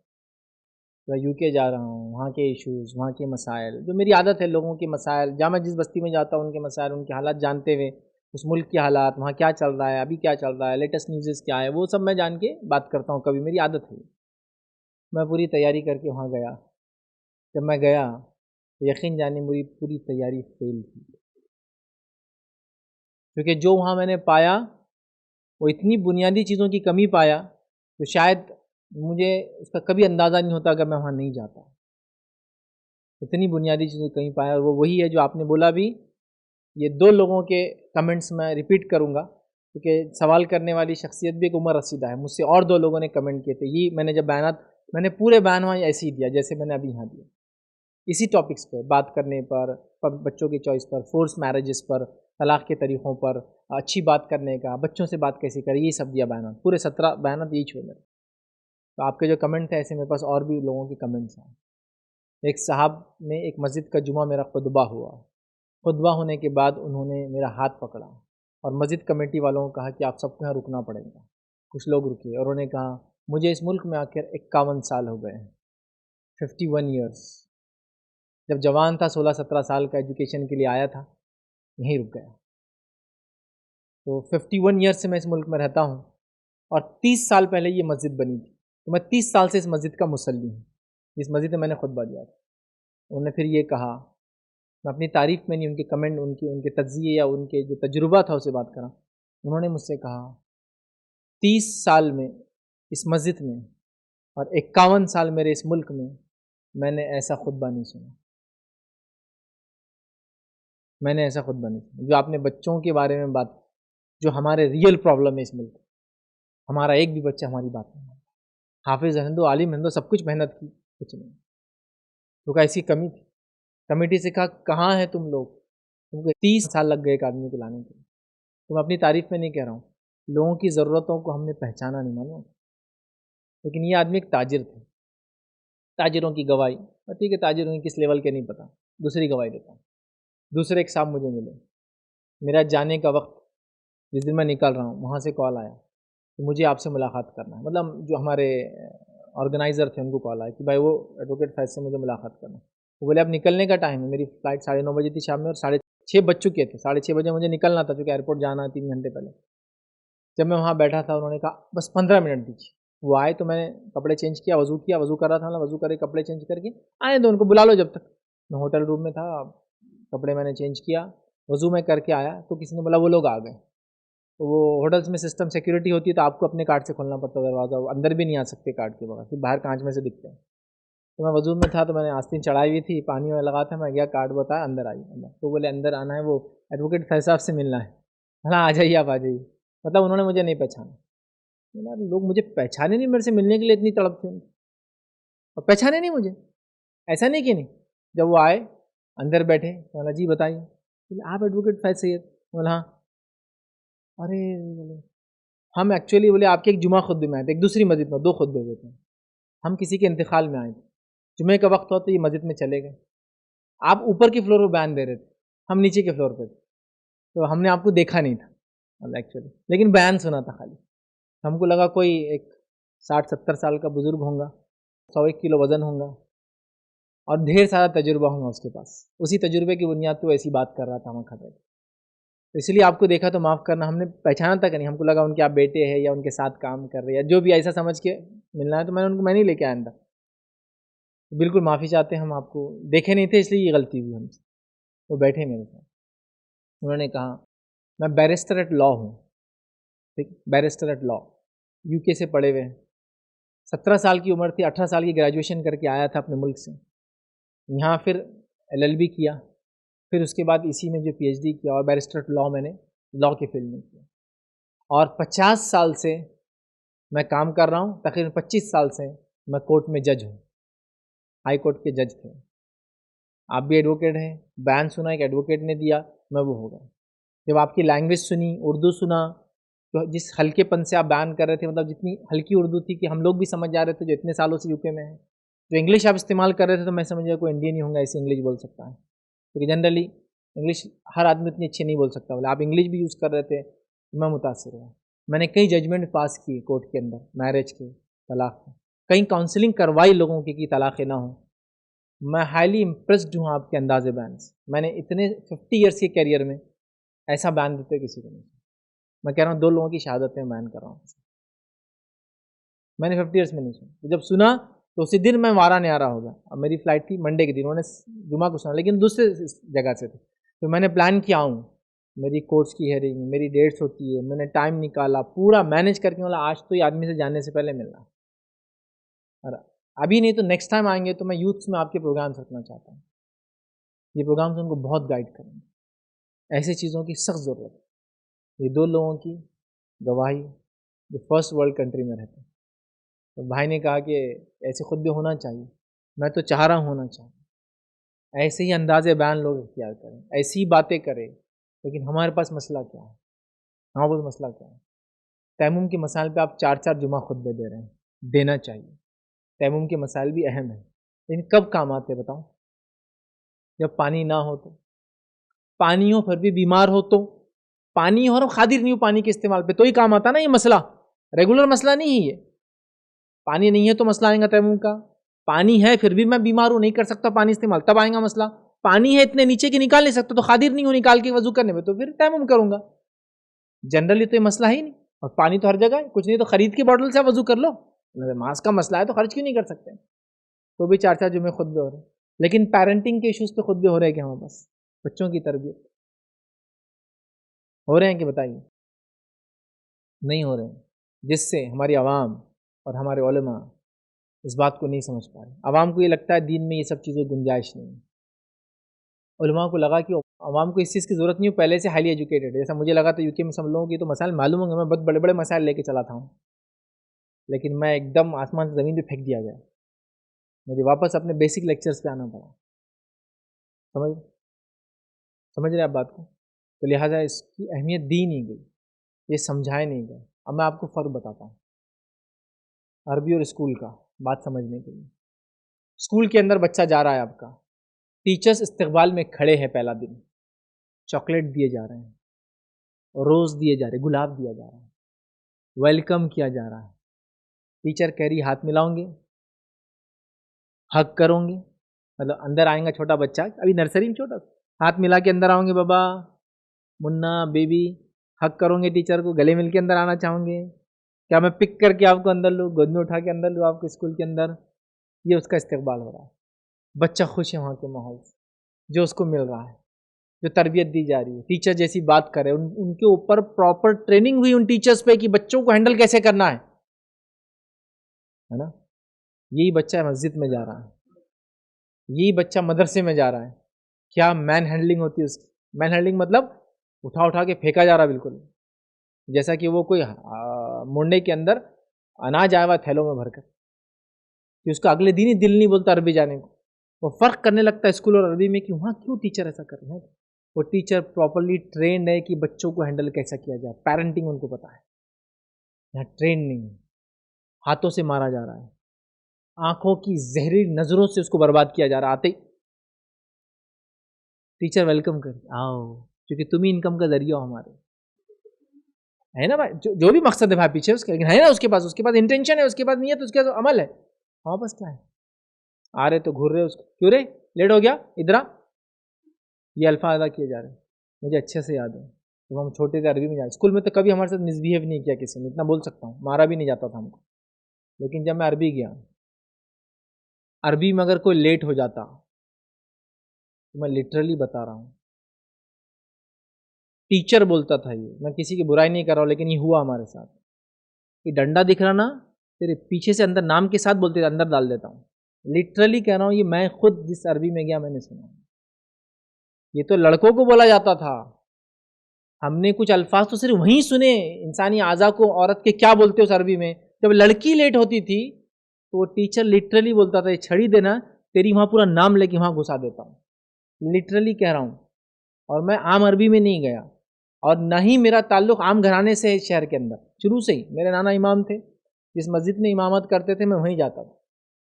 میں یو کے جا رہا ہوں، وہاں کے ایشوز، وہاں کے مسائل، جو میری عادت ہے لوگوں کے مسائل، جہاں میں جس بستی میں جاتا ہوں ان کے مسائل، ان کے حالات جانتے ہوئے، اس ملک کے حالات، وہاں کیا چل رہا ہے، ابھی کیا چل رہا ہے، لیٹسٹ نیوزز کیا ہے، وہ سب میں جان کے بات کرتا ہوں، کبھی میری عادت ہے۔ میں پوری تیاری کر کے وہاں گیا، جب میں گیا تو یقین جانے میری پوری تیاری فیل تھی، کیونکہ جو وہاں میں نے پایا وہ اتنی بنیادی چیزوں کی کمی پایا تو شاید مجھے اس کا کبھی اندازہ نہیں ہوتا اگر میں وہاں نہیں جاتا، اتنی بنیادی چیزوں کی کمی پایا، اور وہ وہی ہے جو آپ نے بولا بھی، یہ 2 لوگوں کے کمنٹس میں ریپیٹ کروں گا، کیونکہ سوال کرنے والی شخصیت بھی ایک عمر رسیدہ ہے، مجھ سے اور 2 لوگوں نے کمنٹ کیے تھے، یہ میں نے جب بیانات، میں نے پورے بیان وہاں ایسے ہی دیا جیسے میں نے ابھی یہاں دیا، اسی ٹاپکس پہ بات کرنے پر، بچوں کی چوائس پر، فورس میرجز پر، طلاق کے طریقوں پر، اچھی بات کرنے کا، بچوں سے بات کیسے کرے، یہ سب دیا بیانات، پورے 17 بیانات یہی چھوڑ میرے۔ تو آپ کے جو کمنٹ تھے ایسے میرے پاس اور بھی لوگوں کے کمنٹس ہیں۔ ایک صاحب نے ایک مسجد کا جمعہ میرا خطبہ ہوا، خطبہ ہونے کے بعد انہوں نے میرا ہاتھ پکڑا اور مسجد کمیٹی والوں کو کہا کہ آپ سب کو یہاں رکنا پڑے گا، کچھ لوگ رکے اور انہوں نے کہا مجھے اس ملک میں آ کر 51 سال ہو گئے ہیں، 51 ایئرس. جب جوان تھا 16-17 سال کا، ایجوکیشن کے لیے آیا تھا، یہیں رک گیا. تو 51 ایئرس سے میں اس ملک میں رہتا ہوں، اور 30 سال پہلے یہ مسجد بنی تھی. تو میں 30 سال سے اس مسجد کا مصلی ہوں. اس مسجد میں نے خطبہ دیا تھا. انہوں نے پھر یہ کہا، میں اپنی تعریف میں نہیں، ان کے کمنٹ، ان کے تجزیے یا ان کے جو تجربہ تھا اسے بات کرا. انہوں نے مجھ سے کہا 30 سال میں اس مسجد میں اور 51 سال میرے اس ملک میں نے ایسا خطبہ نہیں سنا. میں نے ایسا خطبہ نہیں سنا جو آپ نے بچوں کے بارے میں بات، جو ہمارے ریئل پرابلم ہے اس ملک. ہمارا ایک بھی بچہ ہماری بات نہیں مانتا. حافظ ہندو، عالم ہندو، سب کچھ محنت کی، کچھ نہیں. تو کہا ایسی کمی تھی. کمیٹی سے کہا کہاں ہے تم لوگ؟ کیونکہ 30 سال لگ گئے ایک آدمی کو لانے کے لیے. تو میں اپنی تعریف میں نہیں کہہ رہا ہوں، لوگوں کی ضرورتوں کو ہم نے پہچانا نہیں، معلوم. لیکن یہ آدمی ایک تاجر تھے. تاجروں کی گواہی، ٹھیک ہے تاجروں کی کس لیول کے نہیں پتا، دوسری گواہی دیتا ہوں. دوسرے ایک صاحب مجھے ملے، میرا جانے کا وقت جس دن میں نکل رہا ہوں وہاں سے کال آیا کہ مجھے آپ سے ملاقات کرنا ہے. مطلب جو ہمارے آرگنائزر تھے ان کو کال آیا کہ بھائی وہ ایڈوکیٹ فیض سے مجھے ملاقات کرنا ہے. وہ بولے اب نکلنے کا ٹائم ہے، میری فلائٹ 9:30 بجے تھی شام میں، اور 6:30 بج چکے تھے. 6:30 بجے مجھے نکلنا تھا کیونکہ ایئرپورٹ جانا ہے 3 گھنٹے پہلے. جب میں وہاں بیٹھا تھا انہوں نے کہا بس 15 منٹ دیجیے. وہ آئے تو میں نے کپڑے چینج کیا، وضو کر رہا تھا، وضو کرے کپڑے چینج کر کے آئے تو ان کو بلا لو. جب تک میں ہوٹل روم میں تھا، کپڑے میں نے چینج کیا، وضو میں کر کے آیا تو کسی نے بولا وہ لوگ آ گئے. تو وہ ہوٹلس میں سسٹم سیکورٹی ہوتی ہے تو آپ کو اپنے کارڈ سے کھولنا پڑتا ہے دروازہ، وہ اندر بھی نہیں آ سکتے کارڈ کے بغیر، پھر باہر کانچ میں سے دکھتے ہیں. تو میں وضو میں تھا تو میں نے آستین چڑھائی ہوئی تھی، پانی میں لگا تھا، میں گیا کارڈ بتایا اندر آئی. تو بولے اندر آنا ہے، وہ ایڈوکیٹ فیض صاحب سے ملنا ہے. ہاں آ جائیے آپ آ جائیے. مطلب انہوں نے مجھے نہیں پہچانا. لوگ مجھے پہچانے نہیں، میرے سے ملنے کے لیے اتنی تڑپ تھی اور پہچانے نہیں مجھے. ایسا نہیں کہ نہیں. جب وہ آئے اندر بیٹھے بولا جی بتائیے. آپ ایڈوکیٹ فیض سید؟ بولا ہاں. ارے ہم ایکچولی بولے آپ کے ایک جمعہ خطبے میں آئے تھے، ایک دوسری مسجد میں 2 خطبے ہوئے تھے. ہم کسی کے انتقال میں آئے تھے، جمعے کا وقت ہوا تو یہ مسجد میں چلے گئے. آپ اوپر کی فلور پہ بیان دے رہے تھے، ہم نیچے کے فلور پہ تھے، تو ہم نے آپ کو دیکھا نہیں تھا ایکچولی، لیکن بیان سنا تھا خالی. ہم کو لگا کوئی ایک 60-70 سال کا بزرگ ہوں گا، 101 کلو وزن ہوں گا اور ڈھیر سارا تجربہ ہوں گا اس کے پاس. اسی تجربے کی بنیاد پہ ایسی بات کر رہا تھا. ہم کھڑے تو اس لیے آپ کو دیکھا تو معاف کرنا، ہم نے پہچانا تک نہیں. ہم کو لگا ان کے آپ بیٹے ہیں یا ان کے ساتھ کام کر رہے یا جو بھی ایسا سمجھ کے ملنا ہے، تو میں نے ان کو نہیں لے کے آیا اندر. بالکل معافی چاہتے ہیں، ہم آپ کو دیکھے نہیں تھے اس لیے یہ غلطی ہوئی ہم سے. وہ بیٹھے میرے ساتھ، انہوں نے کہا میں بیرسٹر ایٹ لا ہوں. ٹھیک، بیرسٹر ایٹ لا، یو کے سے پڑھے ہوئے ہیں. 17 سال کی عمر تھی، 18 سال کی گریجویشن کر کے آیا تھا اپنے ملک سے. یہاں پھر LLB کیا، پھر اس کے بعد اسی میں جو PhD کیا، اور بیرسٹر ایٹ لا میں نے لا کے فیلڈ میں کیا. اور 50 سال سے میں کام کر رہا ہوں. تقریباً 25 سال سے میں کورٹ میں جج ہوں، ہائی کورٹ کے جج تھے. آپ بھی ایڈوکیٹ ہیں، بیان سنا ایک ایڈوکیٹ نے دیا، میں وہ ہو گیا. جب آپ کی لینگویج سنی، اردو سنا، تو جس ہلکے پن سے آپ بیان کر رہے تھے، مطلب جتنی ہلکی اردو تھی کہ ہم لوگ بھی سمجھ جا رہے تھے جو اتنے سالوں سے UK میں ہیں. جو انگلش آپ استعمال کر رہے تھے تو میں سمجھ گیا کوئی انڈین ہی ہوں گا ایسی انگلش بول سکتا ہے، کیونکہ جنرلی انگلش ہر آدمی اتنی اچھی نہیں بول سکتا. بولے آپ انگلش بھی یوز کر رہے تھے، میں متاثر ہوا. میں نے کئی ججمنٹ پاس کیے کورٹ کے اندر، میرج کے، طلاق کے، کئی کاؤنسلنگ کروائی لوگوں کی کہ طلاقیں نہ ہوں. میں ہائیلی امپریسڈ ہوں آپ کے انداز بیان سے. میں نے اتنے 50 ایئرس کے کیریئر میں ایسا بیان دیتے کسی کو نہیں. میں کہہ رہا ہوں 2 لوگوں کی شہادتیں بیان کر رہا ہوں. میں نے 50 ایئرس میں نہیں سنا. جب سنا تو اسی دن میں وارا نہیں آ رہا ہوگا. اب میری فلائٹ تھی منڈے کے دن، انہوں نے جمعہ کو سنا لیکن دوسرے جگہ سے تھے. تو میں نے پلان کیا ہوں، میری کورٹس کی ہیئرنگ، میری ڈیٹس ہوتی ہے، میں نے ٹائم نکالا پورا مینیج کر کے. بولا آج تو یہ آدمی سے جانے سے پہلے ملنا، اور ابھی نہیں تو نیکسٹ ٹائم آئیں گے تو میں یوتھس میں آپ کے پروگرامس رکھنا چاہتا ہوں. یہ پروگرامس ان کو بہت گائیڈ کریں گے. ایسی چیزوں کی سخت ضرورت ہے. یہ 2 لوگوں کی گواہی جو فرسٹ ورلڈ کنٹری میں رہتے ہیں. تو بھائی نے کہا کہ ایسے خطبے ہونا چاہیے. میں تو چاہ رہا ہوں ہونا چاہیے. ایسے ہی انداز بیان لوگ اختیار کریں، ایسی باتیں کریں. لیکن ہمارے پاس مسئلہ کیا ہے؟ ہمارے پاس مسئلہ کیا ہے؟ تیمم کے مسائل پہ آپ 4 جمعہ خطبے دے رہے ہیں. دینا چاہیے. تیمم کے مسائل بھی اہم ہیں، لیکن کب کام آتے بتاؤ؟ جب پانی نہ ہو تو، پانی ہو پھر بھی بیمار ہو تو، پانی ہو اور قادر نہیں ہو پانی کے استعمال پہ تو ہی کام آتا نا. یہ مسئلہ ریگولر مسئلہ نہیں ہے. یہ پانی نہیں ہے تو مسئلہ آئے گا تیمم کا. پانی ہے پھر بھی میں بیمار ہوں, نہیں کر سکتا پانی استعمال, تب آئے گا مسئلہ. پانی ہے اتنے نیچے کی نکال نہیں سکتا تو قادر نہیں ہوں نکال کے وضو کرنے میں, تو پھر تیمم کروں گا. جنرلی تو یہ مسئلہ ہی نہیں, اور پانی تو ہر جگہ ہے, کچھ نہیں تو خرید کے بوٹل سے وضو کر لو. ماسک کا مسئلہ ہے تو خرچ کیوں نہیں کر سکتے؟ تو بھی 4 جمعے خطبے ہو رہے ہیں. لیکن پیرنٹنگ کے ایشوز پہ خطبے ہو رہے ہیں کہ ہاں بس بچوں کی تربیت ہو رہے ہیں کہ بتائیے؟ نہیں ہو رہے ہیں, جس سے ہماری عوام اور ہمارے علماء اس بات کو نہیں سمجھ پا رہے. عوام کو یہ لگتا ہے دین میں یہ سب چیزوں کی گنجائش نہیں ہے. علماء کو لگا کہ عوام کو اس چیز کی ضرورت نہیں ہو, پہلے سے ہائیلی ایجوکیٹڈ ہے. جیسا مجھے لگا تھا یو کے میں سب لوگوں کی تو مسائل معلوم ہوں گے, میں بہت بڑے بڑے مسائل لے کے چلا تھا ہوں, لیکن میں ایک دم آسمان سے زمین پہ پھینک دیا گیا. مجھے واپس اپنے بیسک لیکچرز پہ آنا پڑا. سمجھ رہے آپ بات کو؟ تو لہٰذا اس کی اہمیت دی نہیں گئی, یہ سمجھائے نہیں گئے. اب میں آپ کو فرق بتاتا ہوں عربی اور اسکول کا, بات سمجھنے کے لیے. اسکول کے اندر بچہ جا رہا ہے آپ کا, ٹیچرز استقبال میں کھڑے ہیں, پہلا دن چاکلیٹ دیے جا رہے ہیں, روز دیے جا رہے ہیں, گلاب دیا جا رہا ہے, ویلکم کیا جا رہا ہے. ٹیچر کہہ رہی ہاتھ ملاؤں گے, حق کروں گے, مطلب اندر آئیں گا چھوٹا بچہ, ابھی نرسری میں چھوٹا, ہاتھ ملا کے اندر آؤں گے, بابا منا بیبی, حق کروں گے ٹیچر کو, گلے مل کے اندر آنا چاہوں گے, کیا میں پک کر کے آپ کو اندر لوں, گود میں اٹھا کے اندر لوں آپ کو اسکول کے اندر. یہ اس کا استقبال ہو رہا ہے. بچہ خوش ہے وہاں کے ماحول سے جو اس کو مل رہا ہے, جو تربیت دی جا رہی ہے. ٹیچر جیسی بات کرے, ان کے اوپر پراپر ٹریننگ ہوئی ان ٹیچرز پہ کہ بچوں کو ہینڈل کیسے کرنا ہے نا. یہی بچہ مسجد میں جا رہا ہے, یہی بچہ مدرسے میں جا رہا ہے. کیا مین ہینڈلنگ ہوتی ہے اس کی. مین ہینڈلنگ مطلب اٹھا کے پھینکا جا رہا بالکل, جیسا کہ وہ کوئی منڈے کے اندر اناج آیا ہوا تھیلوں میں بھر کر, کہ اس کا اگلے دن ہی دل نہیں بولتا عربی جانے کو. وہ فرق کرنے لگتا ہے اسکول اور عربی میں کہ وہاں کیوں ٹیچر ایسا کر رہے ہیں. وہ ٹیچر پراپرلی ٹرینڈ ہے کہ بچوں کو ہینڈل کیسا کیا جائے. پیرنٹنگ ان کو پتا ہے. یہاں ٹرینڈ نہیں ہے, ہاتھوں سے مارا جا رہا ہے, آنکھوں کی زہری نظروں سے اس کو برباد کیا جا رہا. آتے ٹیچر ویلکم کر, آؤ, کیونکہ تم ہی انکم کا ذریعہ ہو ہمارے, ہے نا بھائی. جو بھی مقصد ہے بھائی پیچھے اس کے, لیکن ہے نا اس کے پاس انٹینشن ہے, اس کے پاس نیت, اس کے پاس عمل ہے. ہاں بس کیا ہے, آ رہے تو گھر رہے, اس کو کیوں رے لیٹ ہو گیا ادھر آ. یہ الفاظ ادا کیے جا رہے ہیں, مجھے اچھے سے یاد ہے. جب ہم چھوٹے تھے عربی میں جائیں, اسکول میں تو کبھی ہمارے ساتھ مس بہیو نہیں کیا کسی نے, اتنا بول سکتا ہوں, مارا بھی نہیں جاتا تھا ہم کو. لیکن جب میں عربی گیا, عربی میں اگر کوئی لیٹ ہو جاتا, تو میں لٹرلی بتا رہا ہوں, ٹیچر بولتا تھا, یہ میں کسی کی برائی نہیں کر رہا ہوں, لیکن یہ ہوا ہمارے ساتھ. کہ ڈنڈا دکھ رہا نا تیرے پیچھے سے اندر نام کے ساتھ بولتے تھے, اندر ڈال دیتا ہوں. لٹرلی کہہ رہا ہوں, یہ میں خود جس عربی میں گیا میں نے سنا. یہ تو لڑکوں کو بولا جاتا تھا, ہم نے کچھ الفاظ تو صرف وہیں سنے, انسانی اعضاء کو عورت کے کیا بولتے اس عربی میں. جب لڑکی لیٹ ہوتی تھی تو وہ ٹیچر لٹرلی بولتا تھا, یہ چھڑی دینا, تیری وہاں پورا نام لے کے وہاں گھسا دیتا ہوں. لٹرلی کہہ رہا ہوں. اور میں عام عربی میں نہیں گیا, اور نہ ہی میرا تعلق عام گھرانے سے ہے شہر کے اندر. شروع سے ہی میرے نانا امام تھے, جس مسجد میں امامت کرتے تھے میں وہیں جاتا تھا.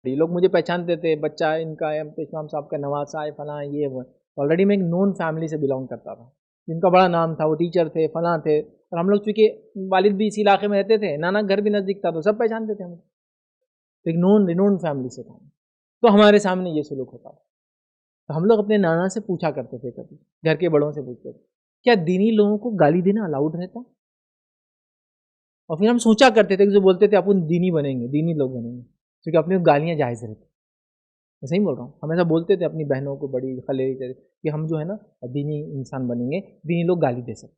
یہ لوگ مجھے پہچانتے تھے, بچہ ان کا امام صاحب کا نواسا ہے, فلاں یہ وہ. آلریڈی میں ایک نون فیملی سے بلانگ کرتا تھا, جن کا بڑا نام تھا, وہ ٹیچر تھے, فلاں تھے. اور ہم لوگ چونکہ والد بھی اسی علاقے میں رہتے تھے, نانا گھر بھی نزدیک تھا, تو سب پہچانتے تھے ہم. ایک رینون فیملی سے تھا, تو ہمارے سامنے یہ سلوک ہوتا تھا. تو ہم لوگ اپنے نانا سے پوچھا کرتے تھے, کبھی گھر کے بڑوں سے پوچھتے تھے, کیا دینی لوگوں کو گالی دینا الاؤڈ رہتا؟ اور پھر ہم سوچا کرتے تھے کہ جو بولتے تھے اپن دینی بنیں گے, دینی لوگ بنیں گے, کیونکہ اپنی گالیاں جائز رہتی. میں صحیح بول رہا ہوں, ہم ایسا بولتے تھے اپنی بہنوں کو, بڑی خلیری, کہ ہم جو ہے نا دینی انسان بنیں گے, دینی لوگ گالی دے سکتے,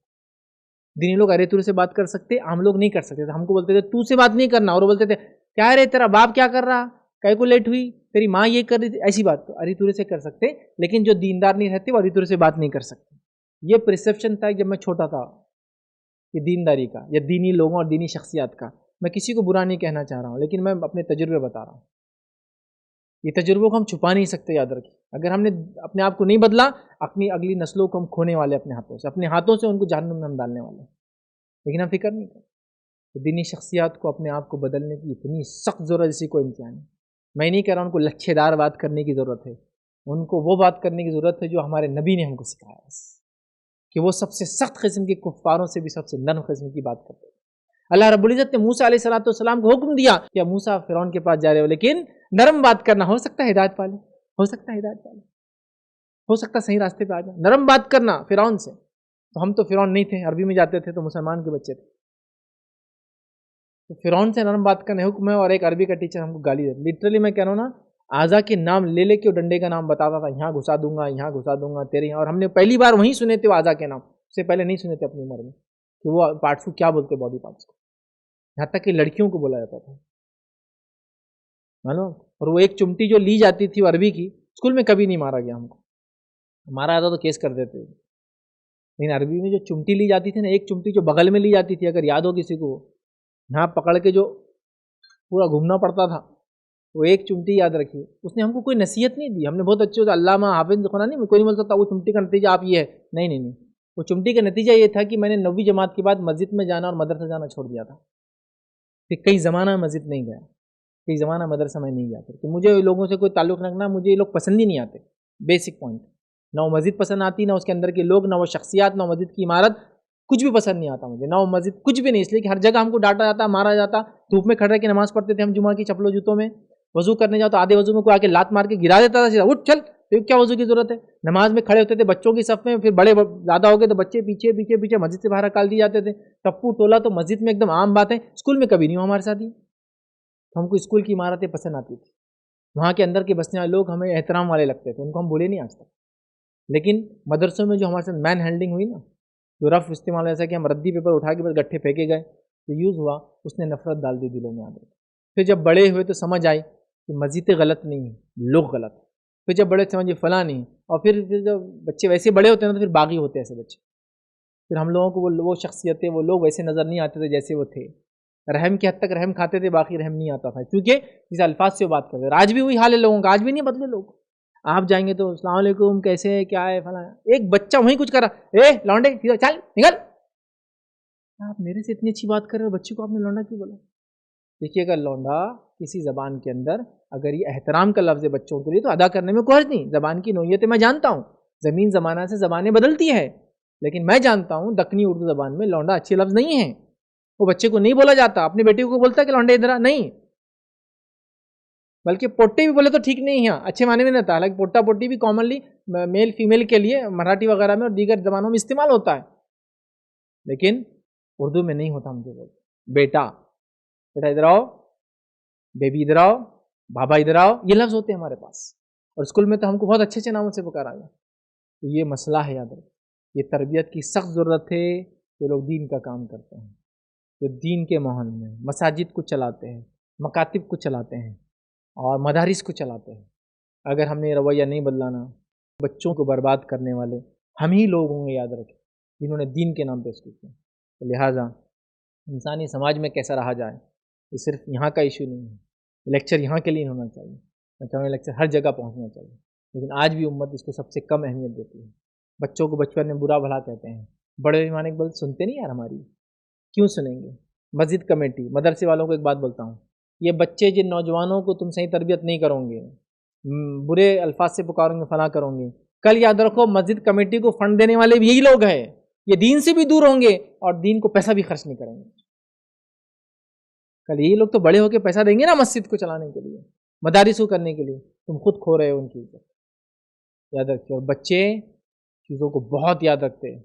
دینی لوگ ارے تورے سے بات کر سکتے, عام لوگ نہیں کر سکتے. ہم کو بولتے تھے تو سے بات نہیں کرنا, اور وہ بولتے تھے کیا رے تیرا باپ کیا کر رہا, کئی کو لیٹ ہوئی, تیری ماں یہ کر رہی تھی, ایسی بات تو اری تورے سے کر سکتے. لیکن جو دیندار نہیں رہتے وہ اری تورے سے بات نہیں کر سکتے. یہ پرسیپشن تھا جب میں چھوٹا تھا, کہ دینداری کا یا دینی لوگوں اور دینی شخصیات کا. میں کسی کو برا نہیں کہنا چاہ رہا ہوں, لیکن میں اپنے تجربے بتا رہا ہوں. یہ تجربوں کو ہم چھپا نہیں سکتے, یاد رکھیں. اگر ہم نے اپنے آپ کو نہیں بدلا, اپنی اگلی نسلوں کو ہم کھونے والے, اپنے ہاتھوں سے ان کو جہنم میں ہم ڈالنے والے. لیکن ہم فکر نہیں کرتے. دینی شخصیات کو اپنے آپ کو بدلنے کی اتنی سخت ضرورت, جیسی کوئی امتحان نہیں. میں نہیں کہہ رہا ہوں ان کو لچھے دار بات کرنے کی ضرورت ہے, ان کو وہ بات کرنے کی ضرورت ہے جو ہمارے نبی نے ہم کو سکھایا, کہ وہ سب سے سخت قسم کے کفاروں سے بھی سب سے نرم قسم کی بات کرتے ہیں. اللہ رب العزت نے موسیٰ علیہ السلام کو حکم دیا کہ موسیٰ فرعون کے پاس جا رہے ہو، لیکن نرم بات کرنا، ہو سکتا ہے ہدایت پالے، ہو سکتا ہے ہدایت پالے، ہو سکتا صحیح راستے پہ آ جائے، نرم بات کرنا فرعون سے۔ تو ہم تو فرعون نہیں تھے، عربی میں جاتے تھے تو مسلمان کے بچے تھے، تو فرعون سے نرم بات کرنے حکم ہے، اور ایک عربی کا ٹیچر ہم کو گالی دیتا، لٹرلی میں کہہ رہا ہوں نا، اعضا کے نام لے لے کے ڈنڈے کا نام بتاتا تھا، یہاں گھسا دوں گا، یہاں گھسا دوں گا تیرے یہاں، اور ہم نے پہلی بار وہیں سنے تھے وہ اعضا کے نام، اس سے پہلے نہیں سنے تھے اپنی عمر میں کہ وہ پارٹس کو کیا بولتے باڈی پارٹس کو، یہاں تک کہ لڑکیوں کو بولا جاتا تھا معلوم۔ اور وہ ایک چمٹی جو لی جاتی تھی وہ عربی کی، اسکول میں کبھی نہیں مارا گیا ہم کو، مارا جاتا تو کیس کر دیتے، لیکن عربی میں جو چمٹی لی جاتی تھی نا، ایک چمٹی جو بغل میں لی جاتی تھی، اگر یاد ہو کسی کو، یہاں پکڑ کے جو پورا گھومنا پڑتا تھا، وہ ایک چمٹی یاد رکھیے، اس نے ہم کو کوئی نصیحت نہیں دی، ہم نے بہت اچھے ہوتا علامہ حافظ قرآن نہیں، کوئی نہیں بول سکتا وہ چمٹی کا نتیجہ آپ یہ ہے، نہیں نہیں نہیں، وہ چمٹی کا نتیجہ یہ تھا کہ میں نے 9ویں جماعت کے بعد مسجد میں جانا اور مدرسہ جانا چھوڑ دیا تھا، پھر کئی زمانہ مسجد نہیں گیا، کئی زمانہ مدرسہ میں نہیں گیا، کہ مجھے لوگوں سے کوئی تعلق رکھنا، مجھے یہ لوگ پسند ہی نہیں آتے، بیسک پوائنٹ، نہ وہ مسجد پسند آتی، نہ اس کے اندر کے لوگ، نہ وہ شخصیات، نہ مسجد کی عمارت، کچھ بھی پسند نہیں آتا مجھے، نہ وہ مسجد، کچھ بھی نہیں، اس لیے کہ ہر جگہ ہم کو ڈانٹا جاتا، مارا جاتا، دھوپ میں کھڑے کے نماز پڑھتے تھے ہم جمعہ کی چپلوں جوتوں میں، وضو کرنے جاؤ تو آدھے وضو میں کوئی آ کے لات مار کے گرا دیتا تھا، سیدھا اٹھ چل، پھر کیا وضو کی ضرورت ہے، نماز میں کھڑے ہوتے تھے بچوں کی صف میں، پھر بڑے زیادہ ہو گئے تو بچے پیچھے پیچھے پیچھے مسجد سے باہر نکال دیے جاتے تھے، ٹپو ٹولا تو مسجد میں ایک دم عام بات ہے، اسکول میں کبھی نہیں ہوا ہمارے ساتھ ہی، ہم کو اسکول کی عمارتیں پسند آتی تھی، وہاں کے اندر کے بسنے والے لوگ ہمیں احترام والے لگتے تھے، ان کو ہم بولے نہیں آج تک، لیکن مدرسوں میں جو ہمارے ساتھ مین ہینڈلنگ ہوئی نا، جو رف استعمال، ایسا کہ ہم ردی پیپر اٹھا کے بس گٹھے پھینکے گئے تو یوز ہوا، اس نے نفرت ڈال دی دلوں میں آ گئی، پھر جب بڑے ہوئے تو سمجھ آئی کہ مسجدیں غلط نہیں ہیں، لوگ غلط ہیں، پھر جب بڑے سمجھے فلاں نہیں، اور پھر جب بچے ویسے بڑے ہوتے ہیں تو پھر باغی ہوتے ہیں ایسے بچے، پھر ہم لوگوں کو وہ شخصیتیں، وہ لوگ ویسے نظر نہیں آتے تھے جیسے وہ تھے، رحم کی حد تک رحم کھاتے تھے، باقی رحم نہیں آتا تھا، کیونکہ جس الفاظ سے وہ بات کرتے تھے، آج بھی وہی حال ہے لوگوں کا، آج بھی نہیں بدلے لوگ، آپ جائیں گے تو السلام علیکم کیسے ہے کیا ہے فلاں، ایک بچہ وہیں کچھ کر رہا، اے لانڈے چل نکل، آپ میرے سے اتنی اچھی بات کر رہے ہو، بچے کو آپ نے لونڈا کیوں بولا؟ دیکھیے اگر لونڈا کسی زبان کے اندر اگر یہ احترام کا لفظ ہے بچوں کے لیے تو ادا کرنے میں کوئی حرج نہیں، زبان کی نوعیتیں میں جانتا ہوں، زمین زمانہ سے زبانیں بدلتی ہے، لیکن میں جانتا ہوں دکنی اردو زبان میں لونڈا اچھے لفظ نہیں ہیں، وہ بچے کو نہیں بولا جاتا، اپنی بیٹی کو بولتا ہے کہ لونڈے ادھر نہیں، بلکہ پوٹے بھی بولے تو ٹھیک نہیں ہے، اچھے معنی میں نہیں ہوتا، حالانکہ پوٹا پوٹی بھی کامنلی میل فیمیل کے لیے مراٹھی وغیرہ میں اور دیگر زبانوں میں استعمال ہوتا ہے، لیکن اردو میں نہیں ہوتا، ہم جو بولتے بیٹا، بیٹا ادھر آؤ، بیبی ادھر آؤ، بابا ادھر آؤ، یہ لفظ ہوتے ہیں ہمارے پاس، اور اسکول میں تو ہم کو بہت اچھے اچھے ناموں سے پکارا گیا، تو یہ مسئلہ ہے، یاد رکھیں، یہ تربیت کی سخت ضرورت ہے، جو لوگ دین کا کام کرتے ہیں، جو دین کے ماحول میں مساجد کو چلاتے ہیں، مکاتب کو چلاتے ہیں اور مدارس کو چلاتے ہیں، اگر ہم نے رویہ نہیں بدلانا، بچوں کو برباد کرنے والے ہم ہی لوگ ہوں گے، یاد رکھیں، جنہوں نے دین کے نام پہ اس کو کیا، تو لہٰذا انسانی سماج میں کیسا رہا جائے، یہ صرف یہاں کا ایشو نہیں ہے، لیکچر یہاں کے لیے ہونا چاہیے، میں چاہوں گا لیکچر ہر جگہ پہنچنا چاہیے، لیکن آج بھی امت اس کو سب سے کم اہمیت دیتی ہے، بچوں کو بچپن میں برا بھلا کہتے ہیں، بڑے ایمان اقبال سنتے نہیں یار ہماری، کیوں سنیں گے؟ مسجد کمیٹی مدرسے والوں کو ایک بات بولتا ہوں، یہ بچے جن نوجوانوں کو تم صحیح تربیت نہیں کرو گے، برے الفاظ سے پکاروں گے، فلاں کرو گے، کل یاد رکھو مسجد کمیٹی کو فنڈ دینے والے بھی یہی لوگ ہیں، یہ دین سے بھی دور ہوں گے اور دین کو پیسہ بھی خرچ نہیں کریں گے، کل یہی لوگ تو بڑے ہو کے پیسہ دیں گے نا مسجد کو چلانے کے لیے، مدارس کو کرنے کے لیے، تم خود کھو رہے ہو ان کی عزت، یاد رکھتے ہو، بچے چیزوں کو بہت یاد رکھتے ہیں،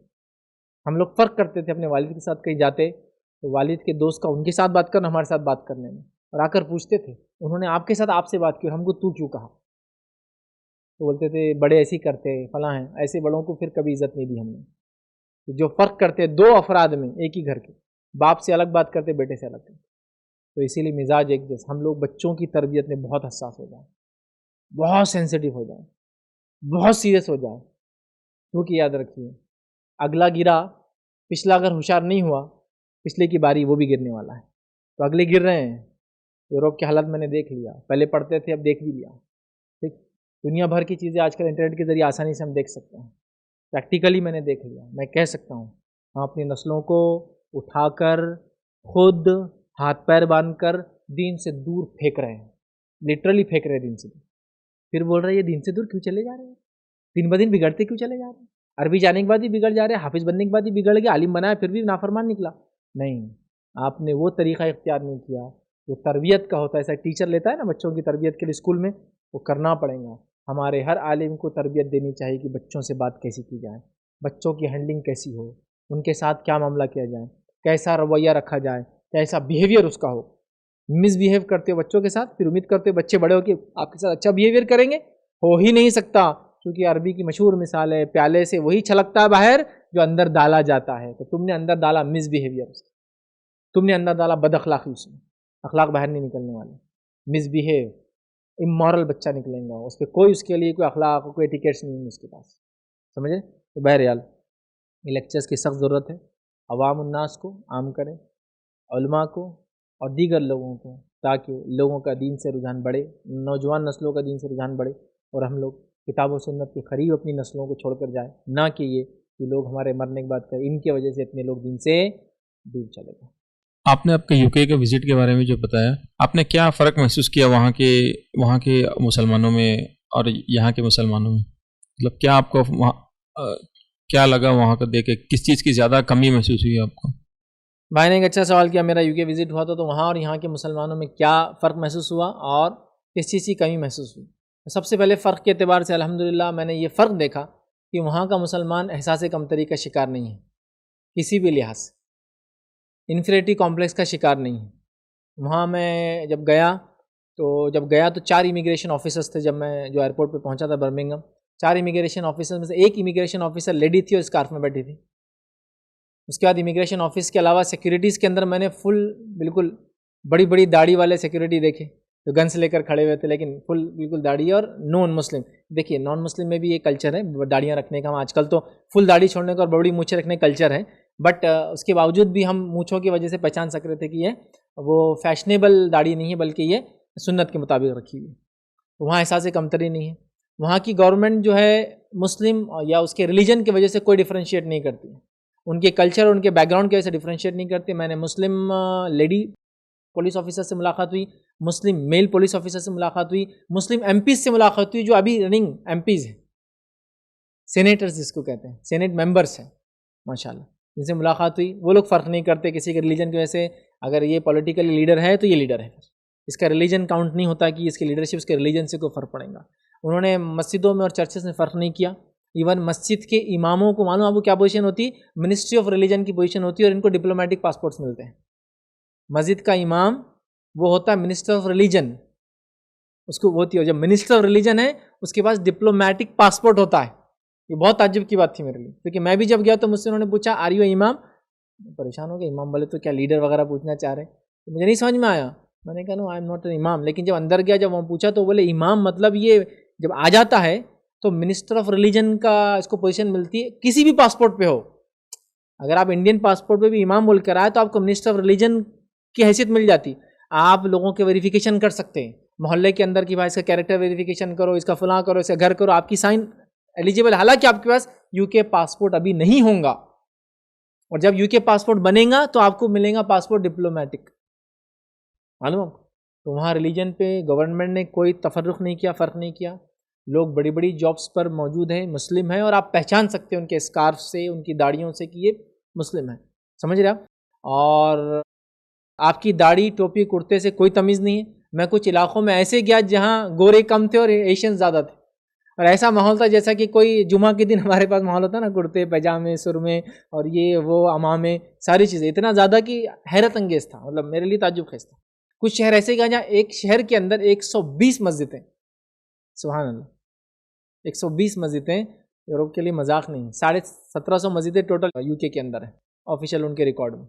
ہم لوگ فرق کرتے تھے اپنے والد کے ساتھ کہیں جاتے تو والد کے دوست کا ان کے ساتھ بات کرنا، ہمارے ساتھ بات کرنے میں، اور آ کر پوچھتے تھے انہوں نے آپ کے ساتھ آپ سے بات کی اور ہم کو تو کیوں کہا، تو بولتے تھے بڑے ایسے ہی کرتے فلاں ہیں، ایسے بڑوں کو پھر کبھی عزت نہیں دی ہم نے، جو فرق کرتے دو افراد میں ایک ہی گھر کے، باپ سے الگ بات کرتے، بیٹے سے الگ کرتے، تو اسی لیے مزاج ایک جیسا، ہم لوگ بچوں کی تربیت میں بہت حساس ہو جائیں، بہت سینسیٹیو ہو جائیں، بہت سیریس ہو جائیں، کیونکہ یاد رکھیے اگلا گرا، پچھلا اگر ہوشیار نہیں ہوا پچھلے کی باری وہ بھی گرنے والا ہے، تو اگلے گر رہے ہیں، یوروپ کی حالت میں نے دیکھ لیا، پہلے پڑھتے تھے اب دیکھ بھی لیا، ٹھیک، دنیا بھر کی چیزیں آج کل انٹرنیٹ کے ذریعے آسانی سے ہم دیکھ سکتے ہیں، پریکٹیکلی میں نے دیکھ لیا، میں کہہ سکتا ہوں ہم اپنی نسلوں کو اٹھا کر خود ہاتھ پیر باندھ کر دین سے دور پھینک رہے ہیں، لٹرلی پھینک رہے ہیں دین سے دور، پھر بول رہے ہیں یہ دین سے دور کیوں چلے جا رہے ہیں، دن بدن بگڑتے کیوں چلے جا رہے ہیں، عربی جانے کے بعد ہی بگڑ جا رہے ہیں، حافظ بننے کے بعد ہی بگڑ گیا، عالم بنایا پھر بھی نافرمان نکلا، نہیں، آپ نے وہ طریقہ اختیار نہیں کیا جو تربیت کا ہوتا ہے. ایسا ٹیچر لیتا ہے نا بچوں کی تربیت کے لیے اسکول میں, وہ کرنا پڑے گا. ہمارے ہر عالم کو تربیت دینی چاہیے کہ بچوں سے بات کیسی کی جائے, بچوں کی ہینڈلنگ کیسی ہو, ان کے ساتھ کیا معاملہ کیا جائے, کیسا رویہ رکھا جائے, کیسا بیہیویئر اس کا ہو. مس بیہیو کرتے ہو بچوں کے ساتھ, پھر امید کرتے ہو بچے بڑے ہو کہ آپ کے ساتھ اچھا بیہیویئر کریں گے, ہو ہی نہیں سکتا. کیونکہ عربی کی مشہور مثال ہے, پیالے سے وہی چھلکتا ہے باہر جو اندر ڈالا جاتا ہے. تو تم نے اندر ڈالا مس بیہیویئر, تم نے اندر ڈالا بد اخلاقی, اس میں اخلاق باہر نہیں نکلنے والے. مس بیہیو, امورل بچہ نکلیں گا, اس پہ کوئی اس کے لیے کوئی اخلاق کوئی ایٹیکیٹس نہیں ہے اس کے پاس, سمجھے. تو بہرحال یہ لیکچرز کی سخت ضرورت ہے. عوام الناس کو عام کریں, علماء کو اور دیگر لوگوں کو, تاکہ لوگوں کا دین سے رجحان بڑھے, نوجوان نسلوں کا دین سے رجحان بڑھے, اور ہم لوگ کتاب و سنت کے قریب اپنی نسلوں کو چھوڑ کر جائیں, نہ کہ یہ کہ لوگ ہمارے مرنے کے بعد کریں ان کی وجہ سے اتنے لوگ دین سے دور چلے گئے. آپ نے آپ کے UK کے وزٹ کے بارے میں جو بتایا, آپ نے کیا فرق محسوس کیا وہاں کے مسلمانوں میں اور یہاں کے مسلمانوں میں؟ مطلب کیا آپ کو کیا لگا وہاں کا دیکھ کے, کس چیز کی زیادہ کمی محسوس ہوئی آپ کو؟ بھائی نے ایک اچھا سوال کیا. میرا UK وزٹ ہوا تھا تو وہاں اور یہاں کے مسلمانوں میں کیا فرق محسوس ہوا اور کس چیز کی کمی محسوس ہوئی. سب سے پہلے فرق کے اعتبار سے الحمدللہ میں نے یہ فرق دیکھا کہ وہاں کا مسلمان احساس کمتری کا شکار نہیں ہے, کسی بھی لحاظ سے انفیریٹی کمپلیکس کا شکار نہیں ہے. وہاں میں جب گیا تو 4 امیگریشن آفیسرز تھے. جب میں جو ایئرپورٹ پہ پہنچا تھا برمنگھم, 4 امیگریشن آفیسر میں سے ایک امیگریشن آفیسر لیڈی تھی اور اسکارف میں بیٹھی تھی. اس کے بعد امیگریشن آفس کے علاوہ سیکیورٹیز کے اندر میں نے بالکل بڑی بڑی داڑھی والے سیکیورٹی دیکھے جو گنس لے کر کھڑے ہوئے تھے, لیکن بالکل داڑھی. اور نان مسلم, دیکھیے نان مسلم میں بھی یہ کلچر ہے داڑھیاں رکھنے کا. آج کل تو فل داڑھی چھوڑنے کا اور بڑی مونچھیں رکھنے کا کلچر ہے, بٹ اس کے باوجود بھی ہم مونچھوں کی وجہ سے پہچان سک رہے تھے کہ یہ وہ فیشنیبل داڑھی نہیں ہے بلکہ یہ سنت کے مطابق رکھی ہوئی. وہاں احساس کمتری نہیں ہے. وہاں کی گورنمنٹ جو ہے مسلم یا اس کے ریلیجن کی وجہ سے کوئی ڈفرینشیٹ نہیں کرتی ہے, ان کے کلچر اور ان کے بیک گراؤنڈ کی وجہ سے ڈفرینشیٹ نہیں کرتے. میں نے مسلم لیڈی پولیس آفیسر سے ملاقات ہوئی, مسلم میل پولیس آفیسر سے ملاقات ہوئی, مسلم ایم پیز سے ملاقات ہوئی جو ابھی رننگ ایم پیز ہیں, سینیٹرز جس کو کہتے ہیں, سینیٹ ممبرس ہیں ماشاءاللہ, جن سے ملاقات ہوئی. وہ لوگ فرق نہیں کرتے کسی کے ریلیجن کی وجہ سے. اگر یہ پولیٹیکلی لیڈر ہے تو یہ لیڈر ہے, اس کا ریلیجن کاؤنٹ نہیں ہوتا کہ اس کی لیڈرشپ اس کے ریلیجن سے کوئی فرق پڑے گا. انہوں نے مسجدوں میں اور چرچز میں فرق نہیں کیا. ایون مسجد کے اماموں کو معلوم آپ کو کیا پوزیشن ہوتی ہے, منسٹری آف ریلیجن کی پوزیشن ہوتی ہے, اور ان کو ڈپلومیٹک پاسپورٹس ملتے ہیں. مسجد کا امام وہ ہوتا ہے منسٹر آف ریلیجن, اس کو ہوتی ہے. جب منسٹر آف ریلیجن ہے اس کے پاس ڈپلومیٹک پاسپورٹ ہوتا ہے. یہ بہت تعجب کی بات تھی میرے لیے, کیونکہ میں بھی جب گیا تو مجھ سے انہوں نے پوچھا آر یو امام, پریشان ہو گیا, امام بولے تو کیا لیڈر وغیرہ پوچھنا چاہ رہے ہیں, تو مجھے نہیں سمجھ میں آیا. میں نے کہا نو آئی ایم ناٹ این امام. لیکن جب اندر گیا, جب وہاں پوچھا تو بولے امام مطلب یہ جب آ جاتا ہے تو منسٹر آف ریلیجن کا اس کو پوزیشن ملتی ہے کسی بھی پاسپورٹ پہ ہو. اگر آپ انڈین پاسپورٹ پہ بھی امام بول کر آئے تو آپ کو منسٹر آف ریلیجن کی حیثیت مل جاتی. آپ لوگوں کے ویریفیکیشن کر سکتے ہیں محلے کے اندر کہ بھائی اس کا کیریکٹر ویریفیکیشن کرو, اس کا فلاں کرو, اس کا گھر کرو, آپ کی سائن ایلیجیبل. حالانکہ آپ کے پاس UK پاسپورٹ ابھی نہیں ہوں گا, اور جب UK پاسپورٹ بنے گا تو آپ کو ملے گا پاسپورٹ ڈپلومیٹک, معلوم. تو وہاں ریلیجن پہ گورنمنٹ نے کوئی تفرق نہیں کیا, فرق نہیں کیا. لوگ بڑی بڑی جابس پر موجود ہیں, مسلم ہیں, اور آپ پہچان سکتے ہیں ان کے اسکارف سے, ان کی داڑھیوں سے کہ یہ مسلم ہیں, سمجھ رہے آپ. اور آپ کی داڑھی ٹوپی کرتے سے کوئی تمیز نہیں ہے. میں کچھ علاقوں میں ایسے گیا جہاں گورے کم تھے اور ایشین زیادہ تھے, اور ایسا ماحول تھا جیسا کہ کوئی جمعہ کے دن ہمارے پاس ماحول ہوتا ہے نا, کرتے پیجامے سرمے اور یہ وہ عمامے ساری چیزیں, اتنا زیادہ کہ حیرت انگیز تھا, مطلب میرے لیے تعجب خیز تھا. کچھ شہر ایسے گئے جہاں ایک شہر کے اندر 120 مسجدیں, سبحان اللہ, 120 مسجدیں. یورپ کے لیے مذاق نہیں, 1750 مسجدیں ٹوٹل UK کے اندر ہیں آفیشیل ان کے ریکارڈ میں.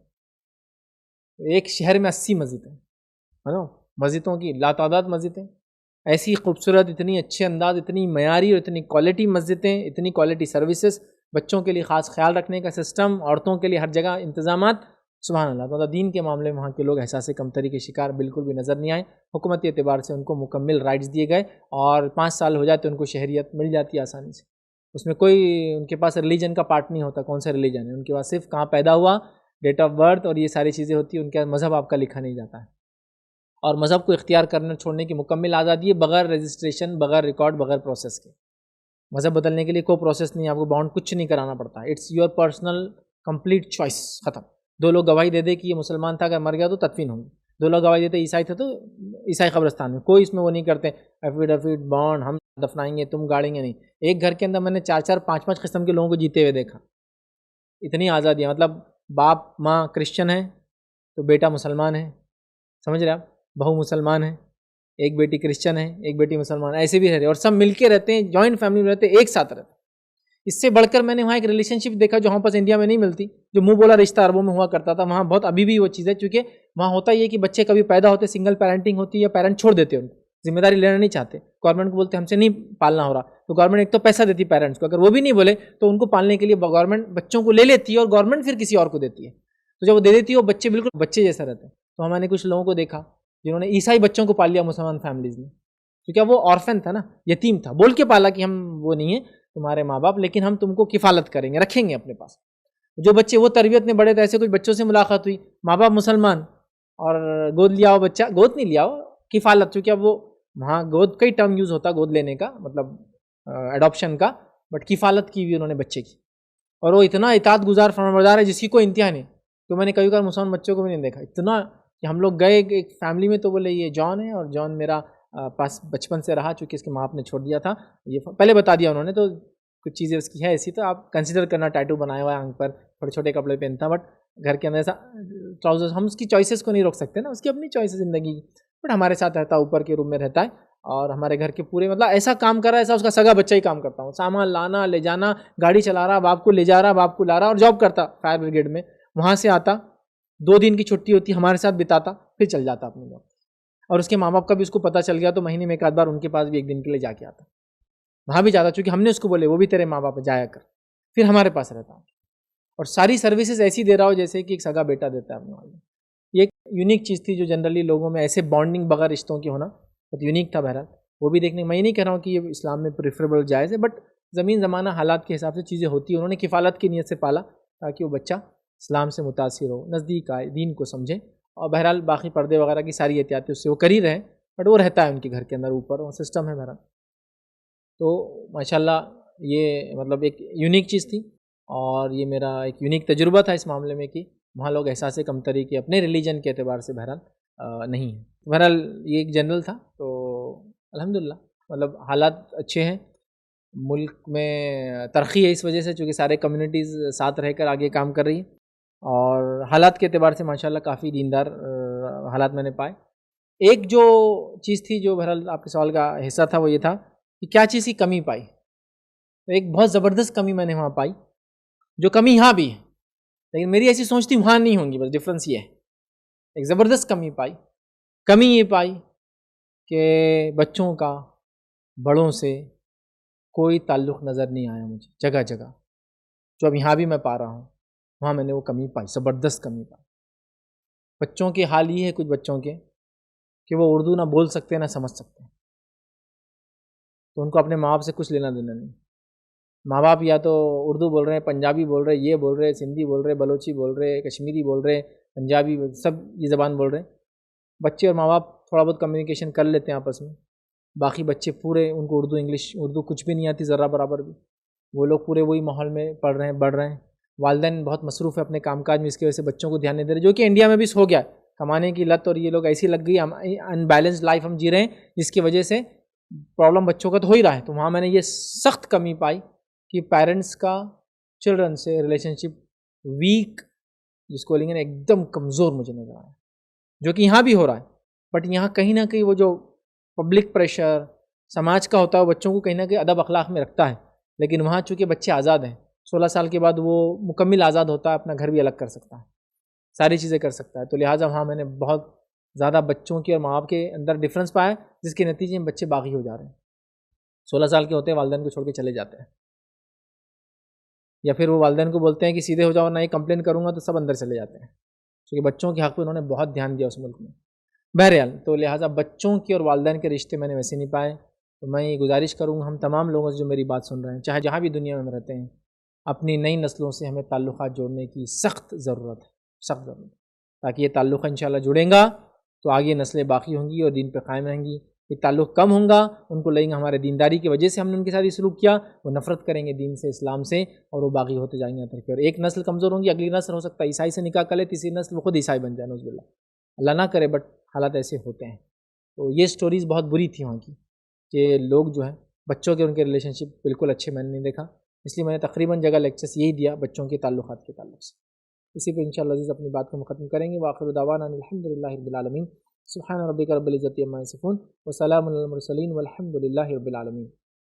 ایک شہر میں 80 مسجدیں, ہے نا, مسجدوں کی لاتعداد مسجدیں, ایسی خوبصورت, اتنی اچھے انداز, اتنی معیاری اور اتنی کوالٹی مسجدیں, اتنی کوالٹی سروسز, بچوں کے لیے خاص خیال رکھنے کا سسٹم, عورتوں کے لیے ہر جگہ انتظامات, سبحان اللہ. تو دین کے معاملے میں وہاں کے لوگ احساس کمتری کے شکار بالکل بھی نظر نہیں آئے. حکومتی اعتبار سے ان کو مکمل رائٹس دیے گئے, اور 5 سال ہو جاتے ان کو شہریت مل جاتی ہے آسانی سے. اس میں کوئی ان کے پاس ریلیجن کا پارٹ نہیں ہوتا, کون سا ریلیجن ہے ان کے پاس, صرف کہاں پیدا ہوا, ڈیٹ آف برتھ, اور یہ ساری چیزیں ہوتی ہیں. ان کا مذہب آپ کا لکھا نہیں جاتا ہے, اور مذہب کو اختیار کرنے چھوڑنے کی مکمل آزادی ہے, بغیر رجسٹریشن, بغیر ریکارڈ, بغیر پروسیس کے. مذہب بدلنے کے لیے کوئی پروسیس نہیں, آپ کو باؤنڈ کچھ نہیں کرانا پڑتا. It's your personal complete choice, ختم. دو لوگ گواہی دے دے کہ یہ مسلمان تھا، اگر مر گیا تو تدفین ہوں گی. دو لوگ گواہی دیتے عیسائی تھے تو عیسائی قبرستان میں. کوئی اس میں وہ نہیں کرتے ایفیڈیوٹ بانڈ ہم دفنائیں گے تم گاڑیں گے، نہیں. ایک گھر کے اندر میں نے 4 5 قسم کے لوگوں کو جیتے ہوئے دیکھا. اتنی آزادی ہے، مطلب باپ ماں کرسچن ہے تو بیٹا مسلمان ہے، سمجھ رہے آپ، بہو مسلمان ہے، ایک بیٹی کرسچن ہے، ایک بیٹی مسلمان، ایسے بھی رہتے اور سب مل کے رہتے ہیں، جوائنٹ فیملی میں رہتے ہیں، ایک ساتھ رہتے ہیں. اس سے بڑھ کر میں نے وہاں ایک ریلیشن شپ دیکھا جو ہم پاس انڈیا میں نہیں ملتی، جو منہ بولا رشتہ عربوں میں ہوا کرتا تھا. وہاں بہت ابھی بھی وہ چیز ہے، چونکہ وہاں ہوتا یہ کہ بچے کبھی پیدا ہوتے سنگل پیرنٹنگ ہوتی ہے یا پیرنٹ چھوڑ دیتے ہیں، ان کو ذمہ داری لینا نہیں چاہتے. گورنمنٹ کو بولتے ہم سے نہیں پالنا ہو رہا، تو گورنمنٹ ایک تو پیسہ دیتی پیرنٹس کو، اگر وہ بھی نہیں بولے تو ان کو پالنے کے لیے گورنمنٹ بچوں کو لے لیتی ہے اور گورنمنٹ پھر کسی اور کو دیتی ہے. تو جب وہ دے دیتی ہے وہ بچے بالکل بچے جیسا رہتے ہیں. تو ہم نے کچھ لوگوں کو دیکھا جنہوں نے عیسائی بچوں کو پال لیا مسلمان فیملیز میں، کیونکہ وہ آرفن تھا نا، یتیم تھا، بول کے پالا کہ ہم وہ نہیں ہیں تمہارے ماں باپ، لیکن ہم تم کو کفالت کریں گے، رکھیں گے اپنے پاس. جو بچے وہ تربیت میں بڑے تھے، ایسے کچھ بچوں سے ملاقات ہوئی، ماں باپ مسلمان اور گود لیا ہو بچہ، گود نہیں لیا ہو، کفالت، چونکہ اب وہ وہاں گود کئی ٹرم یوز ہوتا گود لینے کا، مطلب ایڈاپشن کا، بٹ کفالت کی ہوئی انہوں نے بچے کی. اور وہ اتنا اطاعت گزار فرمانبردار ہے جس کی کوئی انتہا نہیں. تو میں نے کبھی کبھار مسلمان بچوں کو بھی نہیں دیکھا اتنا کہ ہم لوگ گئے ایک فیملی میں تو بولے یہ جان ہے، اور جان میرا پاس بچپن سے رہا، چونکہ اس کے ماں باپ نے چھوڑ دیا تھا، یہ پہلے بتا دیا انہوں نے. تو کچھ چیزیں اس کی ہے ایسی، تو آپ کنسیڈر کرنا، ٹیٹو بنایا ہوا ہے آنکھ پر، چھوٹے چھوٹے کپڑے پہنتا، بٹ گھر کے اندر ایسا ٹراؤزر، ہم اس کی چوائسیز کو نہیں روک سکتے نا، اس کی اپنی چوائس ہے زندگی کی، بٹ ہمارے ساتھ رہتا ہے، اوپر کے روم میں رہتا ہے، اور ہمارے گھر کے پورے مطلب ایسا کام کر رہا ہے ایسا اس کا سگا بچہ ہی کام کرتا ہوں، سامان لانا لے جانا، گاڑی چلا رہا، باپ کو لے جا رہا، باپ کو لا رہا، اور جاب کرتا فائر بریگیڈ میں. وہاں سے آتا 2 دن کی چھٹی ہوتی ہمارے ساتھ بتاتا، پھر چل جاتا اپنے جاب. اور اس کے ماں باپ کا بھی اس کو پتہ چل گیا تو مہینے میں ایک آدھ بار ان کے پاس بھی 1 دن کے لیے جا کے آتا. وہاں بھی جاتا چونکہ ہم نے اس کو بولے وہ بھی تیرے ماں باپ جایا کر، پھر ہمارے پاس رہتا. اور ساری سروسز ایسی دے رہا ہو جیسے کہ ایک سگا بیٹا دیتا ہے اپنے والے. یہ ایک یونیک چیز تھی جو جنرلی لوگوں میں ایسے بانڈنگ بغیر رشتوں کی ہونا بہت یونیک تھا. بہرحال وہ بھی دیکھنے، میں نہیں کہہ رہا ہوں کہ یہ اسلام میں پریفریبل جائز ہے، بٹ زمین زمانہ حالات کے حساب سے چیزیں ہوتی ہیں. انہوں نے کفالت کی نیت سے پالا تاکہ وہ بچہ اسلام سے متاثر ہو، نزدیک آئے، دین کو سمجھے. اور بہرحال باقی پردے وغیرہ کی ساری احتیاطیں اس سے وہ کر ہی رہے، بٹ وہ رہتا ہے ان کے گھر کے اندر اوپر، وہ سسٹم ہے بہرحال. تو ماشاءاللہ یہ مطلب ایک یونیک چیز تھی، اور یہ میرا ایک یونیک تجربہ تھا اس معاملے میں کہ وہاں لوگ احساس کمتری کے اپنے ریلیجن کے اعتبار سے بہرحال نہیں ہیں. بہرحال یہ ایک جنرل تھا. تو الحمدللہ مطلب حالات اچھے ہیں، ملک میں ترقی ہے اس وجہ سے چونکہ سارے کمیونٹیز ساتھ رہ کر آگے کام کر رہی ہیں، اور حالات کے اعتبار سے ماشاءاللہ کافی دیندار حالات میں نے پائے. ایک جو چیز تھی جو بہرحال آپ کے سوال کا حصہ تھا وہ یہ تھا کہ کیا چیز کی کمی پائی. تو ایک بہت زبردست کمی میں نے وہاں پائی، جو کمی یہاں بھی ہے لیکن میری ایسی سوچ تھی وہاں نہیں ہوں گی، بس ڈفرینس یہ ہے. ایک زبردست کمی پائی. کمی یہ پائی کہ بچوں کا بڑوں سے کوئی تعلق نظر نہیں آیا مجھے جگہ جگہ، جو اب یہاں بھی میں پا رہا ہوں وہاں میں نے وہ کمی پائی، زبردست کمی پائی. بچوں کے حال یہ ہے کچھ بچوں کے کہ وہ اردو نہ بول سکتے نہ سمجھ سکتے، تو ان کو اپنے ماں باپ سے کچھ لینا دینا نہیں. ماں باپ یا تو اردو بول رہے ہیں، پنجابی بول رہے ہیں، یہ بول رہے ہیں، سندھی بول رہے ہیں، بلوچی بول رہے ہیں، کشمیری بول رہے ہیں، پنجابی سب یہ زبان بول رہے ہیں. بچے اور ماں باپ تھوڑا بہت کمیونیکیشن کر لیتے ہیں آپس میں، باقی بچے پورے ان کو اردو انگلش اردو کچھ بھی نہیں آتی ذرہ برابر بھی. وہ لوگ پورے وہی ماحول میں پڑھ رہے ہیں بڑھ رہے ہیں. والدین بہت مصروف ہے اپنے کام کاج میں، اس کی وجہ سے بچوں کو دھیان نہیں دے رہے، جو کہ انڈیا میں بھی ہو گیا کمانے کی لت، اور یہ لوگ ایسی لگ گئی، ان بیلنس لائف ہم جی رہے ہیں جس کی وجہ سے پرابلم بچوں کا تو ہو ہی رہا ہے. تو وہاں میں نے یہ سخت کمی پائی کہ پیرنٹس کا چلڈرن سے ریلیشن شپ ویک، جس کو لیں گے ایک دم کمزور مجھے نظر آیا، جو کہ یہاں بھی ہو رہا ہے. بٹ یہاں کہیں نہ کہیں وہ جو پبلک پریشر سماج کا ہوتا ہے وہ بچوں کو کہیں نہ کہیں ادب اخلاق میں رکھتا ہے، لیکن وہاں چونکہ بچے آزاد ہیں، 16 سال کے بعد وہ مکمل آزاد ہوتا ہے، اپنا گھر بھی الگ کر سکتا ہے، ساری چیزیں کر سکتا ہے. تو لہٰذا وہاں میں نے بہت زیادہ بچوں کی اور ماں باپ کے اندر ڈفرینس پایا، جس کے نتیجے میں بچے باغی ہو جا رہے ہیں. 16 سال کے ہوتے ہیں والدین کو چھوڑ کے چلے جاتے ہیں، یا پھر وہ والدین کو بولتے ہیں کہ سیدھے ہو جاؤ نہ، یہ کمپلین کروں گا، تو سب اندر چلے جاتے ہیں، کیونکہ بچوں کے حق پہ انہوں نے بہت دھیان دیا اس ملک میں. بہرحال تو لہٰذا بچوں کی اور والدین کے رشتے میں نے ویسے نہیں پائے. تو میں یہ گزارش کروں گا ہم تمام لوگوں سے جو میری بات سن رہے ہیں، چاہے جہاں بھی دنیا میں رہتے ہیں، اپنی نئی نسلوں سے ہمیں تعلقات جوڑنے کی سخت ضرورت ہے، سخت ضرورت ہے، تاکہ یہ تعلق انشاءاللہ جڑیں گا تو آگے نسلیں باقی ہوں گی اور دین پہ قائم رہیں گی. یہ تعلق کم ہوں گا، ان کو لگیں گے ہمارے دینداری کی وجہ سے ہم نے ان کے ساتھ یہ سلوک کیا، وہ نفرت کریں گے دین سے، اسلام سے، اور وہ باغی ہوتے جائیں گے ترقی. اور ایک نسل کمزور ہوں گی، اگلی نسل ہو سکتا ہے عیسائی سے نکاح کر لے، تیسری نسل وہ خود عیسائی بن جائے، نعوذ باللہ، اللہ نہ کرے، بٹ حالات ایسے ہوتے ہیں. تو یہ سٹوریز بہت بری تھی وہاں کی، کہ لوگ جو ہیں بچوں کے ان کے ریلیشن شپ بالکل اچھے میں نے نہیں دیکھا. اس لیے میں نے تقریباً جگہ لیکچرس یہی دیا بچوں کے تعلقات کے تعلق سے. اسی پہ انشاءاللہ عزیز اپنی بات کو ختم کریں گے. وآخر دعوانا الحمدللہ رب العالمین. سبحان ربک رب العزۃ عما یصفون وسلام علی المرسلین والحمد للہ رب العالمین.